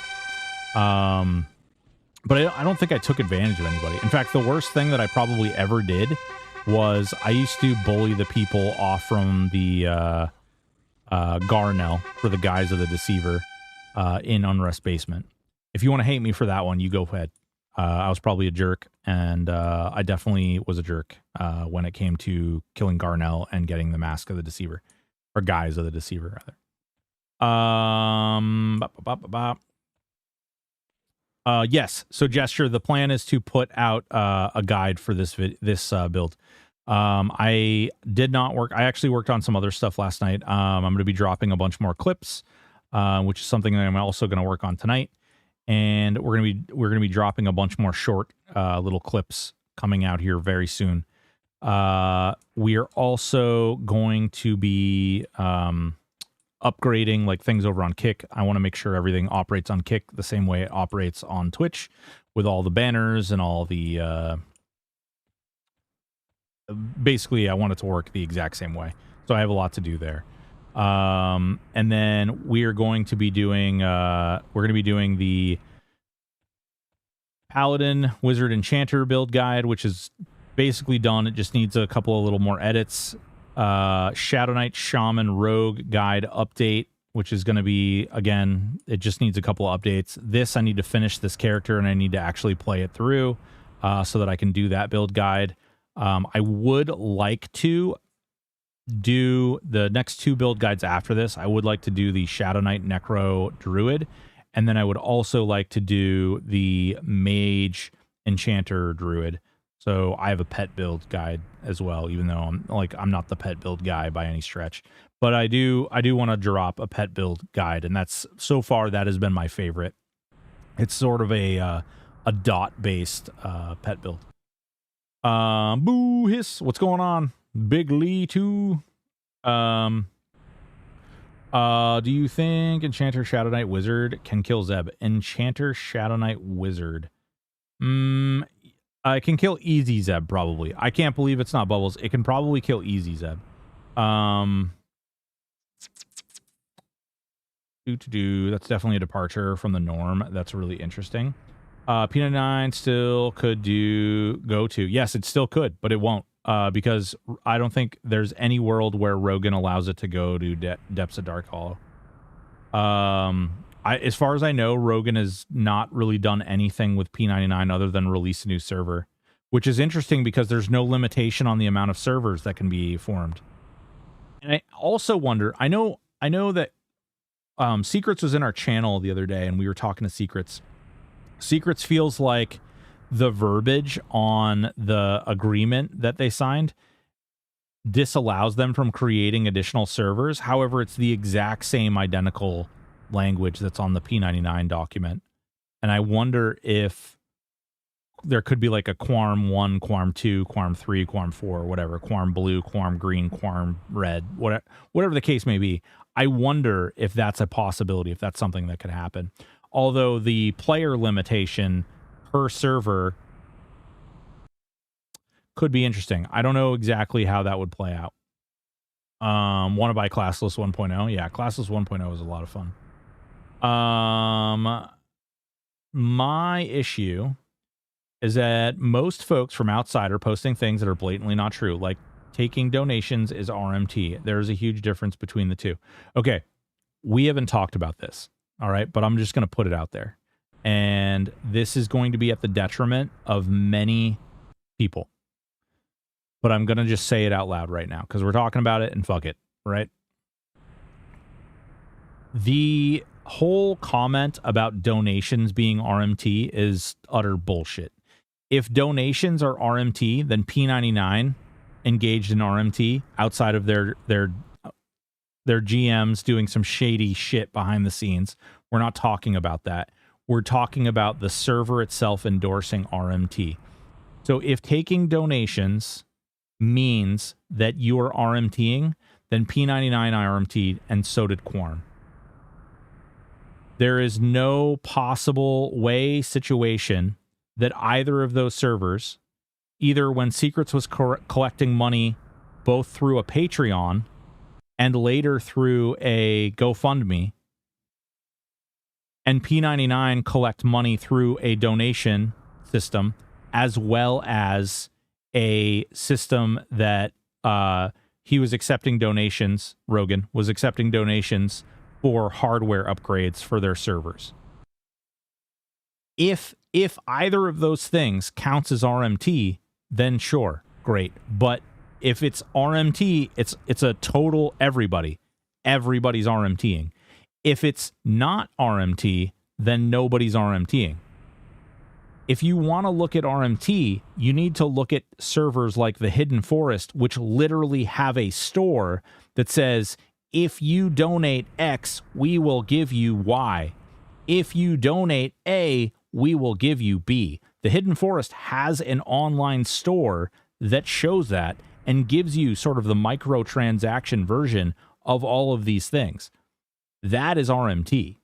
But I don't think I took advantage of anybody. In fact, the worst thing that I probably ever did was I used to bully the people off from the Garnell for the Guise of the Deceiver in Unrest Basement. If you want to hate me for that one, you go ahead. I was probably a jerk, and I definitely was a jerk when it came to killing Garnell and getting the Mask of the Deceiver, or Guise of the Deceiver, rather. Yes. So, Gesture, the plan is to put out a guide for this build. I did not work. I actually worked on some other stuff last night. I'm going to be dropping a bunch more clips, which is something that I'm also going to work on tonight. And we're gonna be dropping a bunch more short little clips coming out here very soon. We are also going to be upgrading like things over on Kick. I want to make sure everything operates on Kick the same way it operates on Twitch, with all the banners and all the basically I want it to work the exact same way. So I have a lot to do there. And then we are going to be doing the Paladin Wizard Enchanter build guide, which is basically done. It just needs a couple of little more edits. Shadow Knight Shaman Rogue guide update, which is going to be, again, it just needs a couple of updates. This, I need to finish this character and I need to actually play it through so that I can do that build guide. I would like to do the next 2 build guides after this. I would like to do the Shadow Knight Necro Druid, and then I would also like to do the Mage Enchanter Druid. So I have a pet build guide as well, even though I'm not the pet build guy by any stretch. But I do want to drop a pet build guide, and that's, so far, that has been my favorite. It's sort of a dot based pet build. Boo hiss, what's going on? Big Lee too. Do you think Enchanter Shadow Knight Wizard can kill Zeb? Enchanter Shadow Knight Wizard. I can kill easy Zeb, probably. I can't believe it's not Bubbles. It can probably kill easy Zeb. That's definitely a departure from the norm. That's really interesting. P99 still could go to. Yes, it still could, but it won't. Because I don't think there's any world where Rogan allows it to go to Depths of Dark Hollow. As far as I know, Rogan has not really done anything with P99 other than release a new server, which is interesting because there's no limitation on the amount of servers that can be formed. And I also wonder, I know that Secrets was in our channel the other day, and we were talking to Secrets. Secrets feels like the verbiage on the agreement that they signed disallows them from creating additional servers. However, it's the exact same identical language that's on the P99 document. And I wonder if there could be like a Quorum 1, Quorum 2, Quorum 3, Quorum 4, whatever, Quorum Blue, Quorum Green, Quorum Red, whatever the case may be. I wonder if that's a possibility, if that's something that could happen. Although the player limitation per server could be interesting. I don't know exactly how that would play out. Want to buy Classless 1.0? Yeah, Classless 1.0 is a lot of fun. My issue is that most folks from outside are posting things that are blatantly not true, like taking donations is RMT. There is a huge difference between the two. Okay, we haven't talked about this, all right, but I'm just going to put it out there. And this is going to be at the detriment of many people. But I'm going to just say it out loud right now because we're talking about it and fuck it, right? The whole comment about donations being RMT is utter bullshit. If donations are RMT, then P99 engaged in RMT outside of their GMs doing some shady shit behind the scenes. We're not talking about that. We're talking about the server itself endorsing RMT. So if taking donations means that you are RMTing, then P99 RMT'd, and so did Quorum. There is no possible situation that either of those servers, either when Secrets was collecting money both through a Patreon and later through a GoFundMe, and P99 collect money through a donation system, as well as a system that he was accepting donations, Rogan was accepting donations for hardware upgrades for their servers. If either of those things counts as RMT, then sure, great. But if it's RMT, it's a total everybody's RMTing. If it's not RMT, then nobody's RMTing. If you want to look at RMT, you need to look at servers like the Hidden Forest, which literally have a store that says, if you donate X, we will give you Y. If you donate A, we will give you B. The Hidden Forest has an online store that shows that and gives you sort of the microtransaction version of all of these things. That is RMT.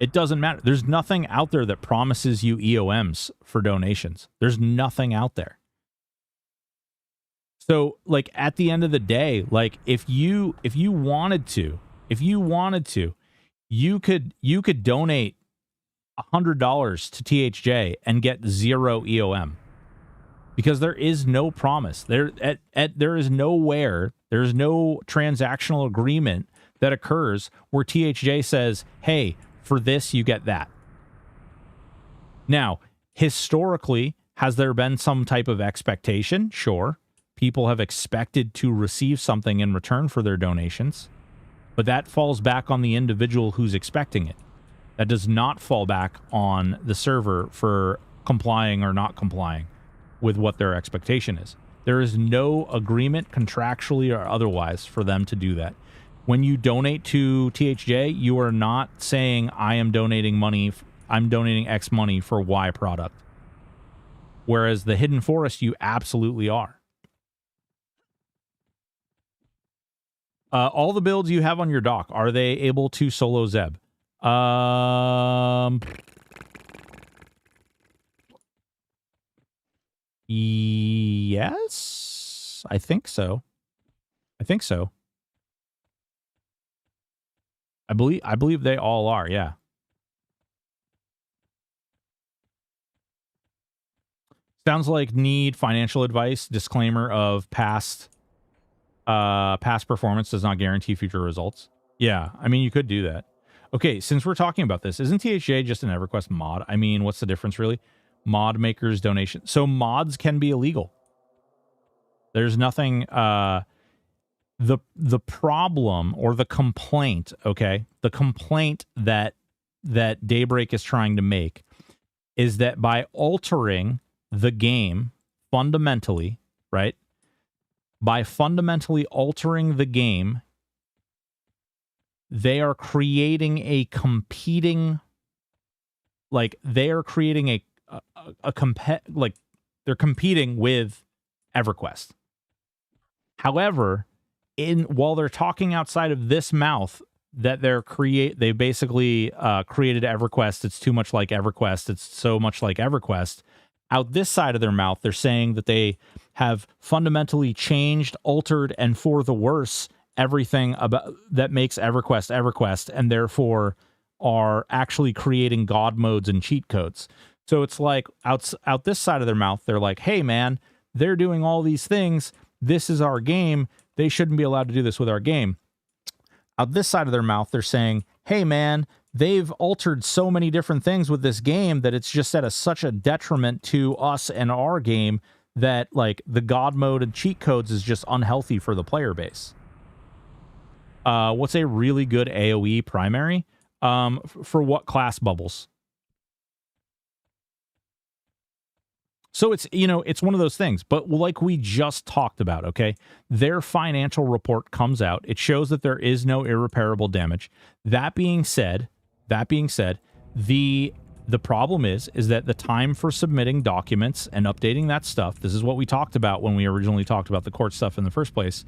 It doesn't matter. There's nothing out there that promises you EOMs for donations. There's nothing out there. So, like, at the end of the day, like, if you wanted to, you could donate $100 to THJ and get 0 EOM. Because there is no promise. There is nowhere, there's no transactional agreement that occurs where THJ says, hey, for this, you get that. Now, historically, has there been some type of expectation? Sure. People have expected to receive something in return for their donations, but that falls back on the individual who's expecting it. That does not fall back on the server for complying or not complying with what their expectation is. There is no agreement, contractually or otherwise, for them to do that. When you donate to THJ, you are not saying, I am donating money, I'm donating X money for Y product. Whereas the Hidden Forest, you absolutely are. All the builds you have on your dock, are they able to solo Zeb? Yes, I think so. I believe they all are, yeah. Sounds like need financial advice. Disclaimer of past performance does not guarantee future results. Yeah, I mean, you could do that. Okay, since we're talking about this, isn't THJ just an EverQuest mod? I mean, what's the difference, really? Mod makers donation. So mods can be illegal. There's nothing... The problem or the complaint, okay? The complaint that Daybreak is trying to make is that by altering the game fundamentally, right? By fundamentally altering the game, they are creating a competing like they are creating like they're competing with EverQuest. However, while they're talking outside of this mouth that they basically created EverQuest, it's too much like EverQuest, it's so much like EverQuest. Out this side of their mouth, they're saying that they have fundamentally changed, altered, and for the worse everything about that makes EverQuest, and therefore are actually creating god modes and cheat codes. So it's like out this side of their mouth, they're like, hey man, they're doing all these things. This is our game. They shouldn't be allowed to do this with our game. Out this side of their mouth, they're saying, hey man, they've altered so many different things with this game that it's just at such a detriment to us and our game that like the god mode and cheat codes is just unhealthy for the player base. What's a really good AoE primary? For what class bubbles? So it's, it's one of those things, but like we just talked about, okay, their financial report comes out. It shows that there is no irreparable damage. That being said, the problem is that the time for submitting documents and updating that stuff, this is what we talked about when we originally talked about the court stuff in the first place.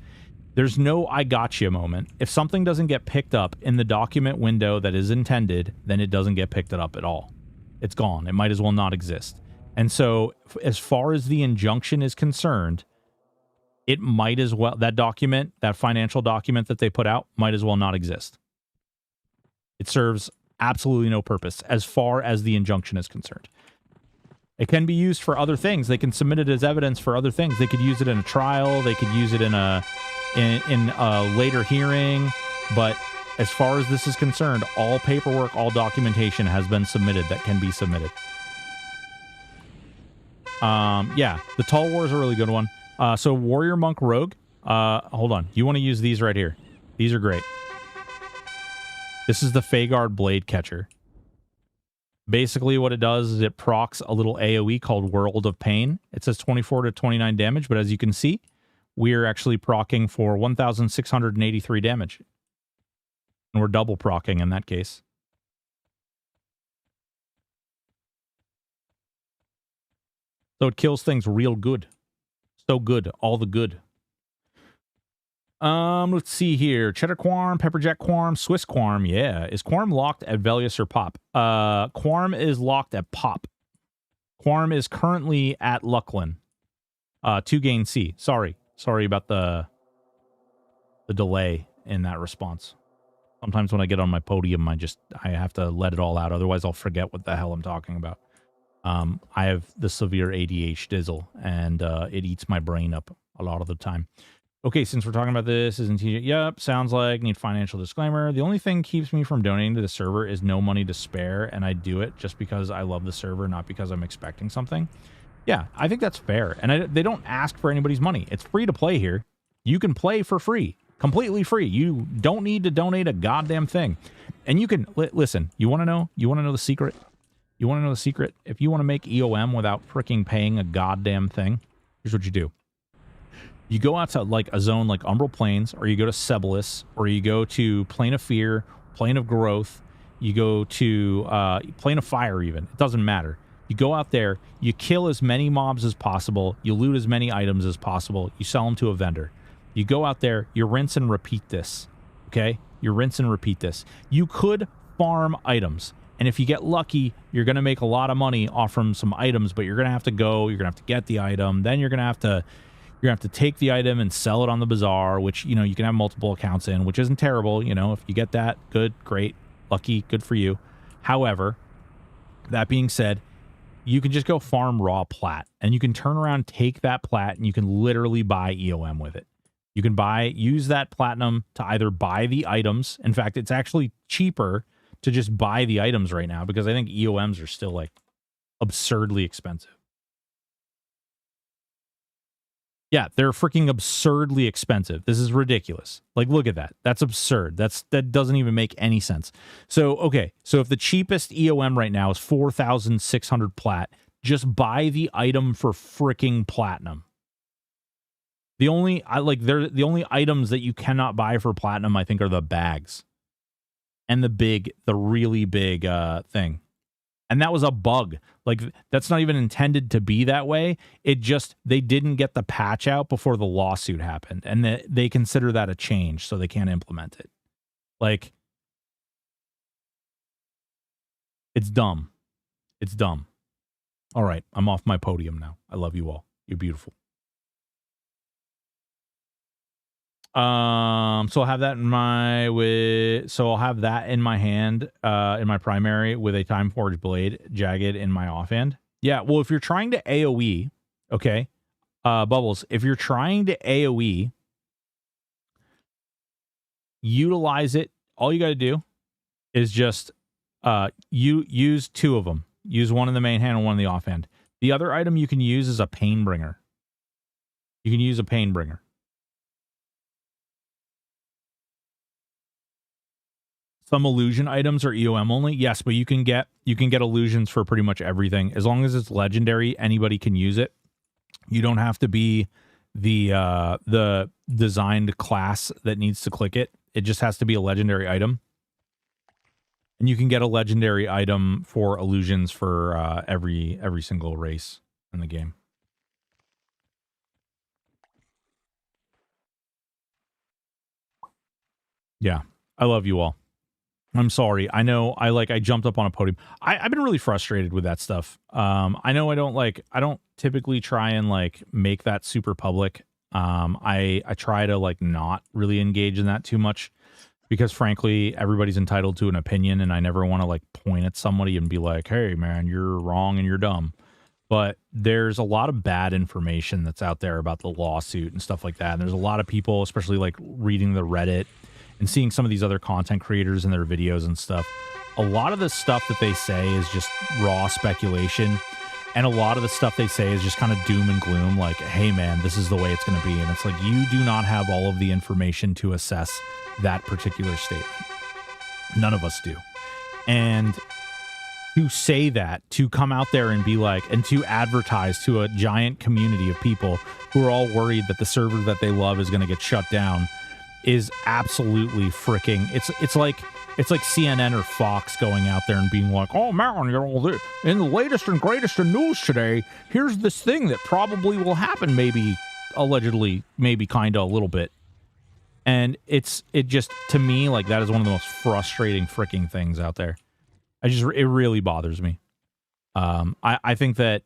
There's no I gotcha moment. If something doesn't get picked up in the document window that is intended, then it doesn't get picked up at all. It's gone. It might as well not exist. And so as far as the injunction is concerned, it might as well, that document, that financial document that they put out, might as well not exist. It serves absolutely no purpose as far as the injunction is concerned. It can be used for other things. They can submit it as evidence for other things. They could use it in a trial. They could use it in a later hearing. But as far as this is concerned, all paperwork, all documentation has been submitted that can be submitted. Yeah, the Tall War is a really good one. So Warrior Monk Rogue, hold on. You want to use these right here. These are great. This is the Fagard Blade Catcher. Basically what it does is it procs a little AoE called World of Pain. It says 24 to 29 damage, but as you can see, we're actually proccing for 1,683 damage. And we're double proccing in that case. So it kills things real good. So good. All the good. Let's see here. Cheddar Quorum, Pepperjack Quorum, Swiss Quorum. Yeah. Is Quorum locked at Velius or Pop? Quorum is locked at Pop. Quorum is currently at Lucklin. 2 gain C. Sorry about the delay in that response. Sometimes when I get on my podium, I have to let it all out. Otherwise, I'll forget what the hell I'm talking about. I have the severe ADHD dizzle, and it eats my brain up a lot of the time. Okay, since we're talking about this, isn't he? Yep, sounds like need financial disclaimer. The only thing keeps me from donating to the server is no money to spare, and I do it just because I love the server, not because I'm expecting something. Yeah, I think that's fair, and they don't ask for anybody's money. It's free to play here. You can play for free, completely free. You don't need to donate a goddamn thing, and you can listen. You want to know? You want to know the secret? You want to know the secret? If you want to make EOM without freaking paying a goddamn thing, here's what you do. You go out to like a zone like Umbral Plains, or you go to Sebelis, or you go to Plane of Fear, Plane of Growth, you go to Plane of Fire even. It doesn't matter. You go out there, you kill as many mobs as possible, you loot as many items as possible, you sell them to a vendor. You go out there, you rinse and repeat this, okay? You rinse and repeat this. You could farm items. And if you get lucky, you're going to make a lot of money off from some items, but you're going to have to go, you're going to have to get the item, then you're going to have to take the item and sell it on the bazaar, which, you can have multiple accounts in, which isn't terrible. If you get that, good, great, lucky, good for you. However, that being said, you can just go farm raw plat, and you can turn around, take that plat, and you can literally buy EOM with it. You can use that platinum to either buy the items. In fact, it's actually cheaper to just buy the items right now, because I think EOMs are still like absurdly expensive. Yeah, they're freaking absurdly expensive. This is ridiculous. Like, look at that. That's absurd. That doesn't even make any sense. So, okay. So if the cheapest EOM right now is 4,600 plat, just buy the item for freaking platinum. The only items that you cannot buy for platinum, I think, are the bags and the really big thing. And that was a bug. Like, that's not even intended to be that way. It just, they didn't get the patch out before the lawsuit happened. And they consider that a change, so they can't implement it. Like, it's dumb. It's dumb. All right, I'm off my podium now. I love you all. You're beautiful. So I'll have that in my hand in my primary with a Time Forge blade, jagged in my offhand. Yeah, well, if you're trying to AoE, okay, Bubbles, if you're trying to AoE, utilize it. All you got to do is just you use two of them. Use one in the main hand and one in the offhand. The other item you can use is a Painbringer. You can use a Painbringer. Some illusion items are EOM only. Yes, but you can get illusions for pretty much everything. As long as it's legendary, anybody can use it. You don't have to be the designed class that needs to click it. It just has to be a legendary item. And you can get a legendary item for illusions for every single race in the game. Yeah, I love you all. I'm sorry. I know I jumped up on a podium. I've been really frustrated with that stuff. I know I don't typically try and make that super public. I try to not really engage in that too much because frankly, everybody's entitled to an opinion and I never want to point at somebody and be like, hey man, you're wrong and you're dumb. But there's a lot of bad information that's out there about the lawsuit and stuff like that. And there's a lot of people, especially reading the Reddit and seeing some of these other content creators and their videos and stuff. A lot of the stuff that they say is just raw speculation. And a lot of the stuff they say is just kind of doom and gloom, like, hey man, this is the way it's going to be. And it's like, you do not have all of the information to assess that particular statement. None of us do. And to say that, to come out there and be like, and to advertise to a giant community of people who are all worried that the server that they love is going to get shut down is absolutely freaking, it's like CNN or Fox going out there and being like, oh man, in the latest and greatest in news today, here's this thing that probably will happen, maybe, allegedly, maybe kinda a little bit. And it just, to me, that is one of the most frustrating freaking things out there. It really bothers me. I think that,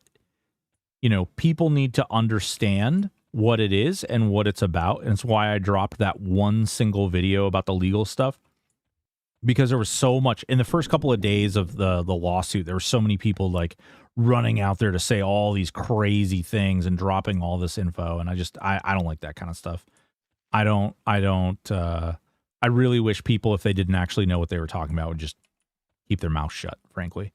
people need to understand what it is and what it's about. And it's why I dropped that one single video about the legal stuff. Because there was so much in the first couple of days of the lawsuit, there were so many people running out there to say all these crazy things and dropping all this info. And I don't like that kind of stuff. I really wish people, if they didn't actually know what they were talking about, would just keep their mouth shut, frankly.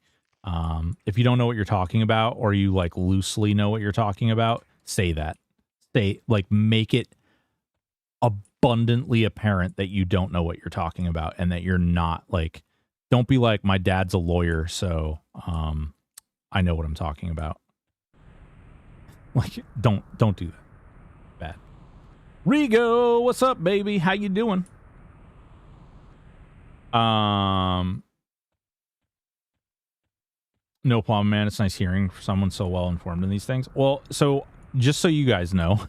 If you don't know what you're talking about, or you loosely know what you're talking about, say that. Make it abundantly apparent that you don't know what you're talking about and that you're not don't be like, my dad's a lawyer, so I know what I'm talking about. Don't do that. Bad. Rigo, what's up, baby? How you doing? No problem, man. It's nice hearing someone so well informed in these things. Well, so just so you guys know,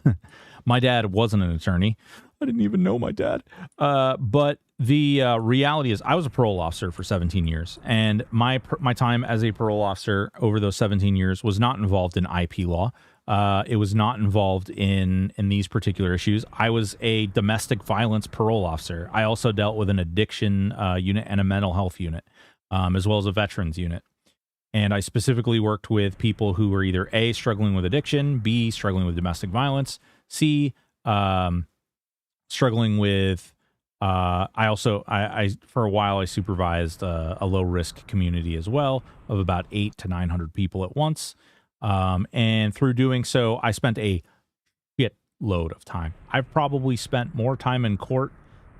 my dad wasn't an attorney. I didn't even know my dad. But the reality is I was a parole officer for 17 years. And my time as a parole officer over those 17 years was not involved in IP law. It was not involved in these particular issues. I was a domestic violence parole officer. I also dealt with an addiction unit and a mental health unit, as well as a veterans unit. And I specifically worked with people who were either A, struggling with addiction, B, struggling with domestic violence, C, struggling with, I for a while, I supervised a low risk community as well of about 800 to 900 people at once. And through doing so, I spent a shitload of time. I've probably spent more time in court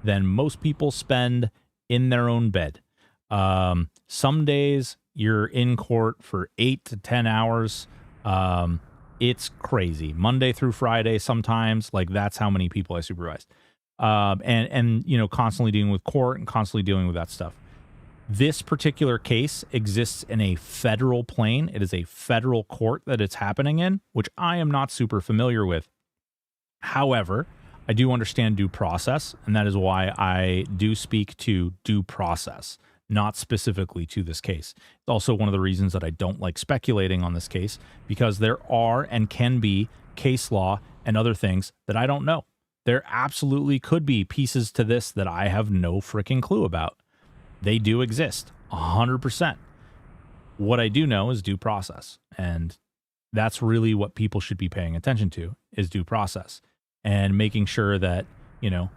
than most people spend in their own bed. Some days you're in court for 8 to 10 hours. It's crazy. Monday through Friday, sometimes, that's how many people I supervised. And constantly dealing with court and constantly dealing with that stuff. This particular case exists in a federal plane. It is a federal court that it's happening in, which I am not super familiar with. However, I do understand due process, and that is why I do speak to due process, not specifically to this case. It's also one of the reasons that I don't like speculating on this case, because there are and can be case law and other things that I don't know. There absolutely could be pieces to this that I have no freaking clue about. They do exist, 100%. What I do know is due process, and that's really what people should be paying attention to, is due process, and making sure that, you know,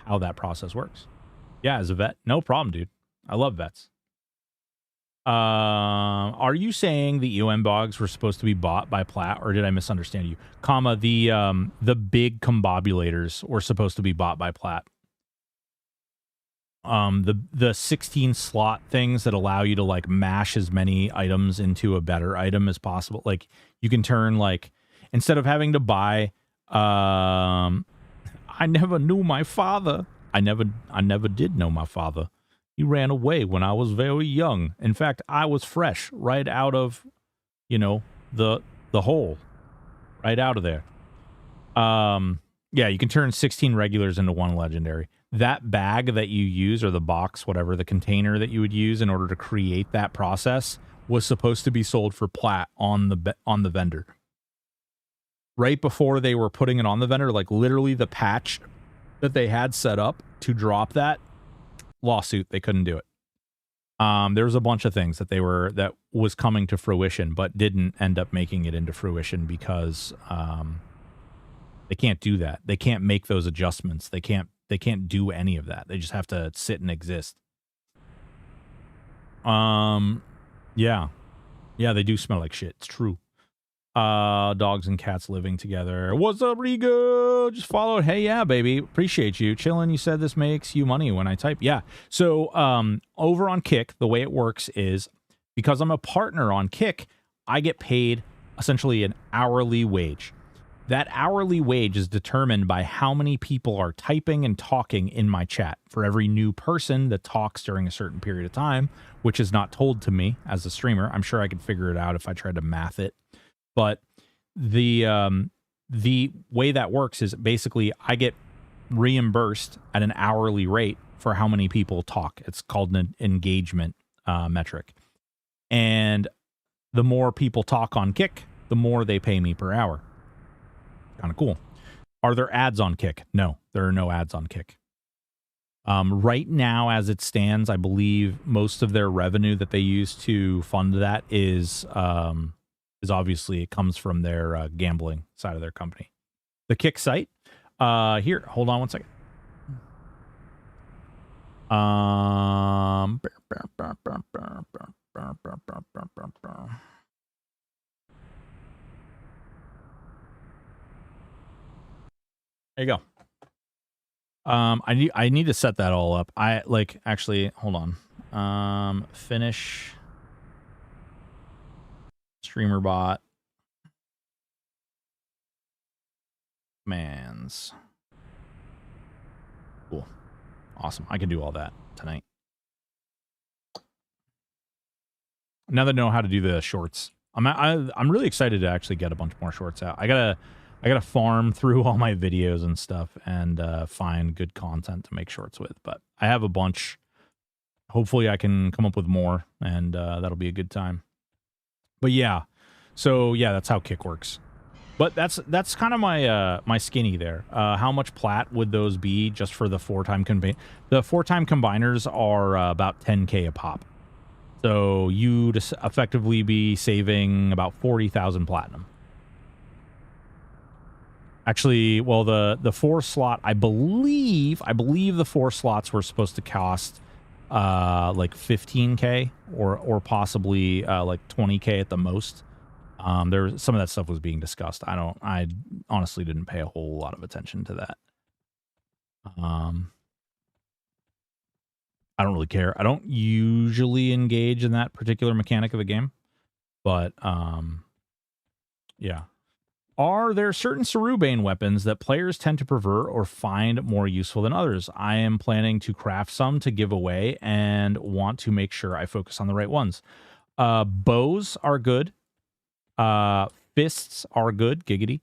how that process works. Yeah, as a vet, no problem, dude. I love vets. Are you saying the EOM bogs were supposed to be bought by Platt, or did I misunderstand you? Comma, the big combobulators were supposed to be bought by Platt. The 16 slot things that allow you to like mash as many items into a better item as possible. Like you can turn, like, instead of having to buy, I never knew my father. I never did know my father. He ran away when I was very young. In fact, I was fresh right out of, you know, the hole, right out of there. Yeah, you can turn 16 regulars into one legendary. That bag that you use, or the box, whatever, the container that you would use in order to create that process, was supposed to be sold for Platt on the vendor. Right before they were putting it on the vendor, like literally the patch that they had set up to drop that, lawsuit, they couldn't do it. There was a bunch of things that was coming to fruition, but didn't end up making it into fruition because they can't do that. They can't make those adjustments. They can't do any of that. They just have to sit and exist. Yeah, they do smell like shit. It's true. Dogs and cats living together. What's up, Rigo? Just followed. Hey, yeah, baby. Appreciate you. Chilling. You said this makes you money when I type. Yeah. So, over on Kick, the way it works is, because I'm a partner on Kick, I get paid essentially an hourly wage. That hourly wage is determined by how many people are typing and talking in my chat. For every new person that talks during a certain period of time, which is not told to me as a streamer. I'm sure I could figure it out if I tried to math it. But the way that works is basically I get reimbursed at an hourly rate for how many people talk. It's called an engagement metric. And the more people talk on Kick, the more they pay me per hour. Kind of cool. Are there ads on Kick? No, there are no ads on Kick. Right now, as it stands, I believe most of their revenue that they use to fund that is obviously it comes from their gambling side of their company. The Kick site. Here, hold on one second. There you go. I need to set that all up. Actually, hold on. Finish streamer bot commands. Cool. Awesome. I can do all that tonight. Now that I know how to do the shorts, I'm really excited to actually get a bunch more shorts out. I gotta farm through all my videos and stuff and find good content to make shorts with. But I have a bunch. Hopefully I can come up with more, and that'll be a good time. But yeah, so yeah, that's how Kick works. But that's kind of my my skinny there. How much plat would those be just for the 4-time combine? The 4-time combiners are about 10K a pop. So you'd effectively be saving about 40,000 platinum. Actually, well, the 4 slot, I believe the 4 slots were supposed to cost like 15K or possibly like 20K at the most. There, some of that stuff was being discussed. I honestly didn't pay a whole lot of attention to that. I don't really care. I don't usually engage in that particular mechanic of the game, but yeah. Are there certain Cerubane weapons that players tend to prefer or find more useful than others? I am planning to craft some to give away and want to make sure I focus on the right ones. Bows are good. Fists are good. Giggity.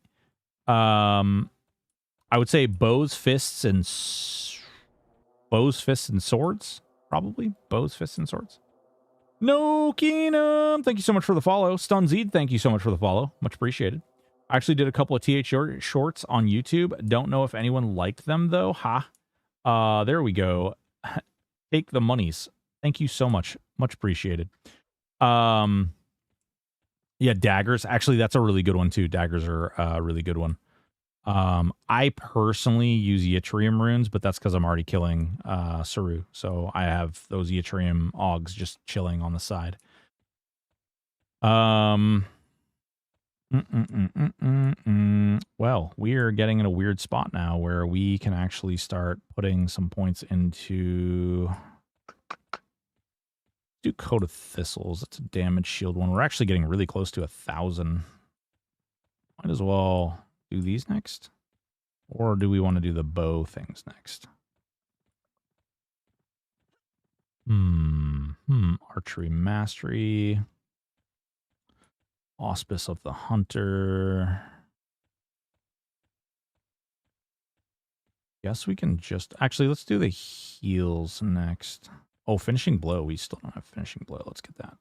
I would say bows, fists, and swords. Probably bows, fists, and swords. No Keenum, thank you so much for the follow. Stunzeed, thank you so much for the follow. Much appreciated. I actually did a couple of TH shorts on YouTube. Don't know if anyone liked them though. Ha. There we go. Take the monies. Thank you so much. Much appreciated. Yeah, daggers. Actually, that's a really good one too. Daggers are a really good one. I personally use Yttrium runes, but that's because I'm already killing Saru. So I have those Yttrium augs just chilling on the side. Well, we are getting in a weird spot now where we can actually start putting some points into... Do Coat of Thistles. That's a damage shield one. We're actually getting really close to 1,000. Might as well do these next. Or do we want to do the bow things next? Archery Mastery. Auspice of the Hunter. Guess we can just... Actually, let's do the heals next. Oh, Finishing Blow. We still don't have Finishing Blow. Let's get that.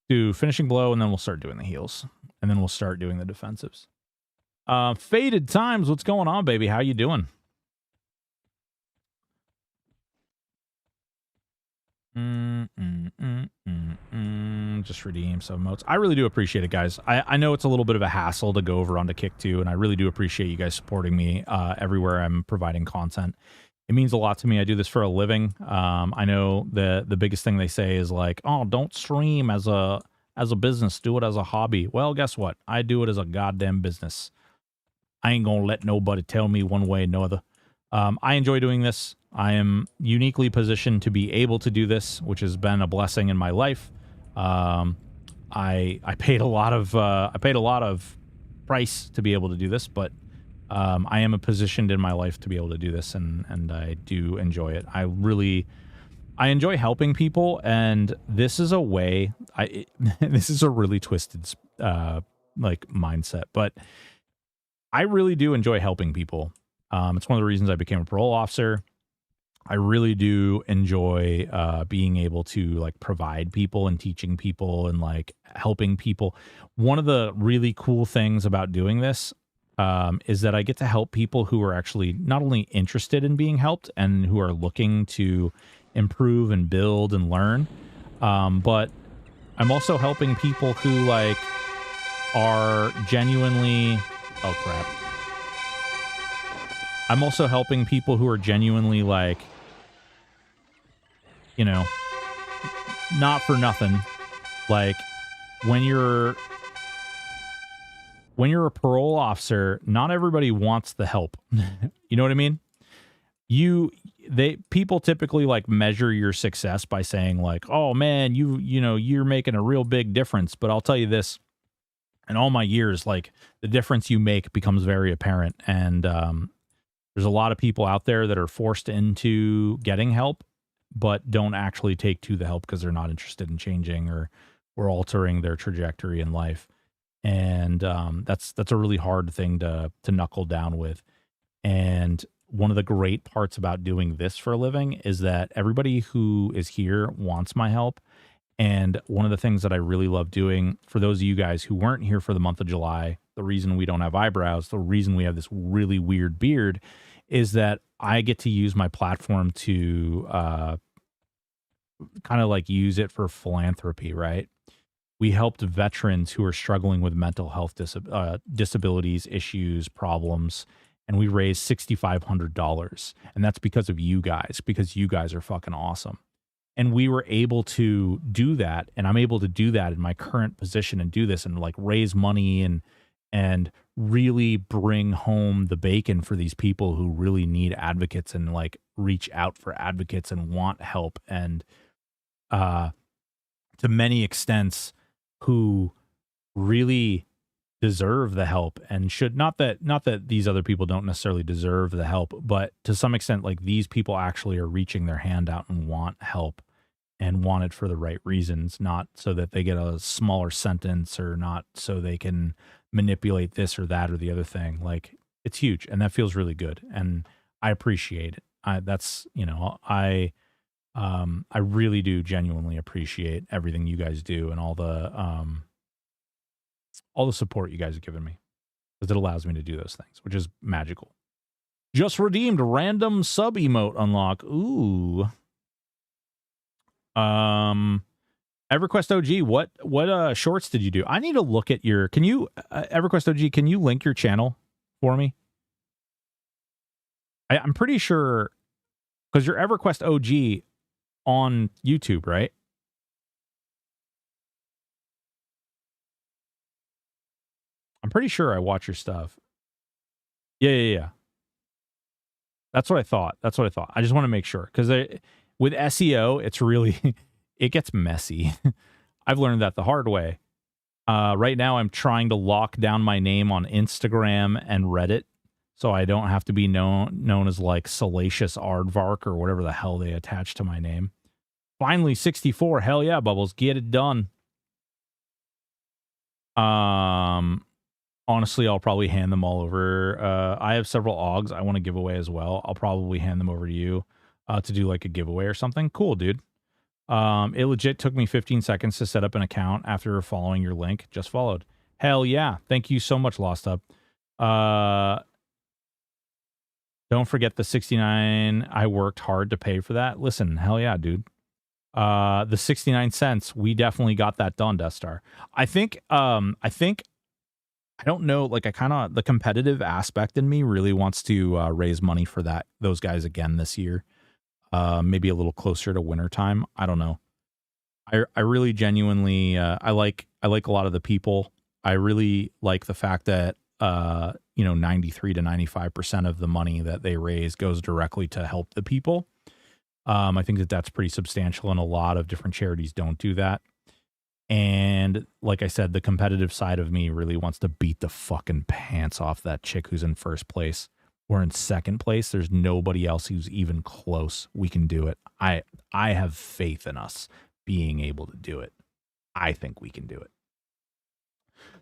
Do Finishing Blow, and then we'll start doing the heals. And then we'll start doing the defensives. Faded Times, what's going on, baby? How you doing? Just redeem some emotes. I really do appreciate it, guys. I know it's a little bit of a hassle to go over onto Kick 2, and I really do appreciate you guys supporting me everywhere I'm providing content. It means a lot to me. I do this for a living. I know the biggest thing they say is like, oh, don't stream as a business. Do it as a hobby. Well, guess what? I do it as a goddamn business. I ain't gonna let nobody tell me one way or another. I enjoy doing this. I am uniquely positioned to be able to do this, which has been a blessing in my life. I paid a lot of price to be able to do this, but I am positioned in my life to be able to do this, and I do enjoy it. I enjoy helping people, and this is a way. This is a really twisted like mindset, but I really do enjoy helping people. It's one of the reasons I became a parole officer. I really do enjoy being able to like provide people and teaching people and like helping people. One of the really cool things about doing this is that I get to help people who are actually not only interested in being helped and who are looking to improve and build and learn, but I'm also helping people who like are genuinely... Oh, crap. I'm also helping people who are genuinely like, you know, not for nothing. Like when you're a parole officer, not everybody wants the help. You know what I mean? People typically like measure your success by saying like, oh man, you're making a real big difference. But I'll tell you this, in all my years, like the difference you make becomes very apparent. And there's a lot of people out there that are forced into getting help, but don't actually take to the help because they're not interested in changing or altering their trajectory in life. And that's a really hard thing to knuckle down with. And one of the great parts about doing this for a living is that everybody who is here wants my help. And one of the things that I really love doing, for those of you guys who weren't here for the month of July, the reason we don't have eyebrows, the reason we have this really weird beard, is that I get to use my platform to kind of like use it for philanthropy, right? We helped veterans who are struggling with mental health disabilities, issues, problems, and we raised $6,500. And that's because of you guys are fucking awesome. And we were able to do that, and I'm able to do that in my current position and do this and like raise money and really bring home the bacon for these people who really need advocates and like reach out for advocates and want help, and to many extents who really deserve the help and should not that these other people don't necessarily deserve the help, but to some extent, like, these people actually are reaching their hand out and want help and want it for the right reasons, not so that they get a smaller sentence or not so they can manipulate this or that or the other thing. Like, it's huge, and that feels really good, and I appreciate it. I really do genuinely appreciate everything you guys do and all the support you guys have given me, because it allows me to do those things, which is magical. Just redeemed random sub emote unlock. Ooh. EverQuest OG, what shorts did you do? I need to look at your, can you, EverQuest OG, can you link your channel for me? I'm pretty sure, because you're EverQuest OG on YouTube, right? I'm pretty sure I watch your stuff. Yeah. That's what I thought. I just want to make sure, because with SEO, it's really, it gets messy. I've learned that the hard way. Right now, I'm trying to lock down my name on Instagram and Reddit, so I don't have to be known as, like, Salacious Aardvark or whatever the hell they attach to my name. Finally, 64. Hell yeah, Bubbles. Get it done. Honestly, I'll probably hand them all over. I have several OGs I want to give away as well. I'll probably hand them over to you to do, like, a giveaway or something. Cool, dude. It legit took me 15 seconds to set up an account after following your link. Just followed. Hell yeah. Thank you so much, Lost Up. Don't forget the 69. I worked hard to pay for that. Listen, hell yeah, dude. The 69 cents, we definitely got that done, Death Star. I think, I don't know, like, the competitive aspect in me really wants to raise money for those guys again this year. Maybe a little closer to winter time. I don't know. I really genuinely, I like a lot of the people. I really like the fact that, 93 to 95% of the money that they raise goes directly to help the people. I think that's pretty substantial, and a lot of different charities don't do that. And like I said, the competitive side of me really wants to beat the fucking pants off that chick who's in first place. We're in second place. There's nobody else who's even close. We can do it. I have faith in us being able to do it. I think we can do it.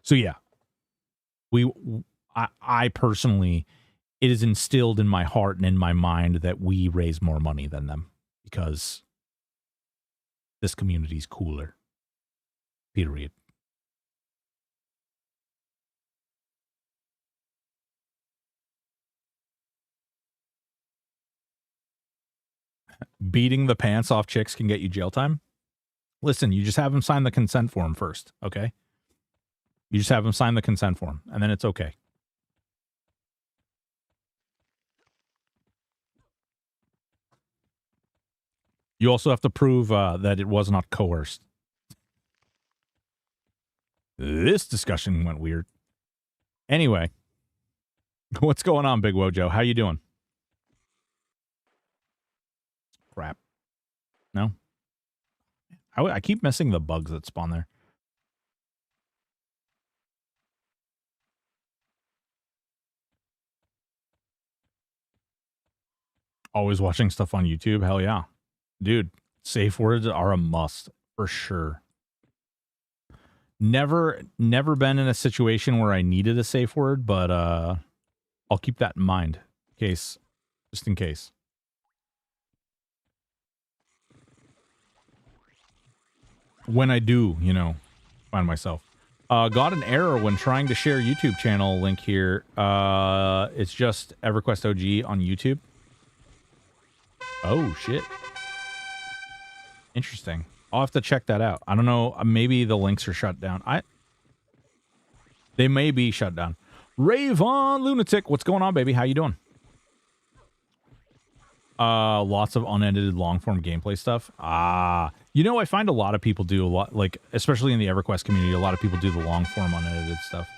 So yeah, I personally, it is instilled in my heart and in my mind that we raise more money than them, because this community's cooler. Period. Beating the pants off chicks can get you jail time. Listen, you just have them sign the consent form first, okay? You just have them sign the consent form, and then it's okay. You also have to prove that it was not coerced. This discussion went weird. Anyway, what's going on, Big Wojo? How you doing? Crap. No? I keep missing the bugs that spawn there. Always watching stuff on YouTube? Hell yeah. Dude, safe words are a must, for sure. Never been in a situation where I needed a safe word, but I'll keep that in mind, just in case. When I do, find myself. Got an error when trying to share YouTube channel link here. It's just EverQuest OG on YouTube. Oh, shit. Interesting. I'll have to check that out. I don't know. Maybe the links are shut down. They may be shut down. Ravon Lunatic, what's going on, baby? How you doing? Lots of unedited long-form gameplay stuff. I find a lot of people do a lot, like, especially in the EverQuest community, a lot of people do the long-form unedited stuff.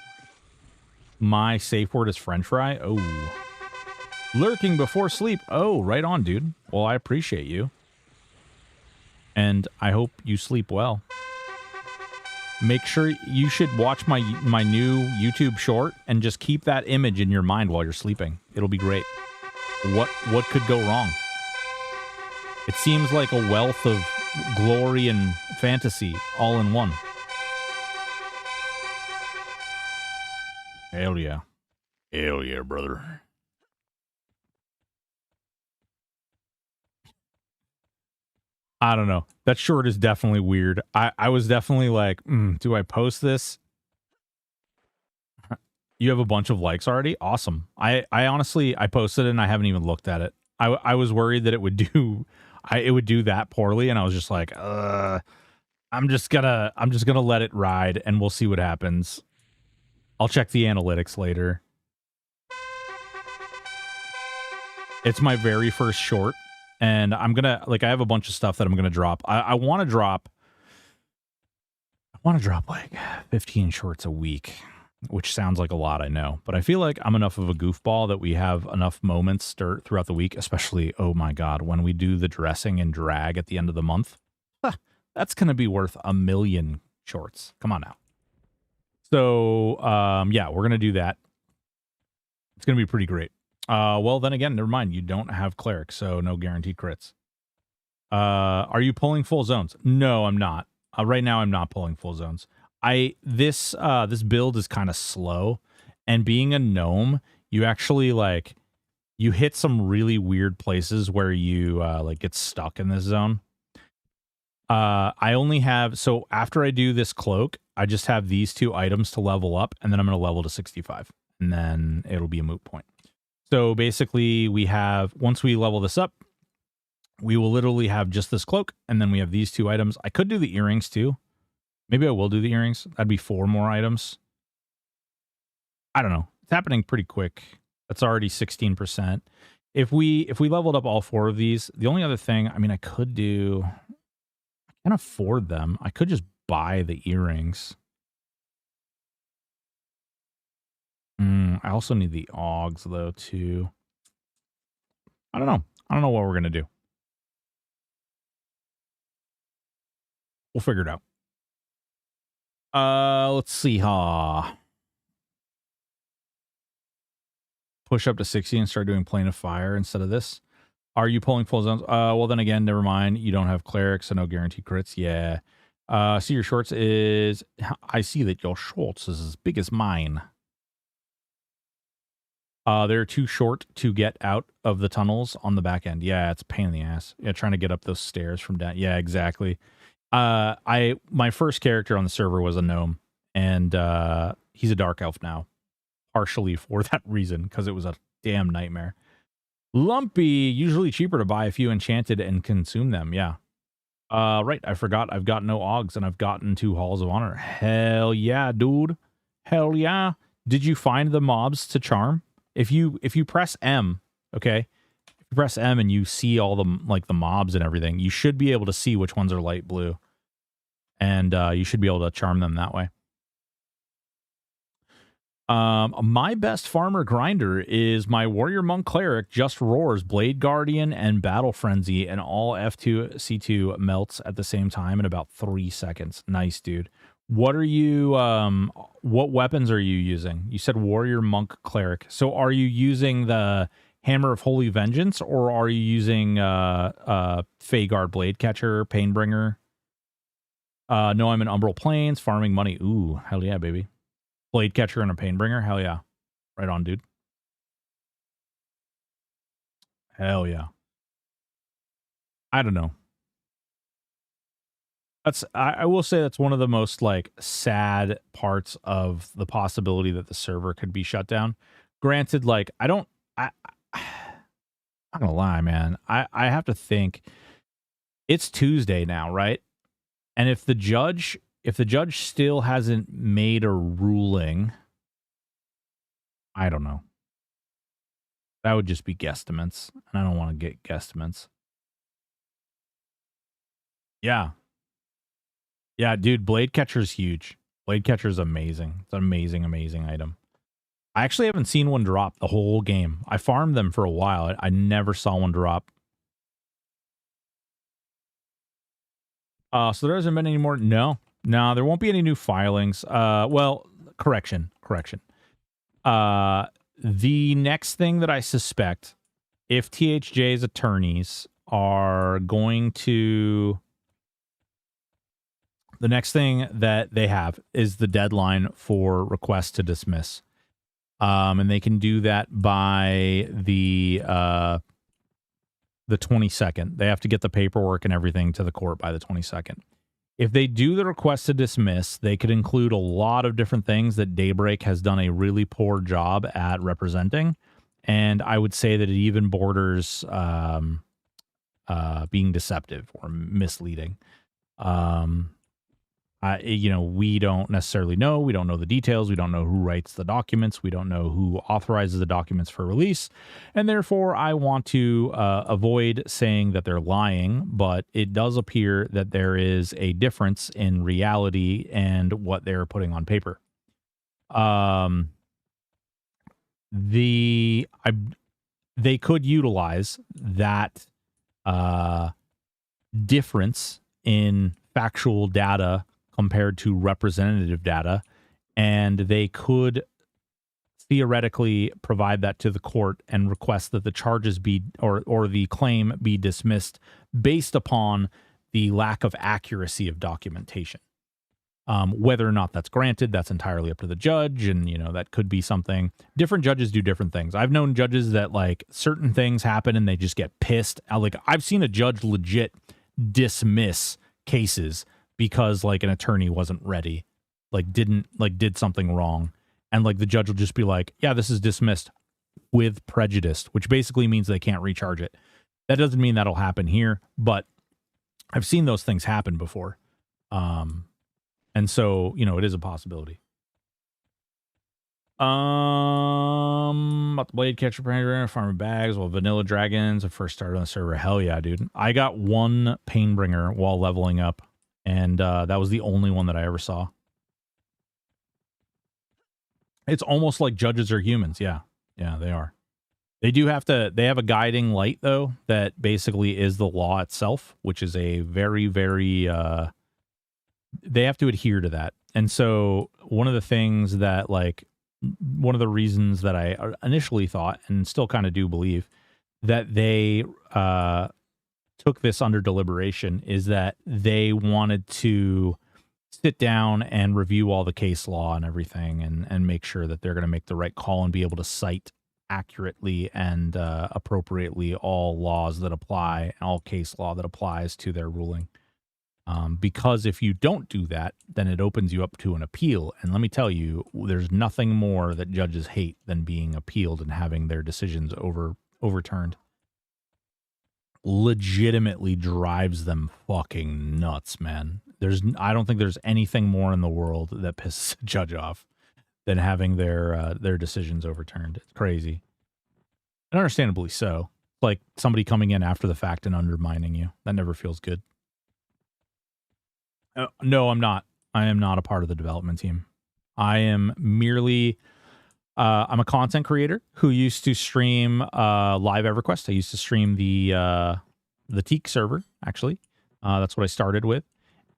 My safe word is French fry. Oh. Lurking before sleep. Oh, right on, dude. Well, I appreciate you. And I hope you sleep well. make sure you should watch my new YouTube short and just keep that image in your mind while you're sleeping. It'll be great. What could go wrong? It seems like a wealth of glory and fantasy all in one. Hell yeah. Hell yeah, brother. I don't know. That short is definitely weird. I was definitely like, do I post this? You have a bunch of likes already? Awesome. I honestly, I posted it and I haven't even looked at it. I was worried that it would do that poorly, and I was just like, I'm just gonna let it ride and we'll see what happens. I'll check the analytics later. It's my very first short, and I'm gonna, like, I have a bunch of stuff that I'm gonna drop. I want to drop like 15 shorts a week, which sounds like a lot, I know, but I feel like I'm enough of a goofball that we have enough moments throughout the week, especially, oh my god, when we do the dressing and drag at the end of the month. That's gonna be worth 1 million shorts. Come on now. So yeah, we're gonna do that. It's gonna be pretty great. Well, then again, never mind. You don't have cleric, so no guaranteed crits. Are you pulling full zones? No, I'm not. Right now, I'm not pulling full zones. This build is kind of slow, and being a gnome, you actually like you hit some really weird places where you like get stuck in this zone. I only have, so after I do this cloak, I just have these 2 items to level up, and then I'm going to level to 65, and then it'll be a moot point. So basically, we have, once we level this up, we will literally have just this cloak, and then we have these 2 items. I could do the earrings too. Maybe I will do the earrings. That'd be 4 more items. I don't know. It's happening pretty quick. That's already 16%. If we leveled up all 4 of these, the only other thing, I mean, I could do, I can't afford them. I could just buy the earrings. I also need the Augs, though, too. I don't know. I don't know what we're going to do. We'll figure it out. Let's see. Push up to 60 and start doing Plane of Fire instead of this. Are you pulling full zones? Well, then again, never mind. You don't have clerics, so no guaranteed crits. Yeah. See, your shorts is... I see that your shorts is as big as mine. They're too short to get out of the tunnels on the back end. Yeah, it's a pain in the ass. Yeah, trying to get up those stairs from down. Yeah, exactly. My first character on the server was a gnome, and he's a dark elf now, partially for that reason, because it was a damn nightmare. Lumpy, usually cheaper to buy if you enchanted and consume them. Yeah. Right, I forgot I've got no Augs, and I've gotten 2 Halls of Honor. Hell yeah, dude. Hell yeah. Did you find the mobs to charm? If you press M, okay, if you press M and you see all the, like, the mobs and everything, you should be able to see which ones are light blue. And you should be able to charm them that way. My best farmer grinder is my Warrior Monk Cleric, Just Roars, Blade Guardian, and Battle Frenzy, and all F2, C2 melts at the same time in about 3 seconds. Nice, dude. What are you, what weapons are you using? You said Warrior Monk Cleric. So are you using the Hammer of Holy Vengeance, or are you using Feyguard Blade Catcher, Painbringer? No, I'm in Umbral Plains, farming money. Ooh, hell yeah, baby. Blade Catcher and a Painbringer? Hell yeah. Right on, dude. Hell yeah. I don't know. I will say that's one of the most, like, sad parts of the possibility that the server could be shut down. Granted, like, I'm not gonna lie, man. I have to think, it's Tuesday now, right? And if the judge still hasn't made a ruling, I don't know. That would just be guesstimates, and I don't want to get guesstimates. Yeah. Yeah, dude, Blade Catcher's huge. Blade Catcher's amazing. It's an amazing, amazing item. I actually haven't seen one drop the whole game. I farmed them for a while. I never saw one drop. So there hasn't been any more. No, No, there won't be any new filings. Well, correction. The next thing that I suspect, if THJ's attorneys are going to... The next thing that they have is the deadline for requests to dismiss. And they can do that by the 22nd. They have to get the paperwork and everything to the court by the 22nd. If they do the request to dismiss, they could include a lot of different things that Daybreak has done a really poor job at representing. And I would say that it even borders being deceptive or misleading. We don't necessarily know. We don't know the details. We don't know who writes the documents. We don't know who authorizes the documents for release. And therefore, I want to avoid saying that they're lying, but it does appear that there is a difference in reality and what they're putting on paper. They could utilize that difference in factual data compared to representative data, and they could theoretically provide that to the court and request that the charges be or the claim be dismissed based upon the lack of accuracy of documentation. Whether or not that's granted, that's entirely up to the judge, and that could be something. Different judges do different things. I've known judges that like certain things happen and they just get pissed. I've seen a judge legit dismiss cases because like an attorney wasn't ready, did something wrong, and like the judge will just be like, yeah, this is dismissed with prejudice, which basically means they can't recharge it. That doesn't mean that'll happen here, but I've seen those things happen before. And so, it is a possibility. About the Blade Catcher farming bags while Vanilla Dragons have first started on the server. Hell yeah, dude. I got one Painbringer while leveling up, and that was the only one that I ever saw. It's almost like judges are humans. Yeah. Yeah, they are. They have a guiding light, though, that basically is the law itself, which is a very, very, they have to adhere to that. And so one of the things that, one of the reasons that I initially thought, and still kind of do believe, that they took this under deliberation is that they wanted to sit down and review all the case law and everything and make sure that they're going to make the right call and be able to cite accurately and appropriately all laws that apply, all case law that applies to their ruling. Because if you don't do that, then it opens you up to an appeal. And let me tell you, there's nothing more that judges hate than being appealed and having their decisions overturned. Legitimately drives them fucking nuts, man. I don't think there's anything more in the world that pisses a judge off than having their decisions overturned. It's crazy. And understandably so. Like somebody coming in after the fact and undermining you. That never feels good. No, I'm not. I am not a part of the development team. I am merely... I'm a content creator who used to stream live EverQuest. I used to stream the Teak server, actually. That's what I started with.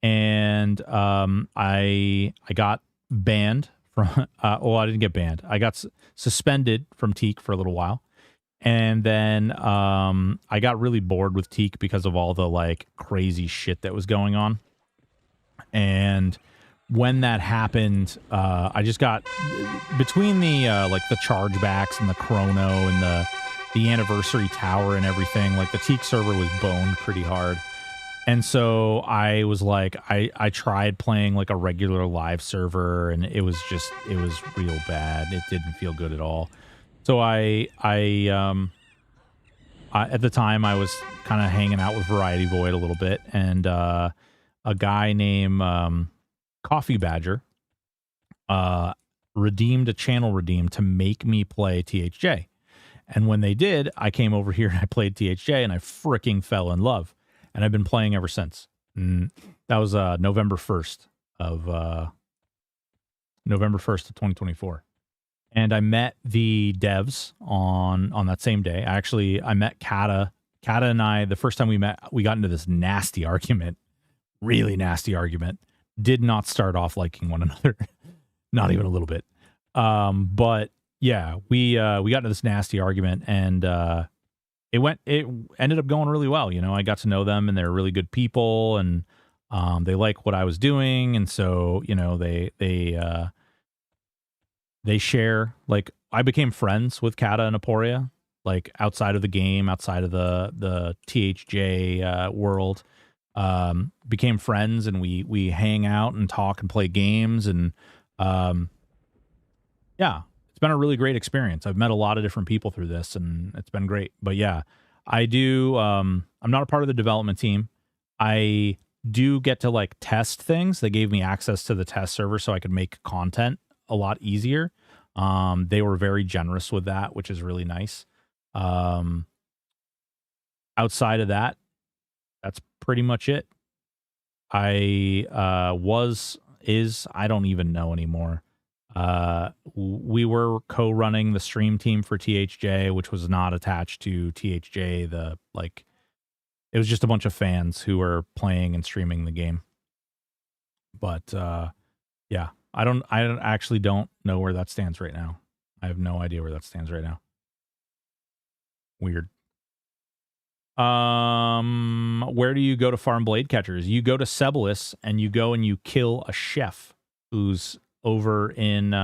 And I got banned from... I didn't get banned. I got suspended from Teak for a little while. And then I got really bored with Teak because of all the crazy shit that was going on. And when that happened, I just got between the chargebacks and the chrono and the anniversary tower and everything, the Teak server was boned pretty hard. And so I was I tried playing a regular live server, and it was real bad. It didn't feel good at all. So I at the time I was kind of hanging out with Variety Void a little bit, and a guy named Coffee Badger redeemed a channel redeem to make me play THJ. And when they did, I came over here and I played THJ, and I freaking fell in love. And I've been playing ever since. And that was November 1st of 2024. And I met the devs on that same day. I met Kata. Kata and I, the first time we met, we got into this nasty argument. Really nasty argument. did not start off liking one another. Not even a little bit. But yeah, we got into this nasty argument, and it ended up going really well. You know, I got to know them, and they're really good people, and they like what I was doing, and so, you know, they share, like, I became friends with Kata and Aporia, like, outside of the game, outside of the THJ world. Became friends, and we hang out and talk and play games, and yeah, it's been a really great experience. I've met a lot of different people through this, and it's been great. But yeah, I do, I'm not a part of the development team. I do get to, like, test things. They gave me access to the test server so I could make content a lot easier. They were very generous with that, which is really nice. Outside of that, that's pretty much it. I I don't even know anymore. We were co-running the stream team for THJ, which was not attached to THJ. It was just a bunch of fans who were playing and streaming the game. But yeah, I actually don't know where that stands right now. I have no idea where that stands right now. Weird. Where do you go to farm blade catchers? You go to Sebelis, and you go and you kill a chef who's over in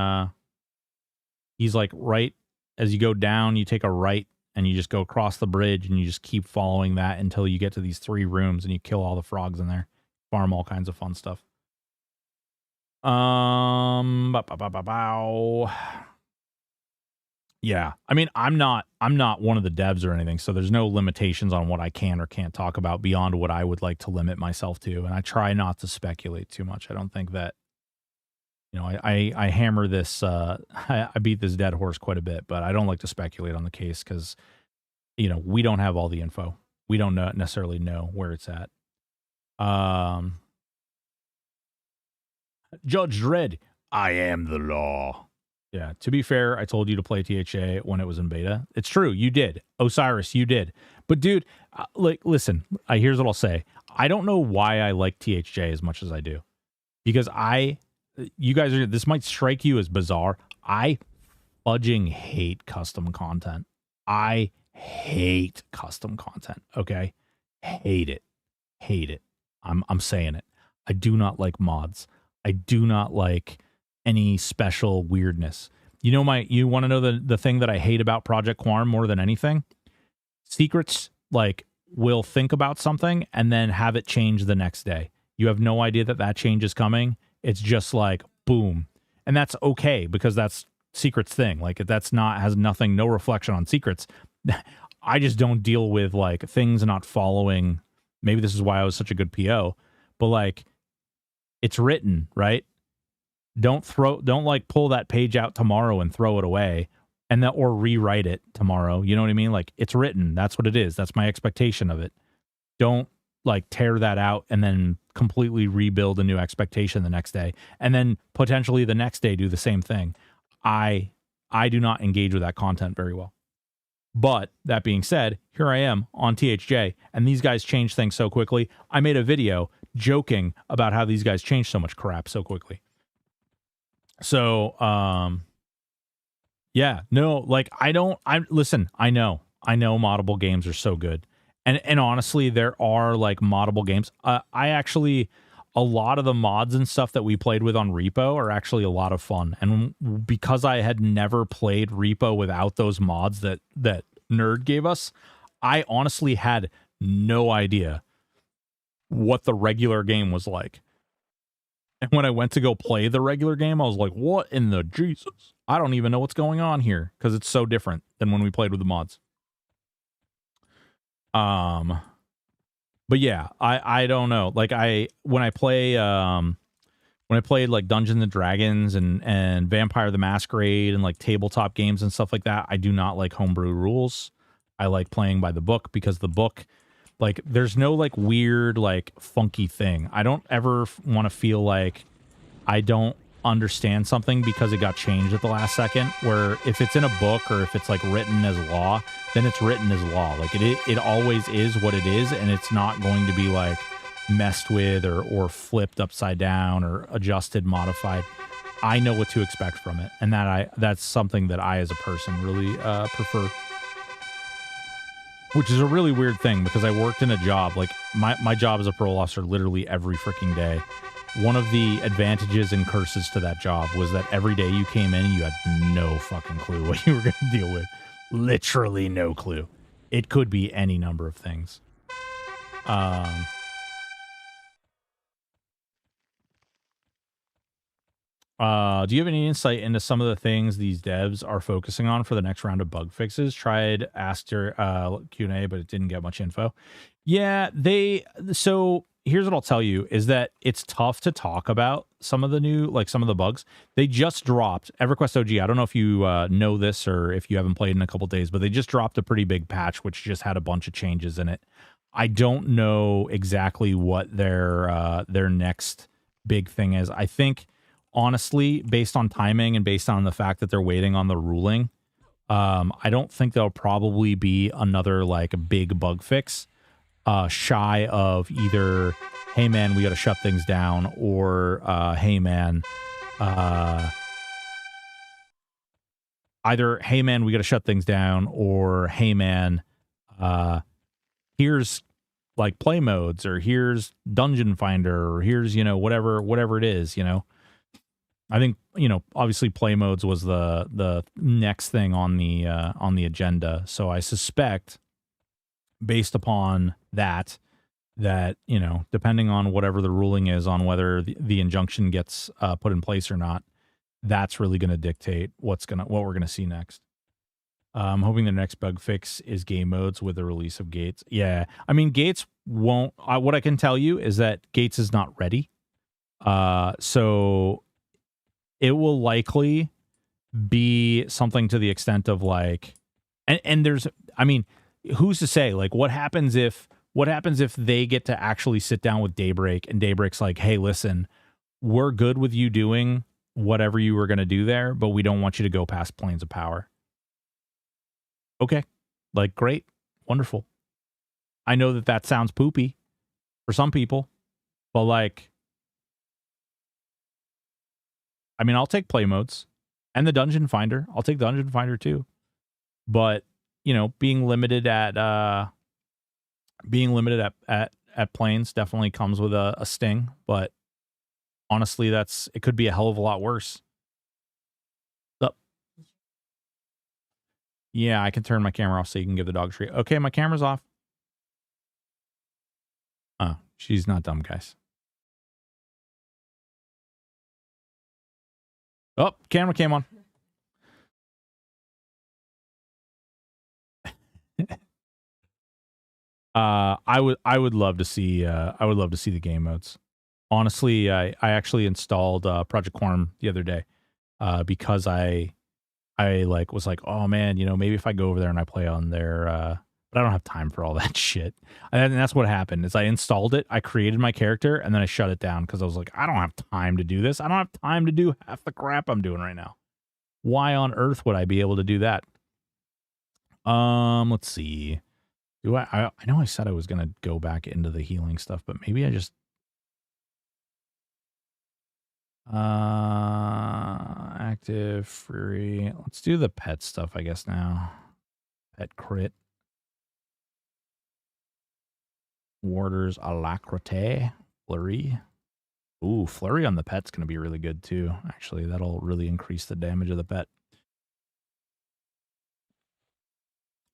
he's like right as you go down, you take a right and you just go across the bridge, and you just keep following that until you get to these 3 rooms, and you kill all the frogs in there. Farm all kinds of fun stuff. Yeah, I mean, I'm not one of the devs or anything, so there's no limitations on what I can or can't talk about beyond what I would like to limit myself to, and I try not to speculate too much. I don't think that, you know, I hammer this, I beat this dead horse quite a bit, but I don't like to speculate on the case because, you know, we don't have all the info. We don't necessarily know where it's at. Judge Dredd, I am the law. Yeah, to be fair, I told you to play THA when it was in beta. It's true, you did. Osiris, you did. But dude, like, listen, here's what I'll say. I don't know why I like THJ as much as I do. Because you guys this might strike you as bizarre. I fudging hate custom content. I hate custom content, okay? Hate it. Hate it. I'm saying it. I do not like mods. I do not like any special weirdness. You want to know the thing that I hate about Project Quorum more than anything? Secrets, like, will think about something and then have it change the next day. You have no idea that change is coming. It's just like, boom. And that's okay, because that's Secrets thing. Like, has no reflection on Secrets. I just don't deal with, like, things not following. Maybe this is why I was such a good PO, but, like, it's written, right? Don't like pull that page out tomorrow and throw it away or rewrite it tomorrow. You know what I mean? Like, it's written. That's what it is. That's my expectation of it. Don't, like, tear that out and then completely rebuild a new expectation the next day, and then potentially the next day do the same thing. I do not engage with that content very well. But that being said, here I am on THJ, and these guys change things so quickly. I made a video joking about how these guys change so much crap so quickly. So, yeah, no, like, listen, I know moddable games are so good. And honestly, there are, like, moddable games. A lot of the mods and stuff that we played with on Repo are actually a lot of fun. And because I had never played Repo without those mods that Nerd gave us, I honestly had no idea what the regular game was like. And when I went to go play the regular game, I was like, what in the Jesus? I don't even know what's going on here, because it's so different than when we played with the mods. But yeah, I don't know. Like, when I played like Dungeons and Dragons and Vampire the Masquerade and, like, tabletop games and stuff like that, I do not like homebrew rules. I like playing by the book, because the book, like, there's no, like, weird, like, funky thing. I don't ever want to feel like I don't understand something because it got changed at the last second, where if it's in a book or if it's, like, written as law, then it's written as law. Like, it always is what it is, and it's not going to be, like, messed with or flipped upside down or adjusted, modified, I know what to expect from it, and that's something that I as a person really prefer. Which is a really weird thing because I worked in a job, like my job as a parole officer literally every freaking day. One of the advantages and curses to that job was that every day you came in, you had no fucking clue what you were going to deal with. Literally no clue. It could be any number of things. Do you have any insight into some of the things these devs are focusing on for the next round of bug fixes? Tried asked your Q&A, but it didn't get much info. Yeah, so here's what I'll tell you is that it's tough to talk about some of the new, like some of the bugs. They just dropped EverQuest OG. I don't know if you know this or if you haven't played in a couple days, but they just dropped a pretty big patch, which just had a bunch of changes in it. I don't know exactly what their next big thing is. I think, honestly, based on timing and based on the fact that they're waiting on the ruling, I don't think there'll probably be another like big bug fix shy of either, hey man, we got to shut things down, or hey man, either hey man, we got to shut things down, or hey man, here's like play modes, or here's dungeon finder, or here's, you know, whatever it is, you know. I think, you know, obviously play modes was the next thing on the agenda. So I suspect, based upon that, you know, depending on whatever the ruling is on whether the injunction gets put in place or not, that's really going to dictate what we're going to see next. I'm hoping the next bug fix is game modes with the release of Gates. Yeah, I mean, Gates won't. What I can tell you is that Gates is not ready. So it will likely be something to the extent of like, and there's, I mean, who's to say, like, what happens if they get to actually sit down with Daybreak and Daybreak's like, hey, listen, we're good with you doing whatever you were going to do there, but we don't want you to go past Planes of Power. Okay. Like, great. Wonderful. I know that sounds poopy for some people, but like, I mean, I'll take play modes and the Dungeon Finder. I'll take Dungeon Finder too. But, you know, being limited at planes definitely comes with a sting. But honestly, it could be a hell of a lot worse. Yeah, I can turn my camera off so you can give the dog a treat. Okay, my camera's off. Oh, she's not dumb, guys. Oh, camera came on. I would love to see the game modes. Honestly, I actually installed Project Quorum the other day because I like was like, oh man, you know, maybe if I go over there and I play on there, but I don't have time for all that shit. And that's what happened is I installed it, I created my character, and then I shut it down because I was like, I don't have time to do this. I don't have time to do half the crap I'm doing right now. Why on earth would I be able to do that? Let's see. I know I said I was gonna go back into the healing stuff, but maybe I just active free. Let's do the pet stuff, I guess now. Pet crit. Warders alacrité. Flurry. Ooh, flurry on the pet's gonna be really good too. Actually, that'll really increase the damage of the pet.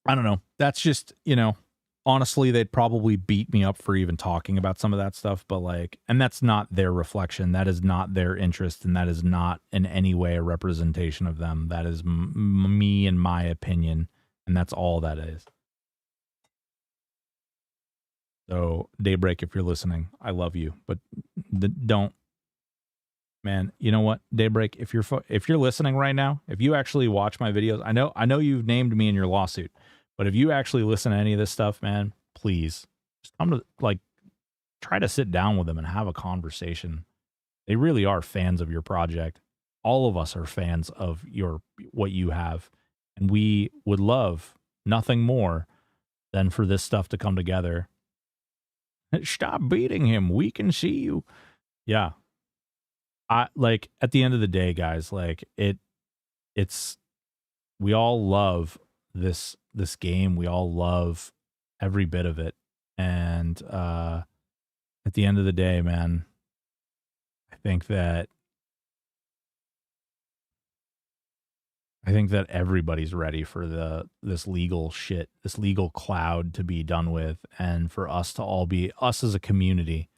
I don't know. That's just, you know, honestly, they'd probably beat me up for even talking about some of that stuff, but like, and that's not their reflection. That is not their interest, and that is not in any way a representation of them. That is me and my opinion, and that's all that is. So, Daybreak, if you're listening, I love you, but don't, man. You know what, Daybreak, if you're listening right now, if you actually watch my videos, I know you've named me in your lawsuit. But if you actually listen to any of this stuff, man, please just come to, like, try to sit down with them and have a conversation. They really are fans of your project. All of us are fans of what you have. And we would love nothing more than for this stuff to come together Stop beating him. We can see you. Yeah. Like at the end of the day, guys, like it's we all love this game. We all love every bit of it. And at the end of the day, man, I think that everybody's ready for this legal shit, this legal cloud to be done with, and for us to all be us as a community,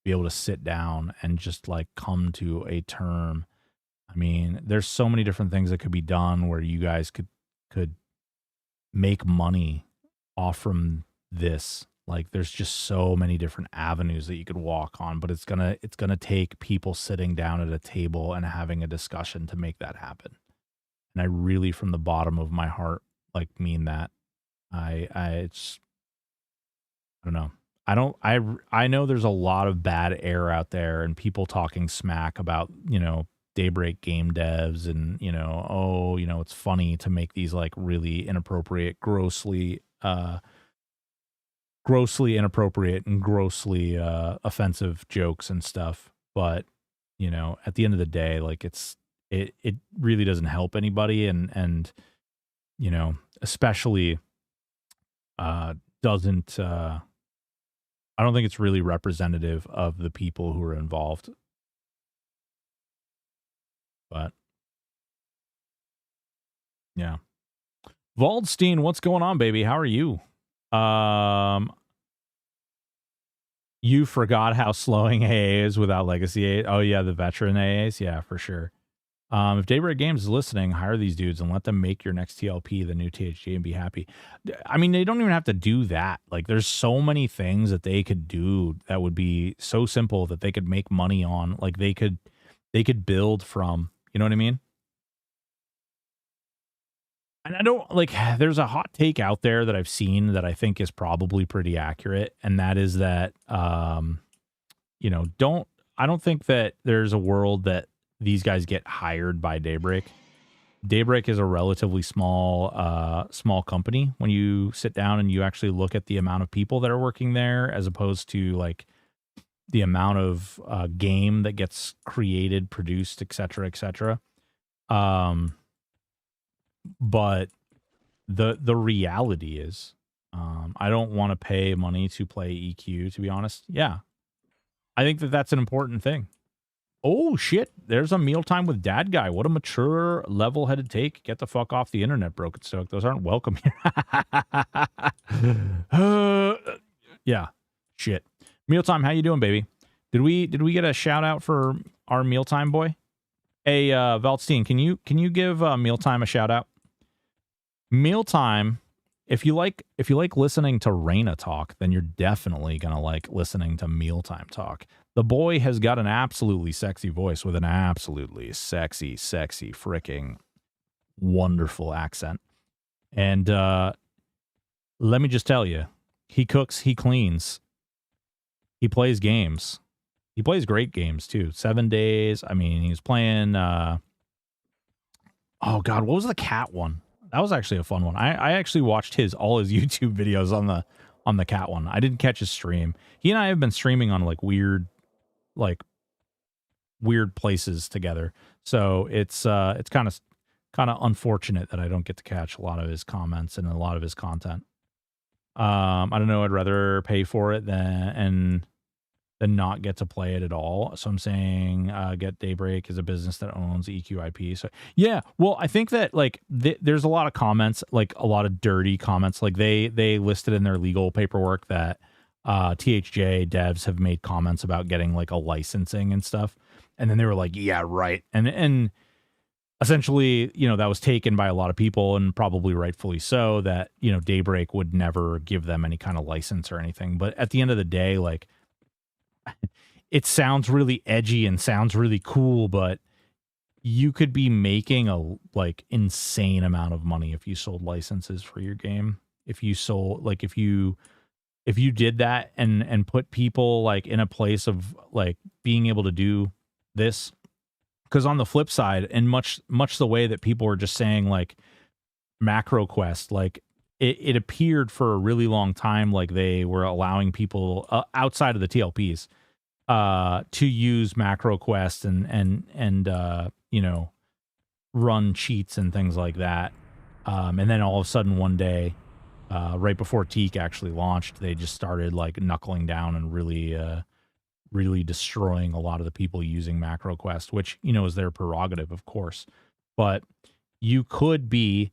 be able to sit down and just like come to a term. I mean, there's so many different things that could be done where you guys could make money off from this. Like there's just so many different avenues that you could walk on, but it's gonna take people sitting down at a table and having a discussion to make that happen. And I really, from the bottom of my heart, like mean that. It's, I don't know. I know there's a lot of bad air out there and people talking smack about, Daybreak game devs and, it's funny to make these like really inappropriate, grossly inappropriate and grossly offensive jokes and stuff. But, at the end of the day, like it really doesn't help anybody and especially doesn't I don't think it's really representative of the people who are involved. But yeah. Waldstein, what's going on, baby? How are you? You forgot how slowing AA is without legacy AA. Oh yeah, the veteran AAs, yeah, for sure. If Daybreak Games is listening, hire these dudes and let them make your next TLP the new THG and be happy. I mean, they don't even have to do that. Like, there's so many things that they could do that would be so simple that they could make money on. Like, they could build from. You know what I mean? And I don't like. There's a hot take out there that I've seen that I think is probably pretty accurate, and that is that, I don't think that there's a world that these guys get hired by Daybreak. Daybreak is a relatively small company when you sit down and you actually look at the amount of people that are working there, as opposed to like the amount of game that gets created, produced, etc., etc. But the reality is, I don't want to pay money to play EQ, to be honest. Yeah, I think that that's an important thing. Oh shit, there's a mealtime with dad guy. What a mature, level-headed take. Get the fuck off the internet, Broken Stoic. Those aren't welcome here. Yeah, shit. Mealtime, how you doing, baby? Did we get a shout out for our mealtime boy? Hey, Valstein, can you give Mealtime a shout out? Mealtime, if you like listening to Raina talk, then you're definitely gonna like listening to Mealtime talk. The boy has got an absolutely sexy voice with an absolutely sexy freaking wonderful accent. And let me just tell you, he cooks, he cleans, he plays games. He plays great games too. 7 days. I mean, he was playing oh god, what was the cat one? That was actually a fun one. I actually watched all his YouTube videos on the cat one. I didn't catch his stream. He and I have been streaming on like weird places together. So it's kind of unfortunate that I don't get to catch a lot of his comments and a lot of his content. I don't know, I'd rather pay for it than not get to play it at all. So I'm saying Get Daybreak is a business that owns EQ IP. So yeah, well, I think that like there's a lot of comments, like a lot of dirty comments. Like they listed in their legal paperwork that THJ devs have made comments about getting like a licensing and stuff. And then they were like, yeah, right. And essentially, that was taken by a lot of people, and probably rightfully so, that, Daybreak would never give them any kind of license or anything. But at the end of the day, like, it sounds really edgy and sounds really cool, but you could be making a like insane amount of money if you sold licenses for your game. If you did that and put people like in a place of like being able to do this. Because on the flip side, and much the way that people were just saying like macro quest, like it appeared for a really long time like they were allowing people outside of the TLPs to use MacroQuest and you know, run cheats and things like that. And then all of a sudden one day, right before Teak actually launched, they just started like knuckling down and really destroying a lot of the people using MacroQuest, which, you know, is their prerogative, of course. But you could be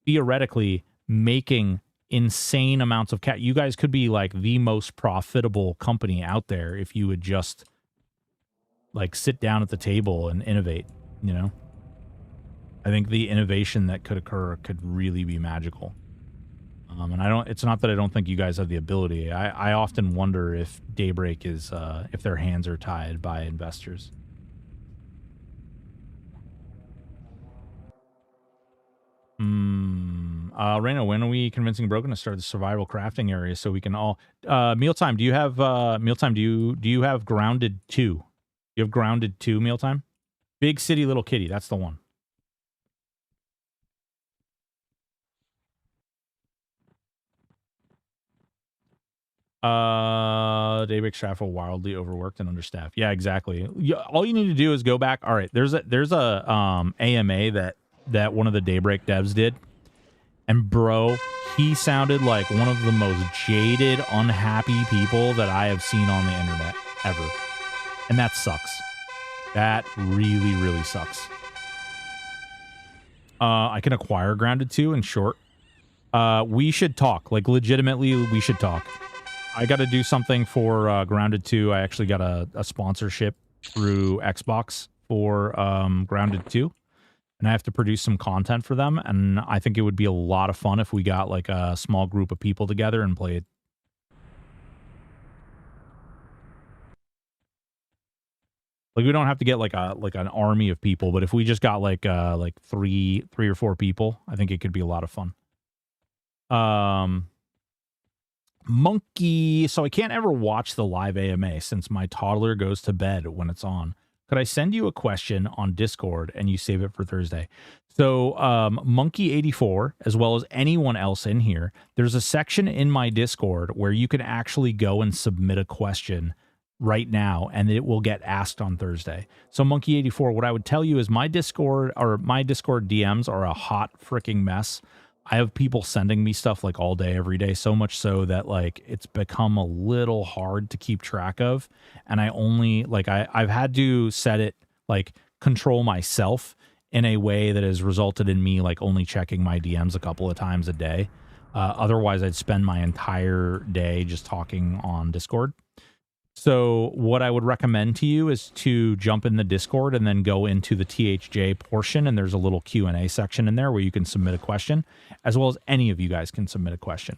theoretically making insane amounts of cash. You guys could be like the most profitable company out there if you would just like sit down at the table and innovate, you know? I think the innovation that could occur could really be magical. And it's not that I don't think you guys have the ability. I often wonder if Daybreak is, if their hands are tied by investors. Reyna, when are we convincing Broken to start the survival crafting area so we can all, Mealtime, do you have, Mealtime, do you have Grounded 2? You have Grounded 2, Mealtime? Big City Little Kitty, that's the one. Daybreak staff are wildly overworked and understaffed. Yeah, exactly. All you need to do is go back. All right, there's a AMA that one of the Daybreak devs did, and bro, he sounded like one of the most jaded, unhappy people that I have seen on the internet ever, and that sucks. That really, really sucks. I can acquire Grounded 2 in short. We should talk. Like, legitimately, we should talk. I got to do something for Grounded 2. I actually got a sponsorship through Xbox for Grounded 2. And I have to produce some content for them. And I think it would be a lot of fun if we got like a small group of people together and played. Like, we don't have to get like an army of people, but if we just got like three or four people, I think it could be a lot of fun. Monkey, so I can't ever watch the live AMA since my toddler goes to bed when it's on. Could I send you a question on Discord and you save it for Thursday? So Monkey84, as well as anyone else in here, there's a section in my Discord where you can actually go and submit a question right now, and it will get asked on Thursday. So Monkey84, what I would tell you is my Discord DMs are a hot freaking mess. I have people sending me stuff like all day, every day, so much so that like it's become a little hard to keep track of. And I only like I've had to set it like control myself in a way that has resulted in me like only checking my DMs a couple of times a day. Otherwise, I'd spend my entire day just talking on Discord. So what I would recommend to you is to jump in the Discord and then go into the THJ portion, and there's a little Q&A section in there where you can submit a question, as well as any of you guys can submit a question.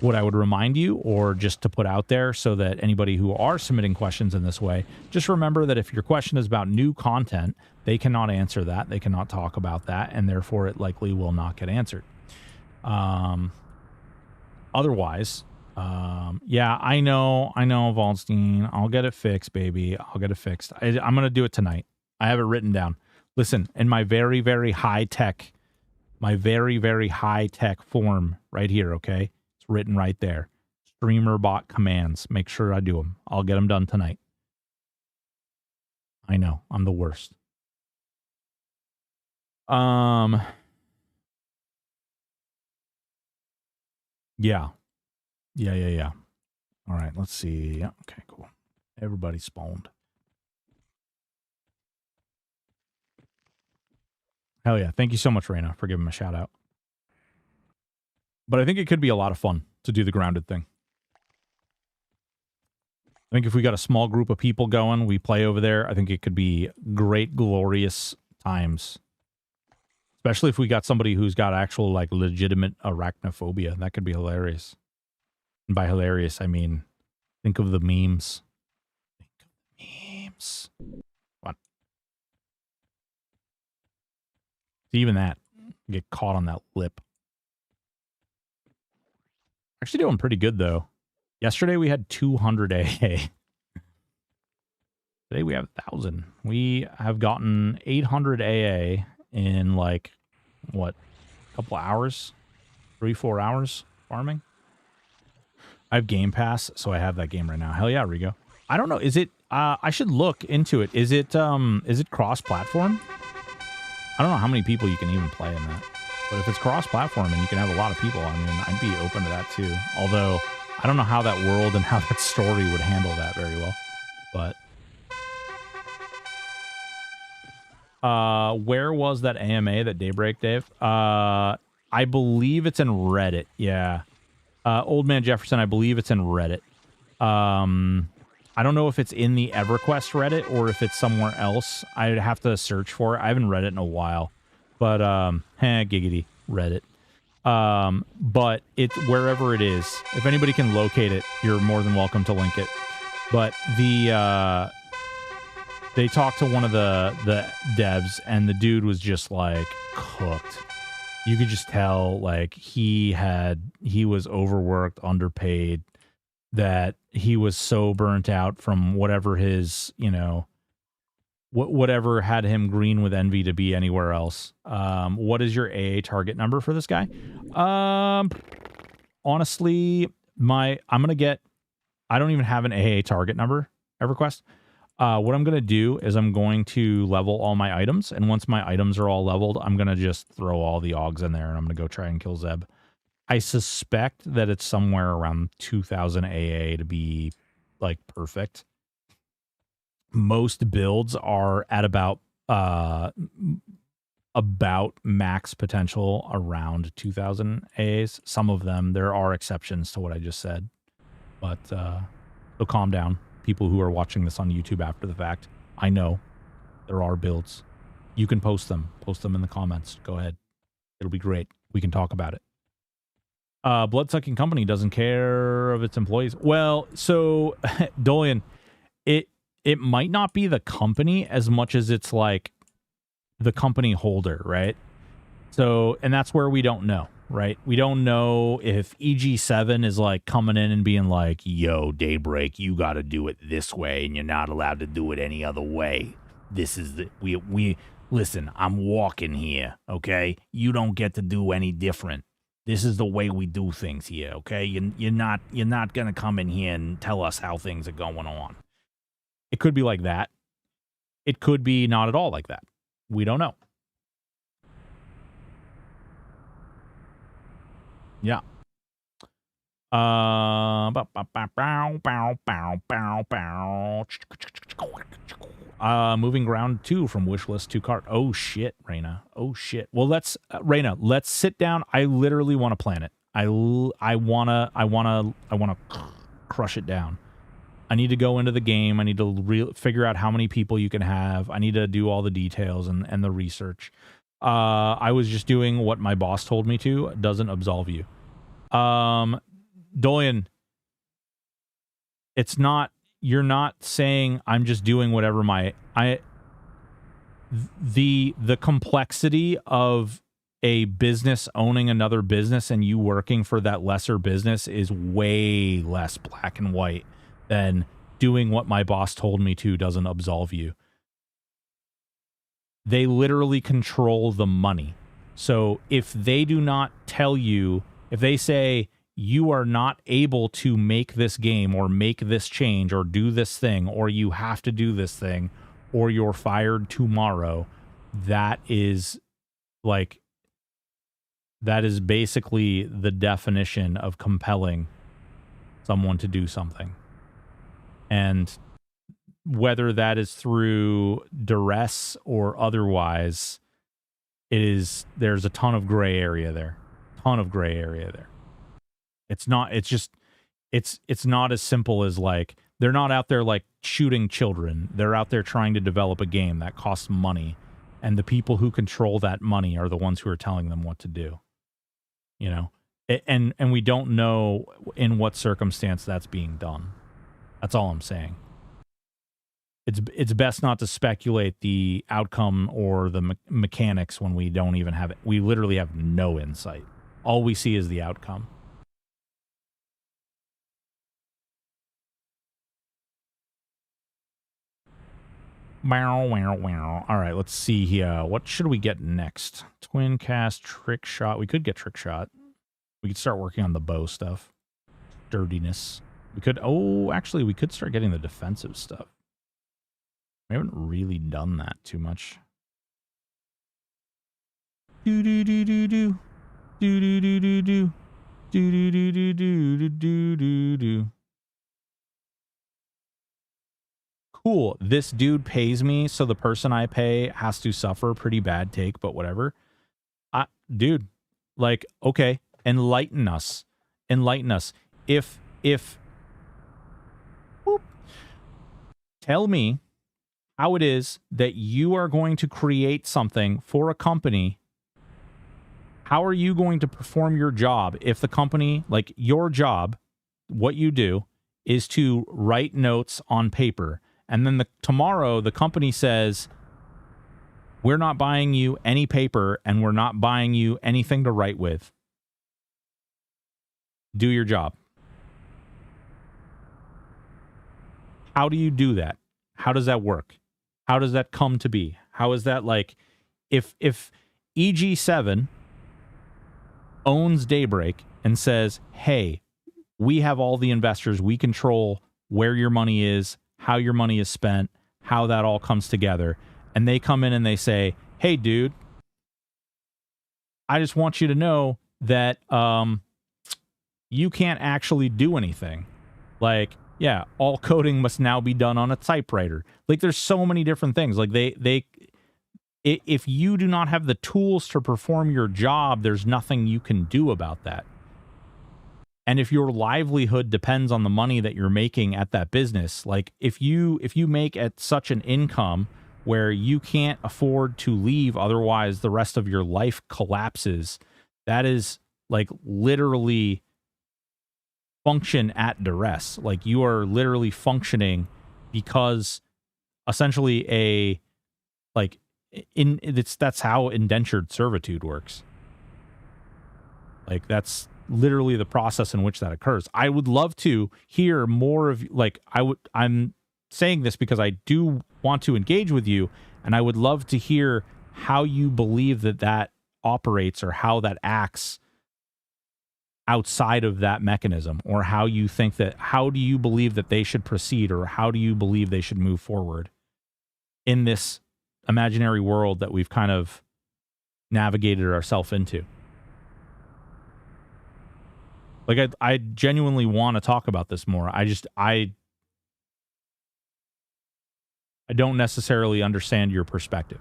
What I would remind you, or just to put out there so that anybody who are submitting questions in this way, just remember that if your question is about new content, they cannot answer that, they cannot talk about that, and therefore it likely will not get answered. Otherwise... yeah, I know, Waldstein. I'll get it fixed, baby. I'll get it fixed. I'm going to do it tonight. I have it written down. Listen, in my very, very high tech form right here, okay? It's written right there. Streamer bot commands. Make sure I do them. I'll get them done tonight. I know, I'm the worst. Yeah. Yeah. All right, let's see. Yeah, okay, cool. Everybody spawned. Hell yeah. Thank you so much, Reyna, for giving me a shout out. But I think it could be a lot of fun to do the grounded thing. I think if we got a small group of people going, we play over there, I think it could be great, glorious times. Especially if we got somebody who's got actual, like, legitimate arachnophobia. That could be hilarious. And by hilarious, I mean, think of the memes. Think of the memes. What? Even that. Get caught on that lip. Actually doing pretty good, though. Yesterday we had 200 AA. Today we have 1,000. We have gotten 800 AA in, like, what, a couple hours? 3-4 hours farming. I have Game Pass, so I have that game right now. Hell yeah, Rigo. I don't know. Is it? I should look into it. Is it cross-platform? I don't know how many people you can even play in that. But if it's cross-platform and you can have a lot of people, I mean, I'd be open to that too. Although I don't know how that world and how that story would handle that very well. But where was that AMA that Daybreak, Dave? I believe it's in Reddit. Yeah. Old Man Jefferson, I believe it's in Reddit. I don't know if it's in the EverQuest Reddit or if it's somewhere else. I'd have to search for it. I haven't read it in a while. But, giggity, Reddit. But it's wherever it is. If anybody can locate it, you're more than welcome to link it. But they talked to one of the devs, and the dude was just, like, cooked. You could just tell, like, he was overworked, underpaid, that he was so burnt out from whatever his, whatever had him green with envy to be anywhere else. What is your AA target number for this guy? Honestly, I don't even have an AA target number, EverQuest. What I'm going to do is I'm going to level all my items, and once my items are all leveled, I'm going to just throw all the Augs in there, and I'm going to go try and kill Zeb. I suspect that it's somewhere around 2,000 AA to be, like, perfect. Most builds are at about max potential around 2,000 AAs. Some of them, there are exceptions to what I just said. But, so calm down. People who are watching this on YouTube after the fact, I know there are builds. You can post them. Post them in the comments. Go ahead. It'll be great. We can talk about it. Bloodsucking company doesn't care of its employees. Well, so Dolian, it might not be the company as much as it's like the company holder, right? So, and that's where we don't know, right? We don't know if EG7 is like coming in and being like, yo, Daybreak, you got to do it this way, and you're not allowed to do it any other way. This is we listen, I'm walking here, okay? You don't get to do any different. This is the way we do things here, okay? You're not gonna come in here and tell us how things are going on. It could be like that. It could be not at all like that. We don't know. Yeah. Moving ground 2 from wishlist to cart. Oh shit, Reyna. Oh shit. Well, Reyna, let's sit down. I literally want to plan it. I wanna crush it down. I need to go into the game. I need to figure out how many people you can have. I need to do all the details and the research. I was just doing what my boss told me to. Doesn't absolve you. Dolian, you're not saying I'm just doing whatever the complexity of a business owning another business and you working for that lesser business is way less black and white than doing what my boss told me to doesn't absolve you. They literally control the money. So if they do not tell you, if they say you are not able to make this game or make this change or do this thing, or you have to do this thing, or you're fired tomorrow, that is basically the definition of compelling someone to do something. And whether that is through duress or otherwise, there's a ton of gray area there. It's not as simple as like, they're not out there like shooting children. They're out there trying to develop a game that costs money, and the people who control that money are the ones who are telling them what to do. You know, and we don't know in what circumstance that's being done. That's all I'm saying. It's best not to speculate the outcome or the mechanics when we don't even have it. We literally have no insight. All we see is the outcome. All right, let's see here. What should we get next? Twin cast, trick shot. We could get trick shot. We could start working on the bow stuff. Sturdiness. We could, oh, actually, we could start getting the defensive stuff. We haven't really done that too much. Do do do do do. Do do do do do. Do do do do do do do do. Cool. This dude pays me, so the person I pay has to suffer. Pretty bad take, but whatever. Dude, like, okay, enlighten us. Enlighten us. If whoop, tell me how it is that you are going to create something for a company. How are you going to perform your job if the company, like your job, what you do is to write notes on paper, and then tomorrow the company says, we're not buying you any paper and we're not buying you anything to write with. Do your job. How do you do that? How does that work? How does that come to be? How is that like, if EG7 owns Daybreak and says, hey, we have all the investors, we control where your money is, how your money is spent, how that all comes together, and they come in and they say, hey, dude, I just want you to know that you can't actually do anything. Like, yeah, all coding must now be done on a typewriter. Like, there's so many different things. Like, if you do not have the tools to perform your job, there's nothing you can do about that. And if your livelihood depends on the money that you're making at that business, like if you make at such an income where you can't afford to leave, otherwise the rest of your life collapses, that is like literally function at duress. Like you are literally functioning because essentially that's how indentured servitude works. Like that's literally the process in which that occurs. I would love to hear more of, like, I'm saying this because I do want to engage with you, and I would love to hear how you believe that operates or how that acts outside of that mechanism, or how do you believe that they should proceed, or how do you believe they should move forward in this imaginary world that we've kind of navigated ourselves into. Like, I genuinely want to talk about this more. I don't necessarily understand your perspective.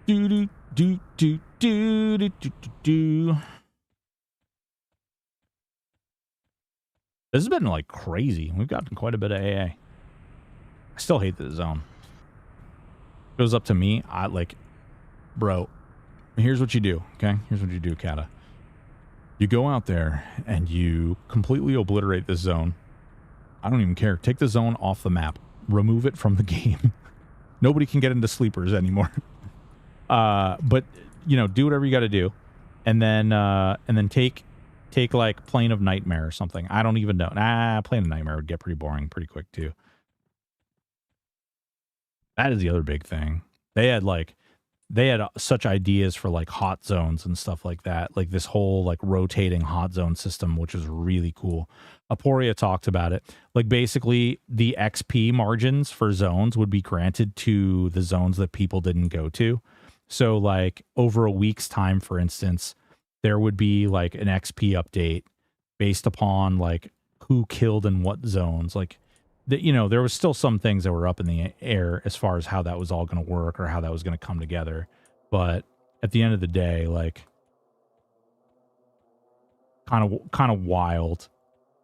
Do do do do do do do do. This has been like crazy. We've gotten quite a bit of AA. I still hate the zone. If it was up to me, bro, here's what you do, okay? Here's what you do, Kata. You go out there and you completely obliterate this zone. I don't even care. Take the zone off the map. Remove it from the game. Nobody can get into sleepers anymore. But, you know, do whatever you got to do. And then take like Plane of Nightmare or something. I don't even know. Plane of Nightmare would get pretty boring pretty quick too. That is the other big thing. They had such ideas for like hot zones and stuff like that. Like this whole like rotating hot zone system, which is really cool. Aporia talked about it. Like basically the XP margins for zones would be granted to the zones that people didn't go to. So like over a week's time, for instance, there would be like an XP update based upon like who killed in what zones. Like, there was still some things that were up in the air as far as how that was all going to work or how that was going to come together. But at the end of the day, like, kind of wild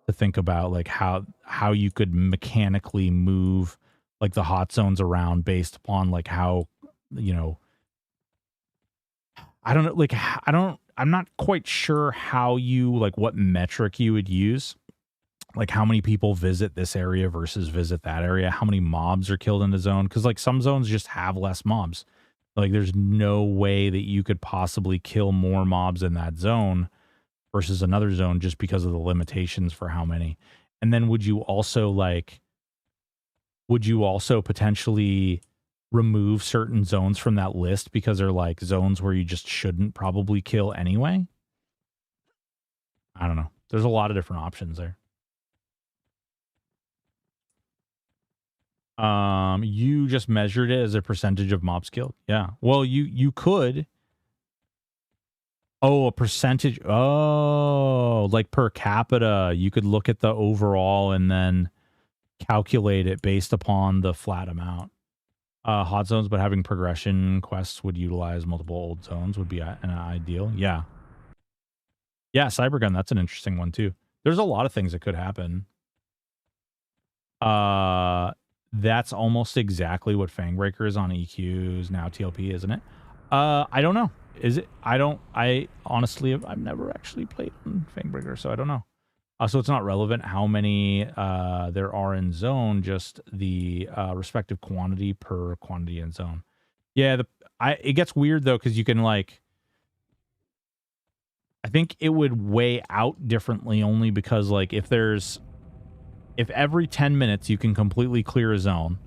to think about, like how you could mechanically move like the hot zones around based upon like how, I don't know, like I'm not quite sure how you, like, what metric you would use. Like how many people visit this area versus visit that area, how many mobs are killed in the zone. Cause like some zones just have less mobs. Like there's no way that you could possibly kill more mobs in that zone versus another zone just because of the limitations for how many. And then would you also would you also potentially remove certain zones from that list because they're like zones where you just shouldn't probably kill anyway? I don't know. There's a lot of different options there. You just measured it as a percentage of mobs killed. Yeah. Well, you could. Oh, a percentage. Oh, like per capita. You could look at the overall and then calculate it based upon the flat amount. Hot zones, but having progression quests would utilize multiple old zones would be an ideal. Yeah. Yeah, Cybergun, that's an interesting one too. There's a lot of things that could happen. That's almost exactly what Fangbreaker is on EQs, now TLP, isn't it? I don't know. Is it? I honestly, I've never actually played on Fangbreaker, so I don't know. So it's not relevant how many there are in zone, just the respective quantity per quantity in zone. Yeah, it gets weird though, because you can like, I think it would weigh out differently only because like if every 10 minutes you can completely clear a zone,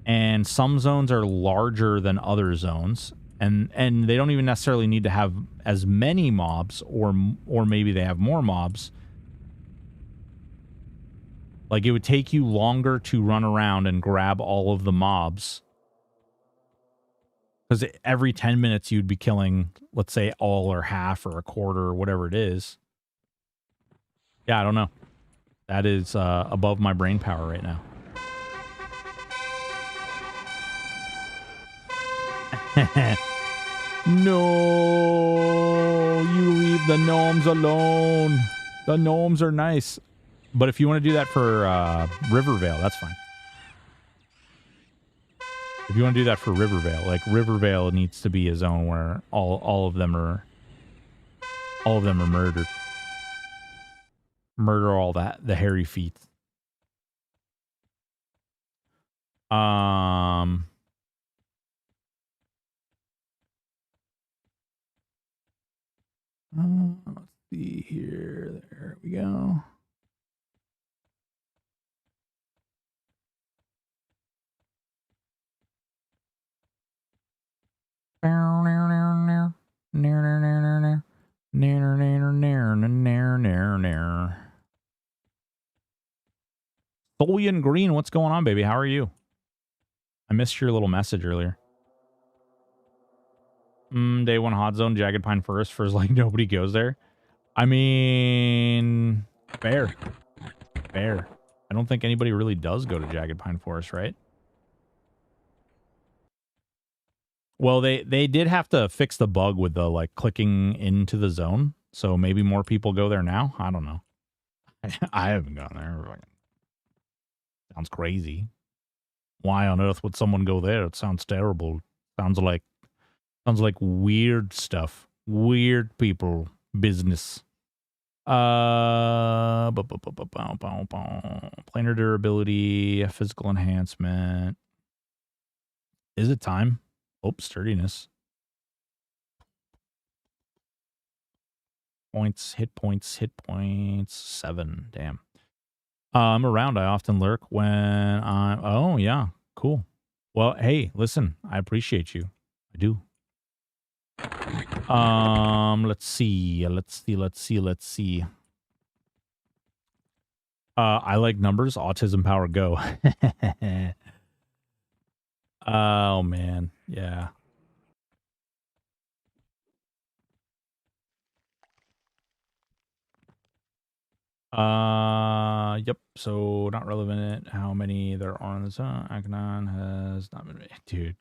and some zones are larger than other zones, and they don't even necessarily need to have as many mobs, or maybe they have more mobs. Like, it would take you longer to run around and grab all of the mobs. Because every 10 minutes you'd be killing, let's say, all or half or a quarter or whatever it is. Yeah, I don't know. That is above my brain power right now. No, you leave the gnomes alone. The gnomes are nice. But if you want to do that for Rivervale, that's fine. If you want to do that for Rivervale, like Rivervale needs to be a zone where all of them are murdered. Murder all the hairy feet. Let's see here. There we go. Tholian Green, what's going on, baby? How are you? I missed your little message earlier. Day one hot zone, Jagged Pine Forest, for like nobody goes there. I mean, fair. Fair. I don't think anybody really does go to Jagged Pine Forest, right? Well, they did have to fix the bug with the like clicking into the zone, so maybe more people go there now. I don't know. I haven't gone there. Sounds crazy. Why on earth would someone go there? It sounds terrible. Sounds like weird stuff. Weird people business. Planar durability, physical enhancement. Is it time? Oh, sturdiness. Hit points, 7. Damn. I'm around. I often lurk when I'm... Oh, yeah. Cool. Well, hey, listen. I appreciate you. I do. Let's see. I like numbers. Autism power, go. Oh, man. Yeah. Yep. So not relevant how many there are on the zone. Akanon has not been made. Dude.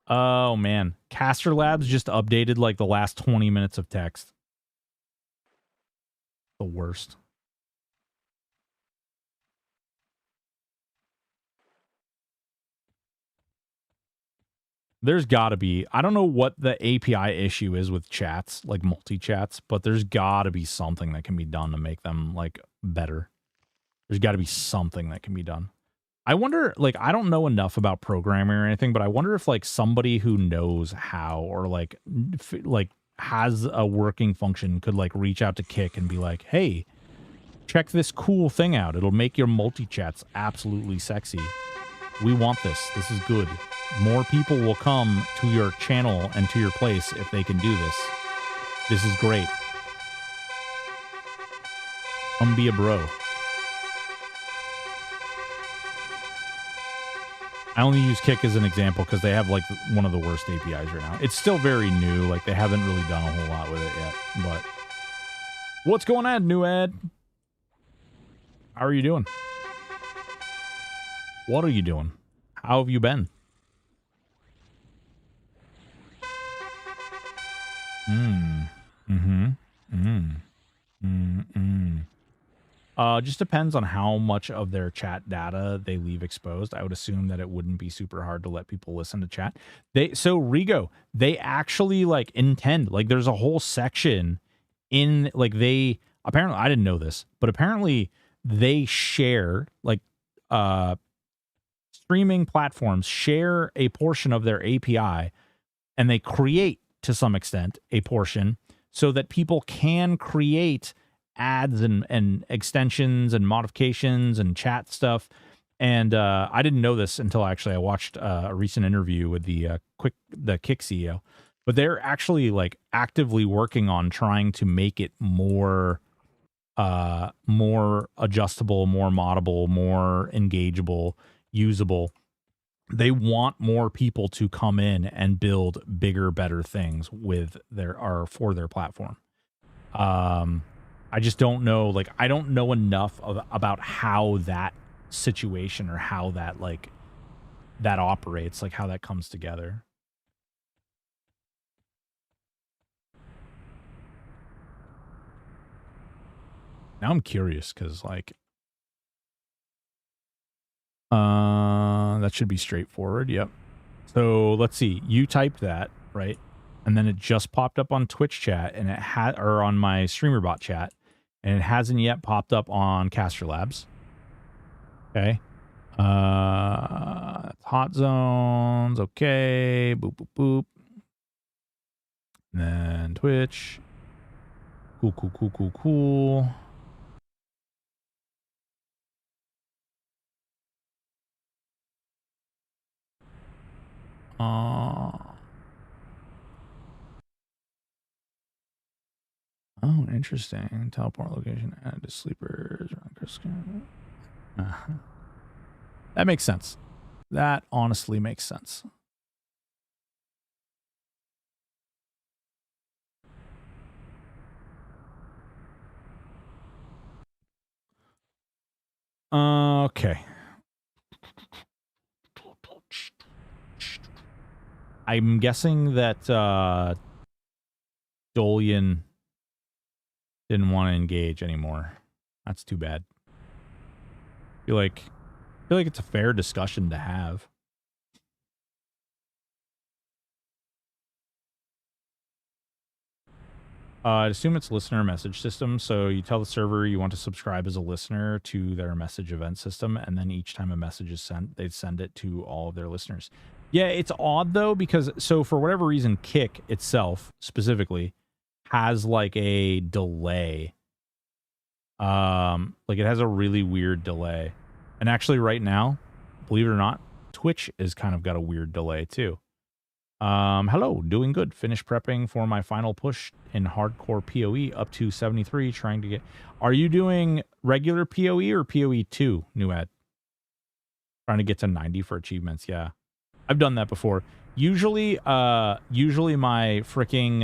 Oh, man. Caster Labs just updated like the last 20 minutes of text. The worst. There's got to be, I don't know what the API issue is with chats, like multi-chats, but there's got to be something that can be done to make them like better. There's got to be something that can be done. I wonder, like, I don't know enough about programming or anything, but I wonder if like somebody who knows how, or like has a working function, could like reach out to Kick and be like, hey, Check this cool thing out. It'll make your multi-chats absolutely sexy. We want this. This is good. More people will come to your channel and to your place if they can do this. This is great. Come be a bro. I only use Kick as an example because they have like one of the worst APIs right now. It's still very new. Like they haven't really done a whole lot with it yet. But what's going on, new ad? How are you doing? What are you doing? How have you been? Just depends on how much of their chat data they leave exposed. I would assume that it wouldn't be super hard to let people listen to chat. So Rigo, they actually like intend, like there's a whole section in like they apparently, I didn't know this, but apparently they share like streaming platforms share a portion of their API and they create to some extent a portion so that people can create ads and extensions and modifications and chat stuff. And I didn't know this until actually I watched a recent interview with the Kick CEO, but they're actually like actively working on trying to make it more adjustable, more moddable, more engageable, usable. They want more people to come in and build bigger, better things with for their platform. I just don't know, like, I don't know enough about how that situation or how that, like, that operates, like, how that comes together. Now I'm curious, because, like, that should be straightforward, yep. So, let's see, you typed that, right? And then it just popped up on Twitch chat, and it had, or on my StreamerBot chat, and it hasn't yet popped up on Caster Labs. Okay. Hot zones. Okay. Boop, boop, boop. And then Twitch. Cool, cool, cool, cool, cool. Oh, interesting. Teleport location added to sleepers. That makes sense. That honestly makes sense. Okay. I'm guessing that Dolian didn't want to engage anymore. That's too bad. I feel like it's a fair discussion to have. I assume it's listener message system. So you tell the server you want to subscribe as a listener to their message event system, and then each time a message is sent, they send it to all of their listeners. Yeah, it's odd though, because so for whatever reason, Kick itself specifically has like a delay. Like it has a really weird delay. And actually right now, believe it or not, Twitch is kind of got a weird delay too. Hello, doing good. Finished prepping for my final push in hardcore PoE up to 73, trying to get... Are you doing regular PoE or PoE 2, new ad? Trying to get to 90 for achievements, yeah. I've done that before. Usually my freaking,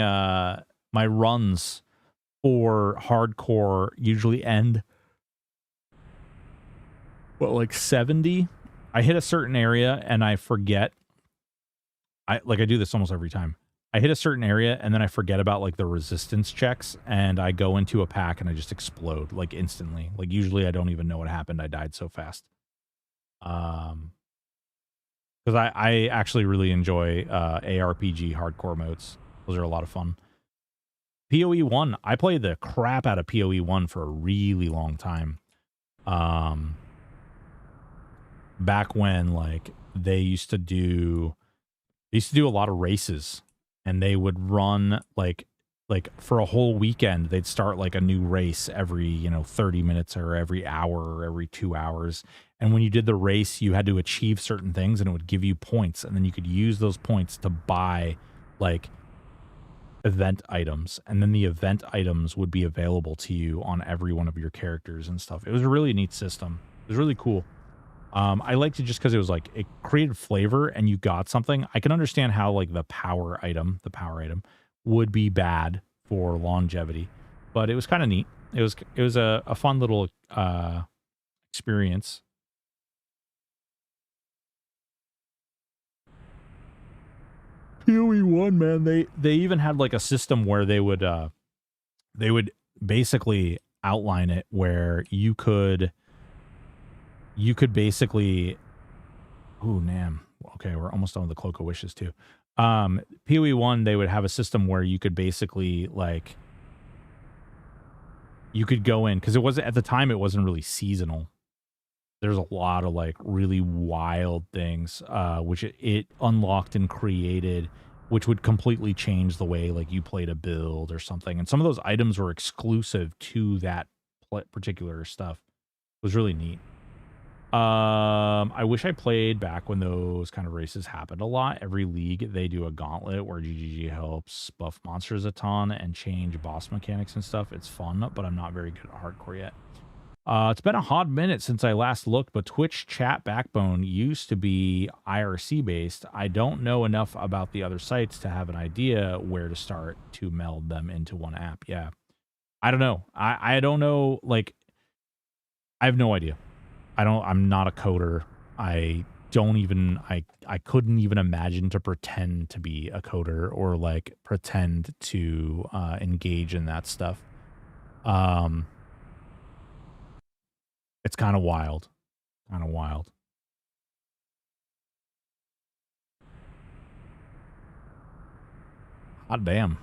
my runs for hardcore usually end, what, like 70? I hit a certain area and I forget. I do this almost every time. I hit a certain area and then I forget about like the resistance checks and I go into a pack and I just explode like instantly. Like usually I don't even know what happened. I died so fast. Because I actually really enjoy ARPG hardcore modes. Those are a lot of fun. PoE 1, I played the crap out of PoE 1 for a really long time. Back when like they used to do a lot of races, and they would run like like for a whole weekend, they'd start like a new race every, 30 minutes or every hour or every 2 hours. And when you did the race, you had to achieve certain things and it would give you points. And then you could use those points to buy like event items. And then the event items would be available to you on every one of your characters and stuff. It was a really neat system. It was really cool. I liked it just because it was like, it created flavor and you got something. I can understand how like the power item would be bad for longevity, but it was kind of neat. It was a fun little experience. PoE 1, man, they even had like a system where they would basically outline it where you could basically, oh, damn. Okay, we're almost done with the Cloak of Wishes too. PoE 1, they would have a system where you could basically like, you could go in, because it wasn't, at the time, it wasn't really seasonal. There's a lot of like really wild things, which it unlocked and created, which would completely change the way like you played a build or something. And some of those items were exclusive to that particular stuff. It was really neat. I wish I played back when those kind of races happened a lot. Every league, they do a gauntlet where GGG helps buff monsters a ton and change boss mechanics and stuff. It's fun, but I'm not very good at hardcore yet. It's been a hot minute since I last looked, but Twitch chat backbone used to be IRC based. I don't know enough about the other sites to have an idea where to start to meld them into one app. Yeah. I don't know. I don't know. Like, I have no idea. I'm not a coder. I couldn't even imagine to pretend to be a coder or like pretend to engage in that stuff. It's kind of wild. God damn.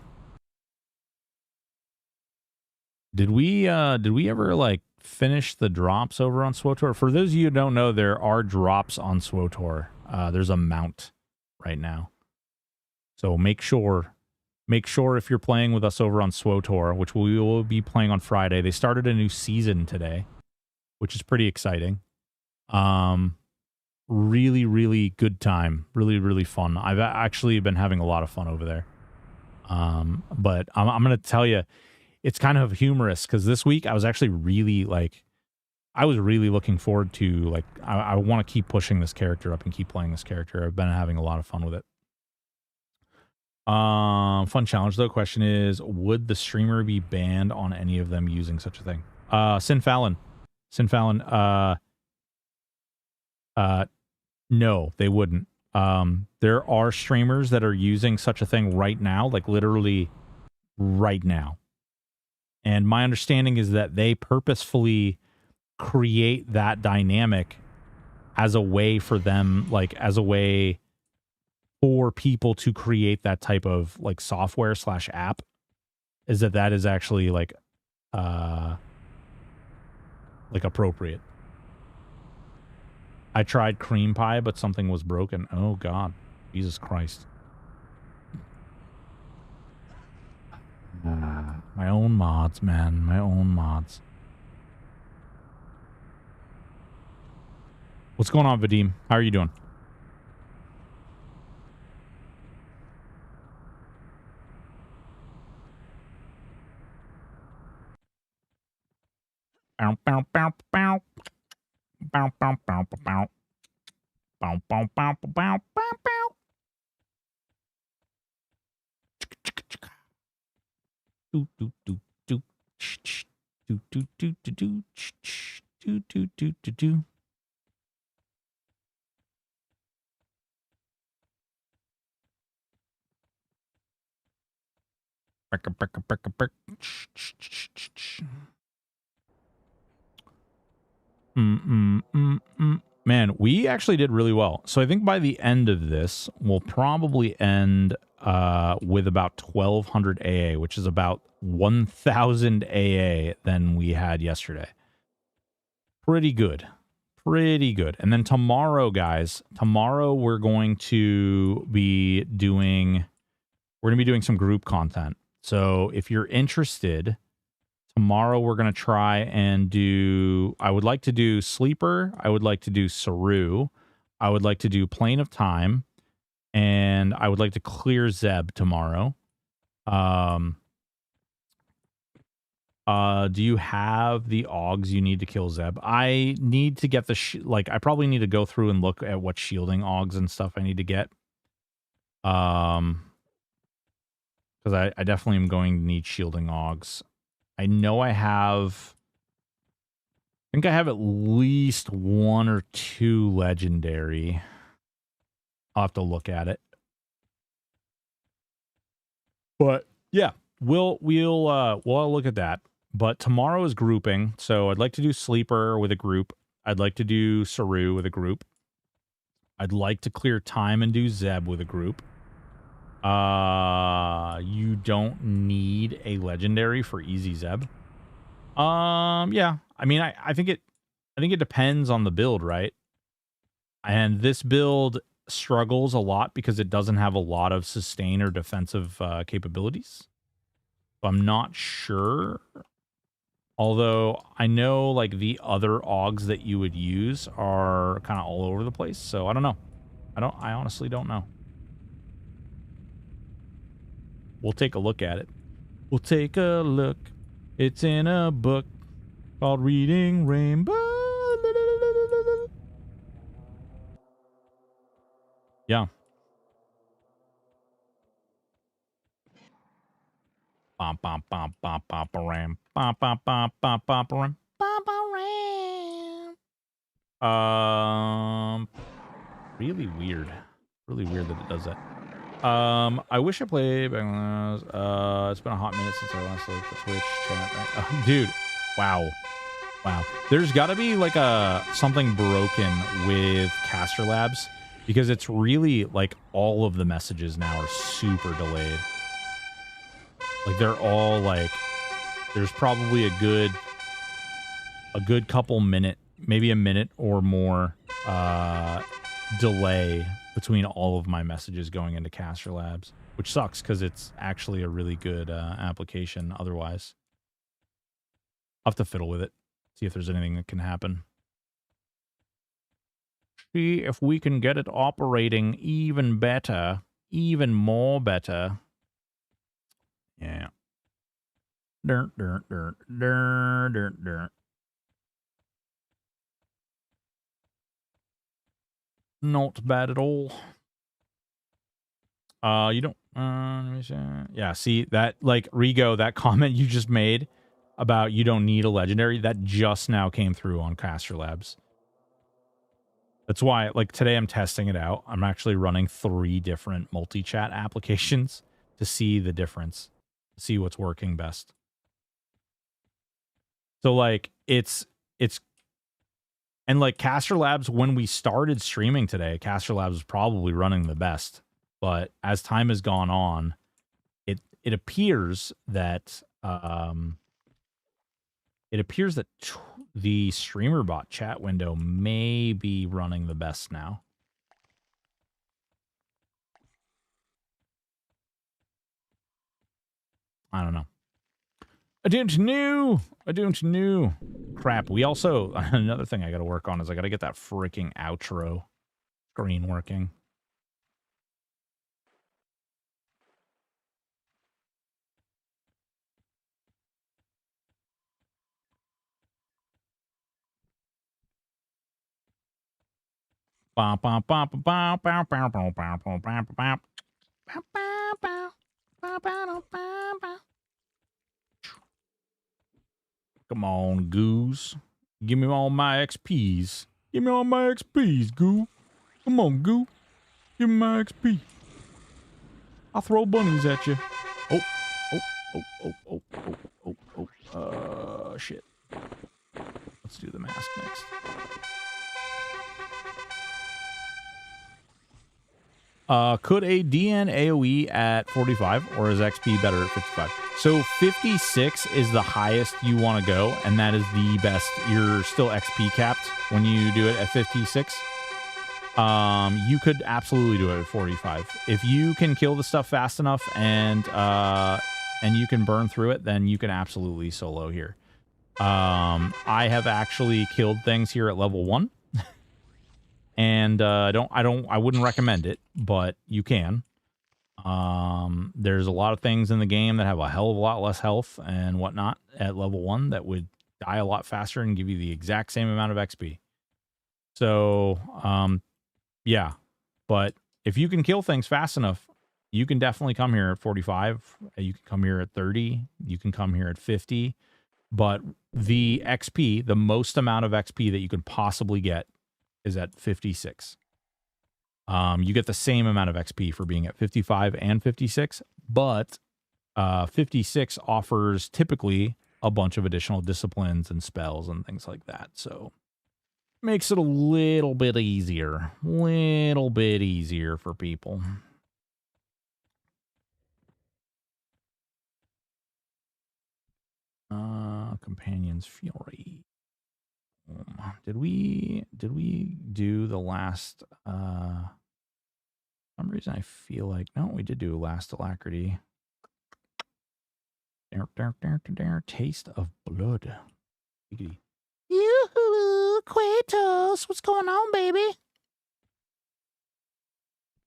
Did we ever like finish the drops over on SWOTOR? For those of you who don't know, there are drops on SWOTOR. There's a mount right now. So make sure if you're playing with us over on SWOTOR, which we will be playing on Friday. They started a new season today, which is pretty exciting. Really, really good time. Really, really fun. I've actually been having a lot of fun over there. But I'm going to tell you, it's kind of humorous because this week I was actually really like, I was really looking forward to like, I want to keep pushing this character up and keep playing this character. I've been having a lot of fun with it. Fun challenge though. Question is, would the streamer be banned on any of them using such a thing? Sin Fallon, no, they wouldn't. There are streamers that are using such a thing right now, like literally right now. And my understanding is that they purposefully create that dynamic as a way for them, like as a way for people to create that type of like software / app, is that is actually like appropriate. I tried cream pie, but something was broken. Oh God, Jesus Christ. My own mods, man. My own mods. What's going on, Vadim? How are you doing? Bow, bow, bow, bow. Bow, bow, bow, bow. Bow, bow, bow, bow, bow, bow. Do, do, do, do. Do, do, do, do, do. Do, do, do, do, do. Man, we actually did really well. So I think by the end of this, we'll probably end with about 1,200 AA, which is about 1,000 AA than we had yesterday. Pretty good. Pretty good. And then tomorrow, guys, we're going to be doing some group content. So if you're interested, tomorrow we're going to try and do... I would like to do Sleeper. I would like to do Saru. I would like to do Plane of Time. And I would like to clear Zeb tomorrow. Do you have the Augs you need to kill Zeb? I need to get the... I probably need to go through and look at what shielding Augs and stuff I need to get. Because I definitely am going to need shielding Augs. I know I have... I think I have at least 1 or 2 legendary. I'll have to look at it. But yeah, we'll look at that. But tomorrow is grouping, so I'd like to do Sleeper with a group. I'd like to do Saru with a group. I'd like to clear Time and do Zeb with a group. You don't need a legendary for easy Zeb. Yeah. I mean, I think it depends on the build, right? And this build struggles a lot because it doesn't have a lot of sustain or defensive capabilities. So I'm not sure. Although I know like the other Augs that you would use are kind of all over the place. So I don't know. I honestly don't know. We'll take a look at it. We'll take a look. It's in a book called Reading Rainbow. Yeah. Bum bum bum bum bum ram. Bum bum bum bum bum ram. Really weird. Really weird that it does that. I wish I played back when I was, it's been a hot minute since I last looked at Twitch chat. Right? Dude, wow. There's got to be like something broken with Caster Labs because it's really like all of the messages now are super delayed. Like they're all like, there's probably a good couple minute, maybe a minute or more delay between all of my messages going into Caster Labs, which sucks because it's actually a really good application otherwise. I'll have to fiddle with it, see if there's anything that can happen. See if we can get it operating even better, even more better. Yeah. Not bad at all. You don't... let me see. Yeah, see, that, like, Rigo, that comment you just made about you don't need a legendary, that just now came through on Caster Labs. That's why, like, today I'm testing it out. I'm actually running 3 different multi-chat applications to see the difference, see what's working best. So, like, it's... And, like, Caster Labs, when we started streaming today, Caster Labs was probably running the best. But as time has gone on, it appears that the streamer bot chat window may be running the best now. I don't know. I don't know. Crap. We also, another thing I got to work on is I got to get that freaking outro screen working. Come on, Goose. Give me all my XPs. Give me all my XPs, Goo. Come on, Goo. Give me my XP. I'll throw bunnies at you. Shit. Let's do the mask next. Could a DN AoE at 45 or is XP better at 55? So 56 is the highest you want to go, and that is the best. You're still XP capped when you do it at 56. You could absolutely do it at 45. If you can kill the stuff fast enough and and you can burn through it, then you can absolutely solo here. I have actually killed things here at level 1. And I wouldn't recommend it, but you can. There's a lot of things in the game that have a hell of a lot less health and whatnot at level 1 that would die a lot faster and give you the exact same amount of XP. So, yeah. But if you can kill things fast enough, you can definitely come here at 45. You can come here at 30. You can come here at 50. But the XP, the most amount of XP that you can possibly get, is at 56. You get the same amount of XP for being at 55 and 56, but 56 offers typically a bunch of additional disciplines and spells and things like that. So makes it a little bit easier for people. Companions Fury. Did we do the last for some reason I feel like no, we did do last alacrity. Taste of blood. Yoo-hoo, Kratos, what's going on, baby?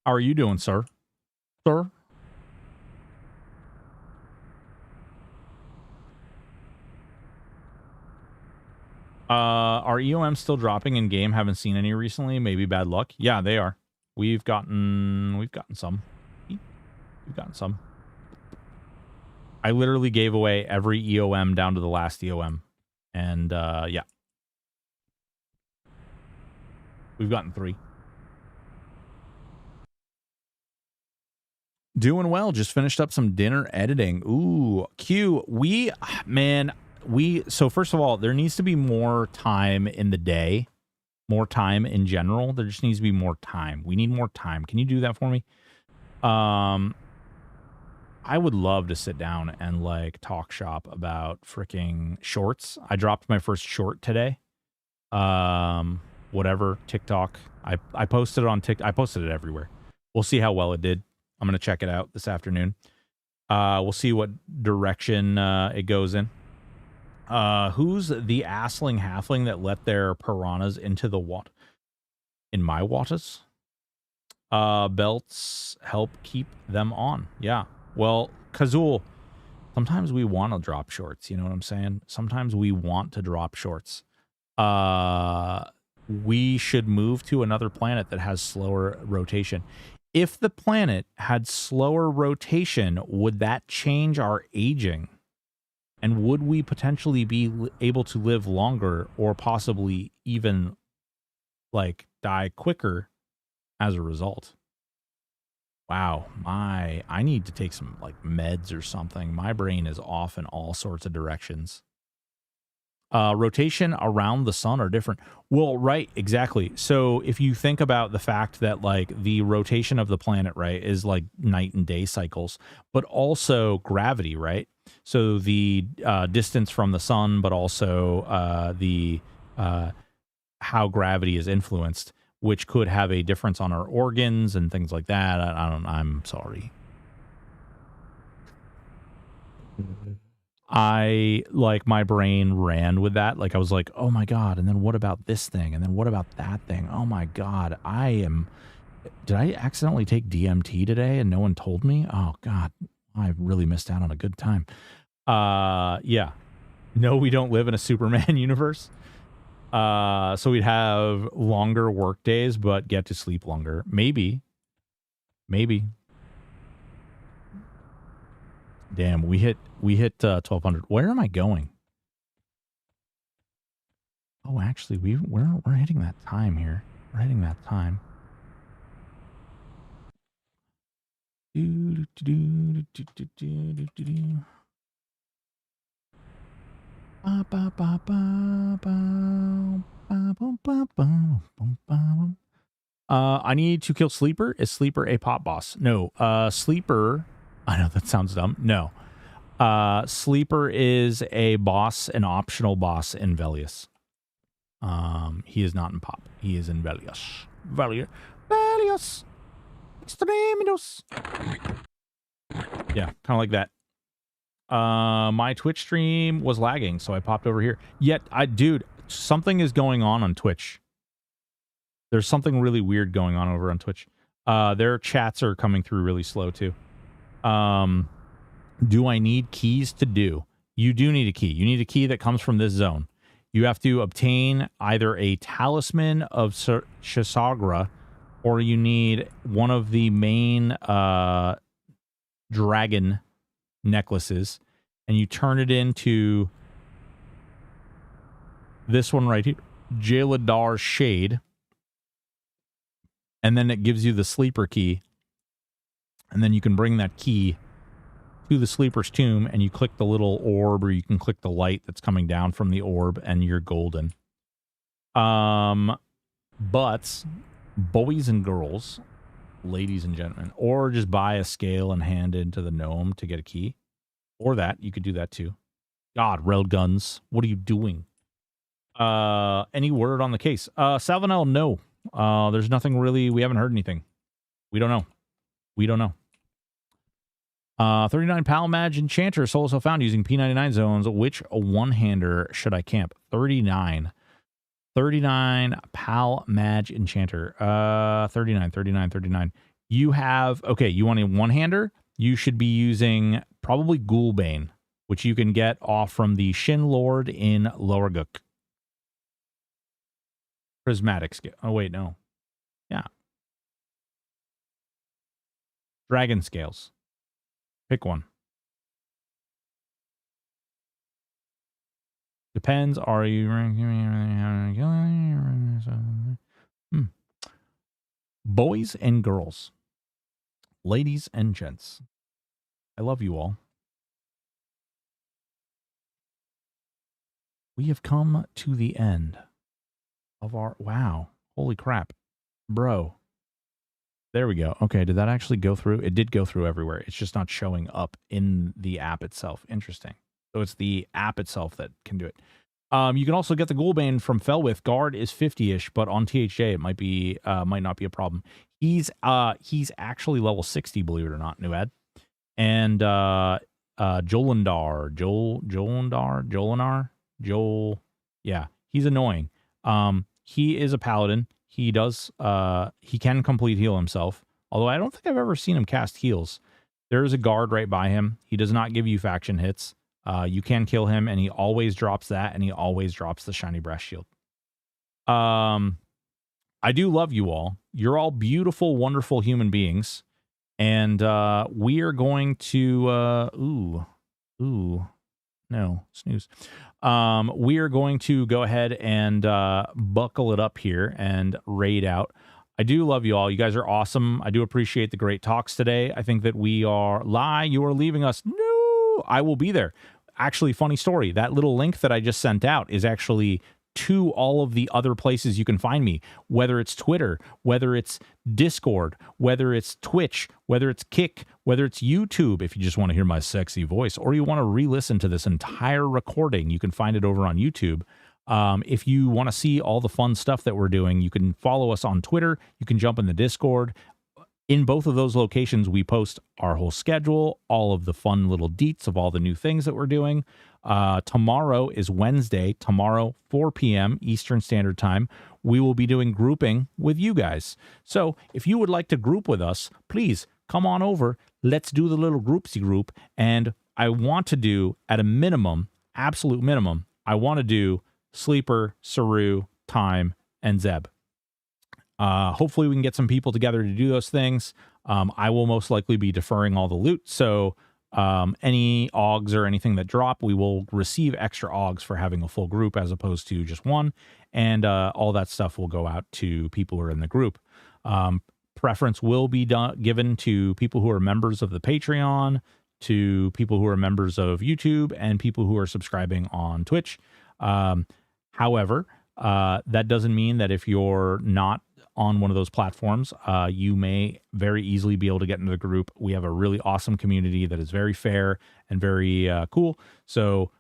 How are you doing, sir? Sir? Are EOM still dropping in game? Haven't seen any recently. Maybe bad luck. Yeah, they are. We've gotten some. We've gotten some. I literally gave away every EOM down to the last EOM. And yeah. We've gotten 3. Doing well. Just finished up some dinner editing. Ooh, Q. So first of all, there needs to be more time in the day. More time in general. There just needs to be more time. We need more time. Can you do that for me? I would love to sit down and like talk shop about freaking shorts. I dropped my first short today. Whatever, TikTok. I posted it on TikTok. I posted it everywhere. We'll see how well it did. I'm going to check it out this afternoon. We'll see what direction it goes in. Who's the assling halfling that let their piranhas into the water? In my waters? Belts help keep them on. Yeah. Well, Kazul, sometimes we want to drop shorts. You know what I'm saying? Sometimes we want to drop shorts. We should move to another planet that has slower rotation. If the planet had slower rotation, would that change our aging? And would we potentially be able to live longer or possibly even like die quicker as a result? Wow, I need to take some like meds or something. My brain is off in all sorts of directions. Rotation around the sun are different. Well, right, exactly. So if you think about the fact that like the rotation of the planet, right, is like night and day cycles, but also gravity, right? So the distance from the sun, but also the how gravity is influenced, which could have a difference on our organs and things like that. I'm sorry. I like my brain ran with that. Like I was like, oh my God. And then what about this thing? And then what about that thing? Oh my God. Did I accidentally take DMT today and no one told me? Oh God. I really missed out on a good time. Yeah. No, we don't live in a Superman universe. So we'd have longer work days, but get to sleep longer. Maybe. Damn, we hit 1200. Where am I going? Oh, actually, we're hitting that time here. We're hitting that time. I need to kill Sleeper. Is Sleeper a pop boss? No. Sleeper. I know that sounds dumb. No. Sleeper is a boss, an optional boss in Velius. He is not in pop. He is in Velius. Velius. Extreminus. Yeah, kind of like that. My Twitch stream was lagging, so I popped over here. Yet, dude, something is going on Twitch. There's something really weird going on over on Twitch. Their chats are coming through really slow, too. Do I need keys to do? You do need a key. You need a key that comes from this zone. You have to obtain either a talisman of Shisagra, or you need one of the main dragon necklaces, and you turn it into this one right here, Jaladar Shade, and then it gives you the sleeper key, and then you can bring that key to the sleeper's tomb, and you click the little orb, or you can click the light that's coming down from the orb, and you're golden. But boys and girls, ladies and gentlemen, or just buy a scale and hand it to the gnome to get a key, or that you could do that too. God, railguns, what are you doing? Any word on the case? Salvanel, no. There's nothing really. We haven't heard anything. We don't know. 39 Pal Mage Enchanter, solo found using P99 zones. Which one-hander should I camp? 39 Pal Mage Enchanter. 39. You have, okay, you want a one-hander? You should be using probably Ghoulbane, which you can get off from the Shin Lord in Lowerguk. Prismatic scale. Oh, wait, no. Yeah. Dragon scales. Pick one. Depends. Are you boys and girls, ladies and gents, I love you all. We have come to the end of our... Wow. Holy crap. Bro. There we go. Okay, did that actually go through? It did go through everywhere. It's just not showing up in the app itself. Interesting. So it's the app itself that can do it. You can also get the Ghoulbane from Felwith. Guard is 50-ish, but on THJ it might not be a problem. He's actually level 60, believe it or not, Nuad. And Joel, yeah, he's annoying. He is a paladin. He does, he can complete heal himself. Although I don't think I've ever seen him cast heals. There is a guard right by him. He does not give you faction hits. You can kill him, and he always drops that, and he always drops the shiny brass shield. I do love you all. You're all beautiful, wonderful human beings. And we are going to, no, snooze. We are going to go ahead and buckle it up here and raid out. I do love you all. You guys are awesome. I do appreciate the great talks today. I think that we are... Lie, you are leaving us. No, I will be there. Actually, funny story. That little link that I just sent out is actually to all of the other places you can find me, whether it's Twitter, whether it's Discord, whether it's Twitch, whether it's Kick, whether it's YouTube, if you just want to hear my sexy voice, or you want to re-listen to this entire recording, you can find it over on YouTube. If you want to see all the fun stuff that we're doing, you can follow us on Twitter. You can jump in the Discord. In both of those locations, we post our whole schedule, all of the fun little deets of all the new things that we're doing. Tomorrow is Wednesday. Tomorrow, 4 p.m. Eastern Standard Time, we will be doing grouping with you guys. So if you would like to group with us, please come on over. Let's do the little groupsy group. And I want to do, at a minimum, absolute minimum, I want to do Sleeper, Saru, Time, and Zeb. Hopefully we can get some people together to do those things. I will most likely be deferring all the loot. So any augs or anything that drop, we will receive extra augs for having a full group as opposed to just one. And all that stuff will go out to people who are in the group. Preference will be given to people who are members of the Patreon, to people who are members of YouTube, and people who are subscribing on Twitch. However, that doesn't mean that if you're not on one of those platforms, you may very easily be able to get into the group. We have a really awesome community that is very fair and very cool. So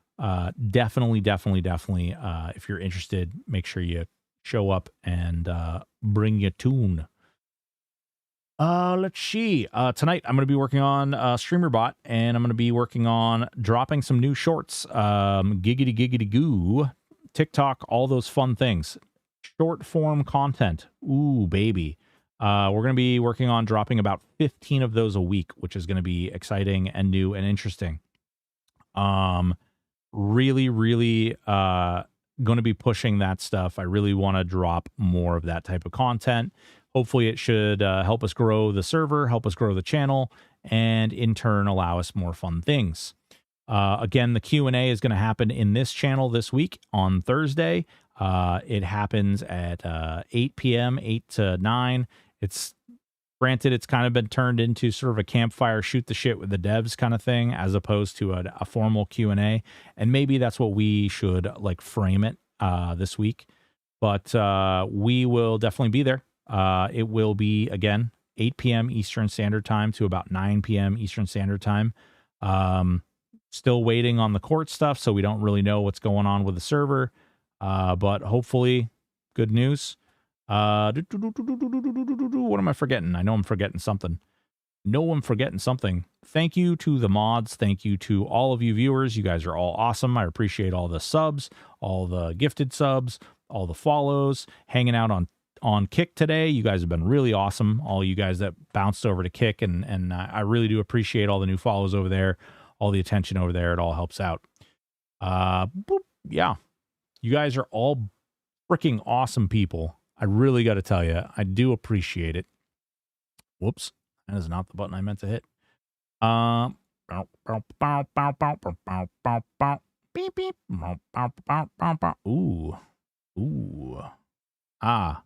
definitely, if you're interested, make sure you show up and bring your tune. Let's see. Tonight I'm going to be working on StreamerBot, and I'm going to be working on dropping some new shorts. Giggity giggity goo, TikTok, all those fun things. Short form content. Ooh, baby. We're going to be working on dropping about 15 of those a week, which is going to be exciting and new and interesting. Really, really going to be pushing that stuff. I really want to drop more of that type of content. Hopefully it should help us grow the server, help us grow the channel, and in turn allow us more fun things. Again, the Q&A is going to happen in this channel this week on Thursday. It happens at 8 p.m., 8 to 9. It's granted, it's kind of been turned into sort of a campfire, shoot the shit with the devs kind of thing, as opposed to a formal Q&A. And maybe that's what we should like frame it this week. But we will definitely be there. It will be, again, 8 p.m. Eastern Standard Time to about 9 p.m. Eastern Standard Time. Still waiting on the court stuff, so we don't really know what's going on with the server. But hopefully, good news. What am I forgetting? I know I'm forgetting something. No, I'm forgetting something. Thank you to the mods. Thank you to all of you viewers. You guys are all awesome. I appreciate all the subs, all the gifted subs, all the follows, hanging out on Kick today. You guys have been really awesome. All you guys that bounced over to Kick, and I really do appreciate all the new follows over there, all the attention over there. It all helps out. Yeah, you guys are all freaking awesome people. I really got to tell you, I do appreciate it. Whoops, that is not the button I meant to hit. Beep, beep. Ooh. Ah.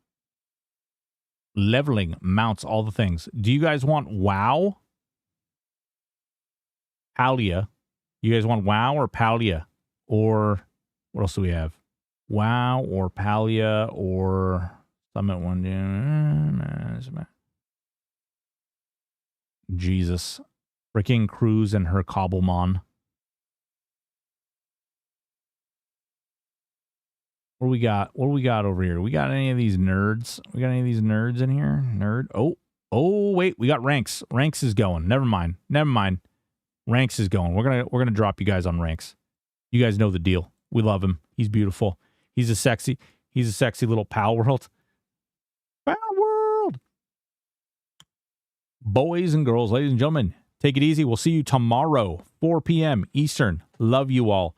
Leveling, mounts, all the things. Do you guys want WoW? Palia. You guys want WoW or Palia? Or what else do we have? WoW or Palia or Summit one. Jesus. Freaking Cruz and her Cobblemon. What do we got? What do we got over here? We got any of these nerds? We got any of these nerds in here? Nerd. Oh, wait. We got ranks. Ranks is going. Never mind. Ranks is going. We're gonna drop you guys on ranks. You guys know the deal. We love him. He's beautiful. He's a sexy little pal world. Pal world. Boys and girls, ladies and gentlemen, take it easy. We'll see you tomorrow, 4 p.m. Eastern. Love you all.